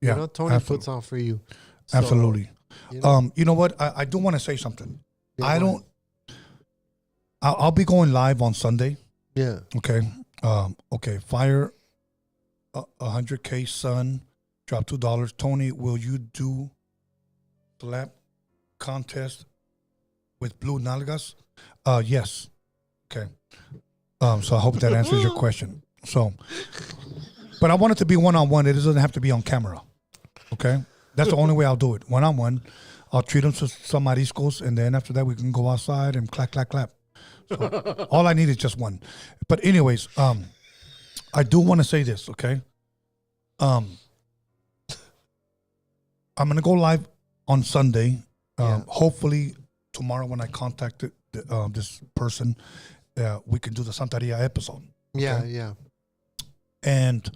Yeah, you know, Tony puts on for you. So, absolutely. You know what? I do want to say something. Yeah, I'll be going live on Sunday. Yeah. Okay. Okay. Fire 100K son. Drop $2. Tony, will you do slap contest with blue nalgas? Yes. Okay. So I hope that answers your question. So, but I want it to be one-on-one. It doesn't have to be on camera. Okay. That's the only way I'll do it. One-on-one. I'll treat them to some mariscos, and then after that we can go outside and clap, clap, clap. So all I need is just one. But anyways, I do want to say this, okay? I'm gonna go live on Sunday. Hopefully tomorrow when I contact this person, we can do the Santeria episode. Okay? Yeah, yeah. And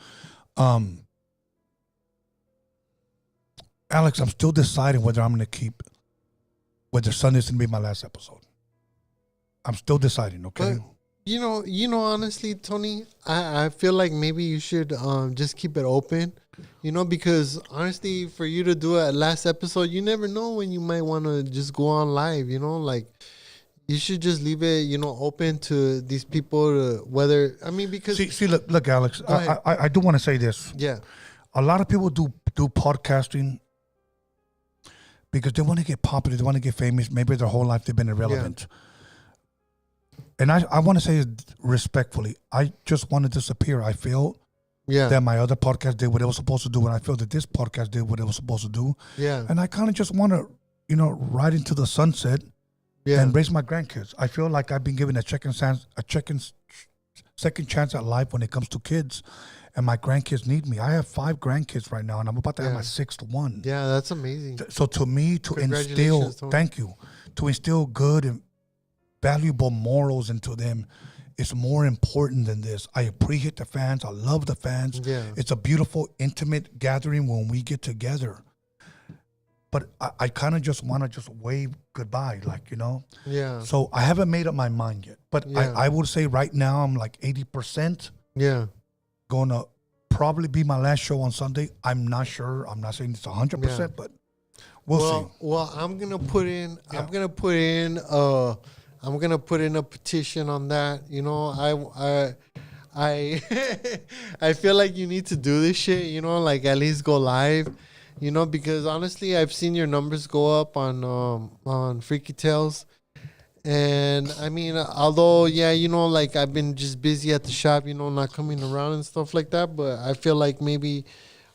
Alex, I'm still deciding whether I'm going to keep, whether Sunday's going to be my last episode. I'm still deciding, okay? But, you know, honestly, Tony, I feel like maybe you should just keep it open, because honestly, for you to do a last episode, you never know when you might want to just go on live, like you should just leave it, open to these people whether, because... See, look, Alex, I do want to say this. Yeah. A lot of people do podcasting because they want to get popular, they want to get famous. Maybe their whole life they've been irrelevant. and I want to say it respectfully, I just want to disappear. I feel that my other podcast did what it was supposed to do, and I feel that this podcast did what it was supposed to do. Yeah. And I kind of just want to, ride into the sunset and raise my grandkids. I feel like I've been given a second chance at life when it comes to kids, and my grandkids need me. I have 5 grandkids right now, and I'm about to have my 6th one. Yeah, that's amazing. So to me, to instill, thank you, to instill good and valuable morals into them is more important than this. I appreciate the fans. I love the fans. Yeah. It's a beautiful, intimate gathering when we get together. But I kind of just want to just wave goodbye, Yeah. So I haven't made up my mind yet. But I would say right now I'm like 80%. Yeah. Going to probably be my last show on Sunday. I'm not sure. I'm not saying it's 100%, but we'll see. Well, I'm gonna put in. I'm gonna put in a petition on that. I I feel like you need to do this shit. Like at least go live. Because honestly, I've seen your numbers go up on Freaky Tales. And I mean, although, like I've been just busy at the shop, not coming around and stuff like that. But I feel like maybe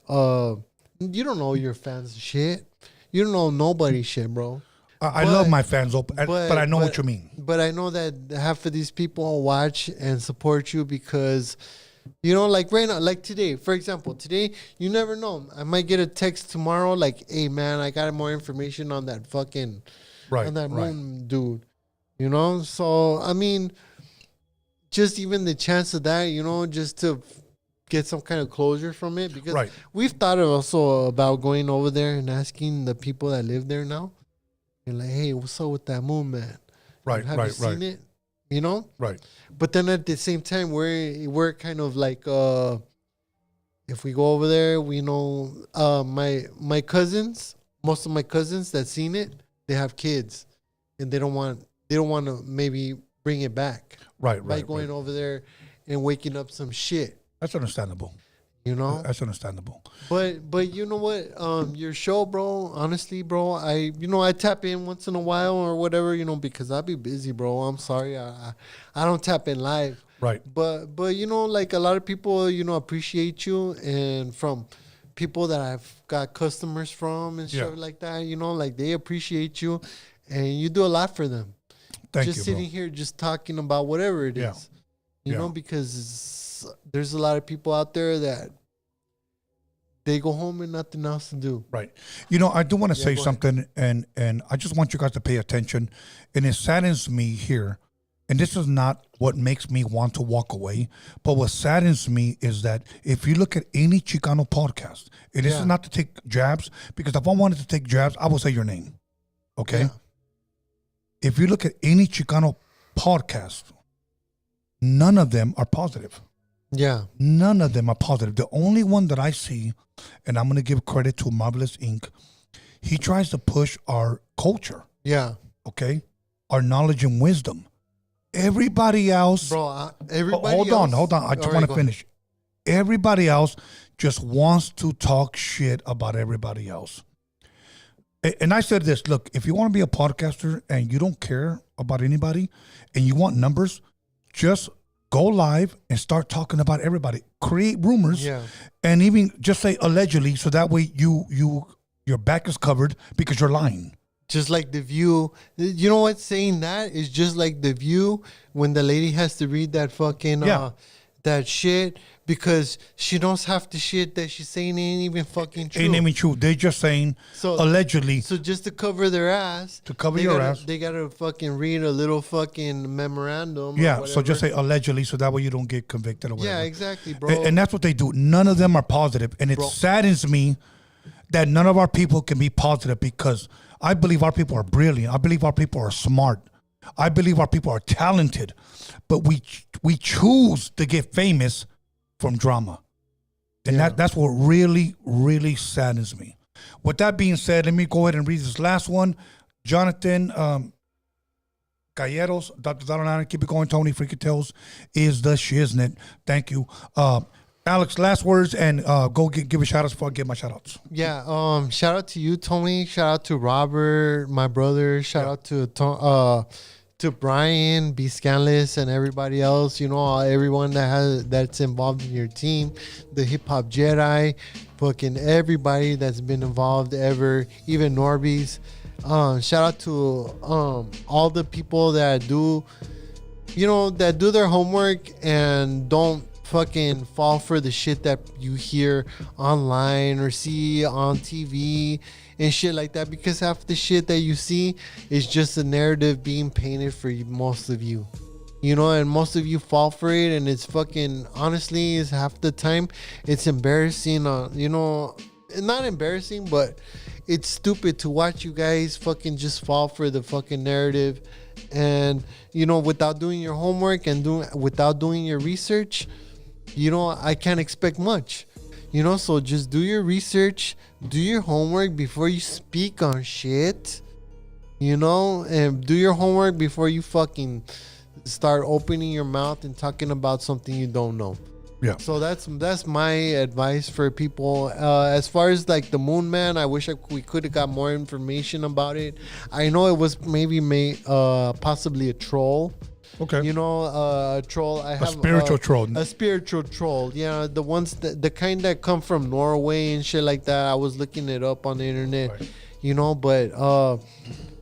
you don't know your fans' shit. You don't know nobody's shit, bro. I love my fans, but I know what you mean. But I know that half of these people watch and support you because, like right now, like today, for example, you never know. I might get a text tomorrow like, hey, man, I got more information on that fucking, on that moon dude. So, I mean, just even the chance of that, just to get some kind of closure from it. Because we've thought also about going over there and asking the people that live there now. And like, hey, what's up with that Moonman? Have you seen it? Right. But then at the same time, we're kind of like, if we go over there, we know my cousins, most of my cousins that seen it, they have kids. And they don't want to maybe bring it back. Right. By going over there and waking up some shit. That's understandable. That's understandable. But you know what? Your show, bro, honestly, bro, I tap in once in a while or whatever, because I be busy, bro. I'm sorry. I don't tap in live. Right. But like a lot of people, appreciate you, and from people that I've got customers from and stuff like that, like they appreciate you and you do a lot for them. Thank you, sitting here just talking about whatever it is. Because there's a lot of people out there that they go home and nothing else to do. Right. I do want to say something, and I just want you guys to pay attention. And it saddens me here, and this is not what makes me want to walk away, but what saddens me is that if you look at any Chicano podcast, and this is not to take jabs, because if I wanted to take jabs, I will say your name. Okay? Yeah. If you look at any Chicano podcast, none of them are positive. Yeah. None of them are positive. The only one that I see, and I'm going to give credit to Marvelous Inc., he tries to push our culture. Yeah. Okay? Our knowledge and wisdom. Everybody else. Bro, everybody hold on. I just want to finish. Everybody else just wants to talk shit about everybody else. And I said this, look, if you want to be a podcaster and you don't care about anybody and you want numbers, just go live and start talking about everybody. Create rumors, and even just say allegedly, so that way your back is covered because you're lying. Just like The View. You know what? Saying that is just like The View when the lady has to read that fucking that shit because she knows half the shit that she's saying ain't even fucking true. Ain't even true. They're just saying allegedly. So just to cover their ass. To cover your ass. They got to fucking read a little fucking memorandum. Yeah, so just say allegedly so that way you don't get convicted or whatever. Yeah, exactly, bro. And that's what they do. None of them are positive. And it saddens me that none of our people can be positive because I believe our people are brilliant. I believe our people are smart. I believe our people are talented. But we choose to get famous from drama. And that's what really, really saddens me. With that being said, let me go ahead and read this last one. Jonathan Galleros, Dr. Dalonana, keep it going, Tony, Freaky Tales is the shiznit. Thank you. Alex, last words, and go give a shout out before I give my shout outs. Yeah, shout out to you, Tony. Shout out to Robert, my brother. Shout out to to Brian, Be Scanless, and everybody else, everyone that's involved in your team, the Hip Hop Jedi, fucking everybody that's been involved ever, even Norbies. Shout out to all the people that do their homework and don't fucking fall for the shit that you hear online or see on TV and shit like that, because half the shit that you see is just a narrative being painted for most of you, and most of you fall for it, and it's fucking, honestly, is half the time it's embarrassing, not embarrassing, but it's stupid to watch you guys fucking just fall for the fucking narrative, and without doing your homework and without doing your research, I can't expect much. So just do your research, do your homework before you speak on shit, and do your homework before you fucking start opening your mouth and talking about something you don't know. Yeah. So that's my advice for people. As far as like the Moonman, I wish we could have got more information about it. I know it was maybe possibly a troll. Okay. A troll. A spiritual troll. A spiritual troll. Yeah, the ones the kind that come from Norway and shit like that. I was looking it up on the internet. Right.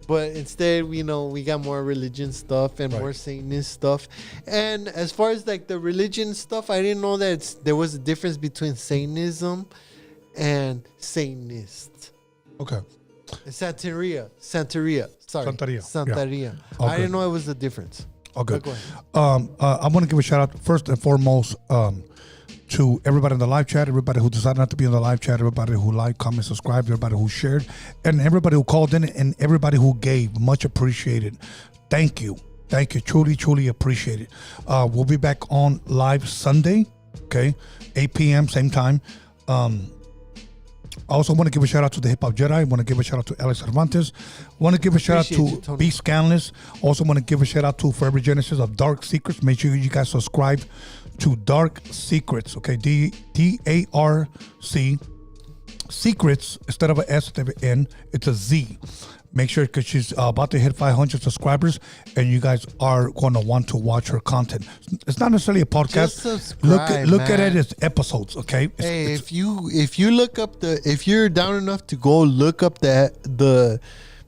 But instead, we got more religion stuff and more Satanist stuff. And as far as like the religion stuff, I didn't know that there was a difference between Satanism and Satanist. Okay. Santeria. Sorry. Santeria. Yeah. I didn't know it was the difference. Okay. I want to give a shout out first and foremost to everybody in the live chat, everybody who decided not to be in the live chat, everybody who liked, comment, subscribed, everybody who shared, and everybody who called in, and everybody who gave. Much appreciated. Thank you. Truly, truly appreciate it. We'll be back on live Sunday, okay, 8 p.m., same time. I also want to give a shout out to the Hip Hop Jedi. I want to give a shout out to Alex Cervantes. I want to give a shout out to B Scanless. Also want to give a shout out to Forever Genesis of Dark Secrets. Make sure you guys subscribe to Dark Secrets. Okay, DARC Secrets, instead of an S, instead of an N, it's a Z. Make sure, because she's about to hit 500 subscribers, and you guys are going to want to watch her content. It's not necessarily a podcast. Just subscribe, look at it as episodes, okay? If you look up if you're down enough to go look up the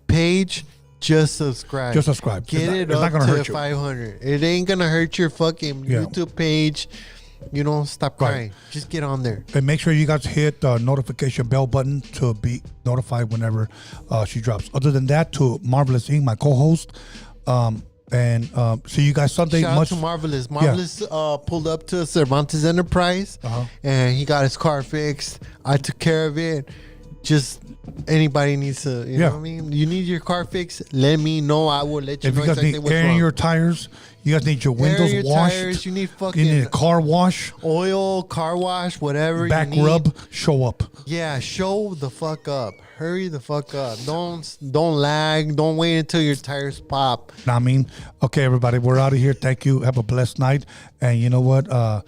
page, just subscribe. Just subscribe. Get it up to 500. It ain't gonna hurt your fucking YouTube page. Stop crying. Just get on there. And make sure you guys hit the notification bell button to be notified whenever she drops. Other than that, to Marvelous Inc., my co-host, and see you guys Sunday. Shout out to Marvelous. Marvelous pulled up to Cervantes Enterprise, and he got his car fixed. I took care of it. Just anybody needs to, you know what I mean? You need your car fixed, let me know. I will let you know exactly what's wrong. If you guys need air in your tires, you guys need your windows washed. Tires, you need fucking... You need a car wash. Oil, car wash, whatever Back you need. rub, show up. Yeah, show the fuck up. Hurry the fuck up. Don't lag. Don't wait until your tires pop. Okay, everybody, we're out of here. Thank you. Have a blessed night. And you know what?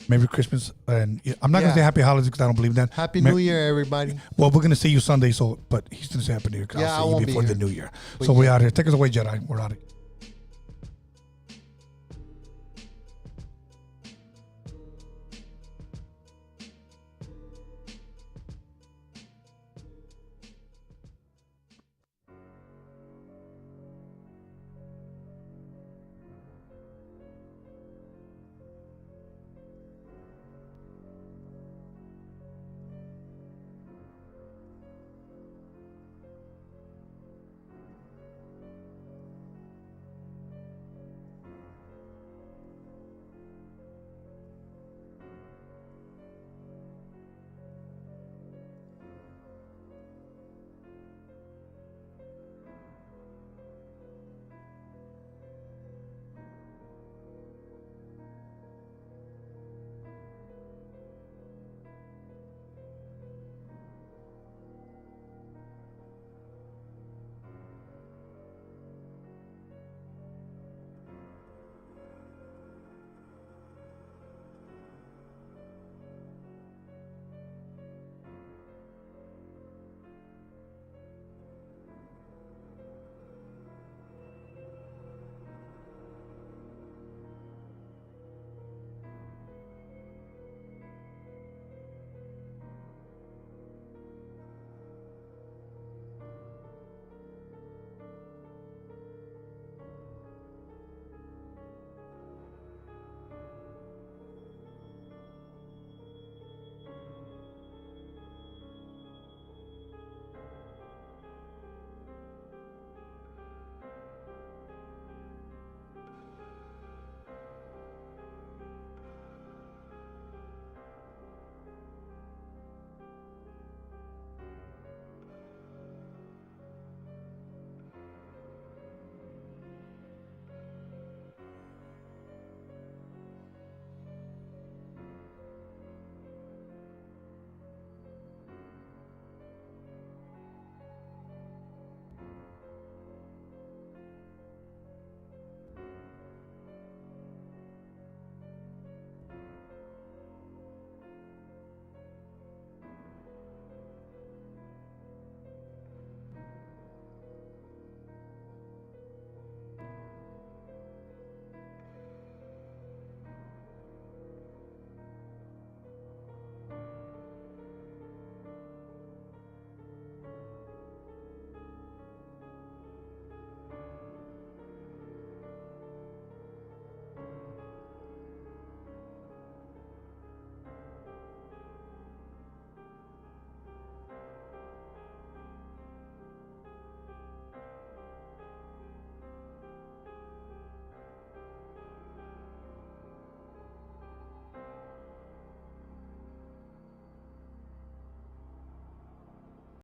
Merry Christmas, and I'm not gonna say Happy Holidays because I don't believe that. Happy New Year, everybody. Well, we're gonna see you Sunday, but he's gonna say Happy New Year. I'll see you before the New Year. So we're out here. Take us away, Jedi. We're out of here.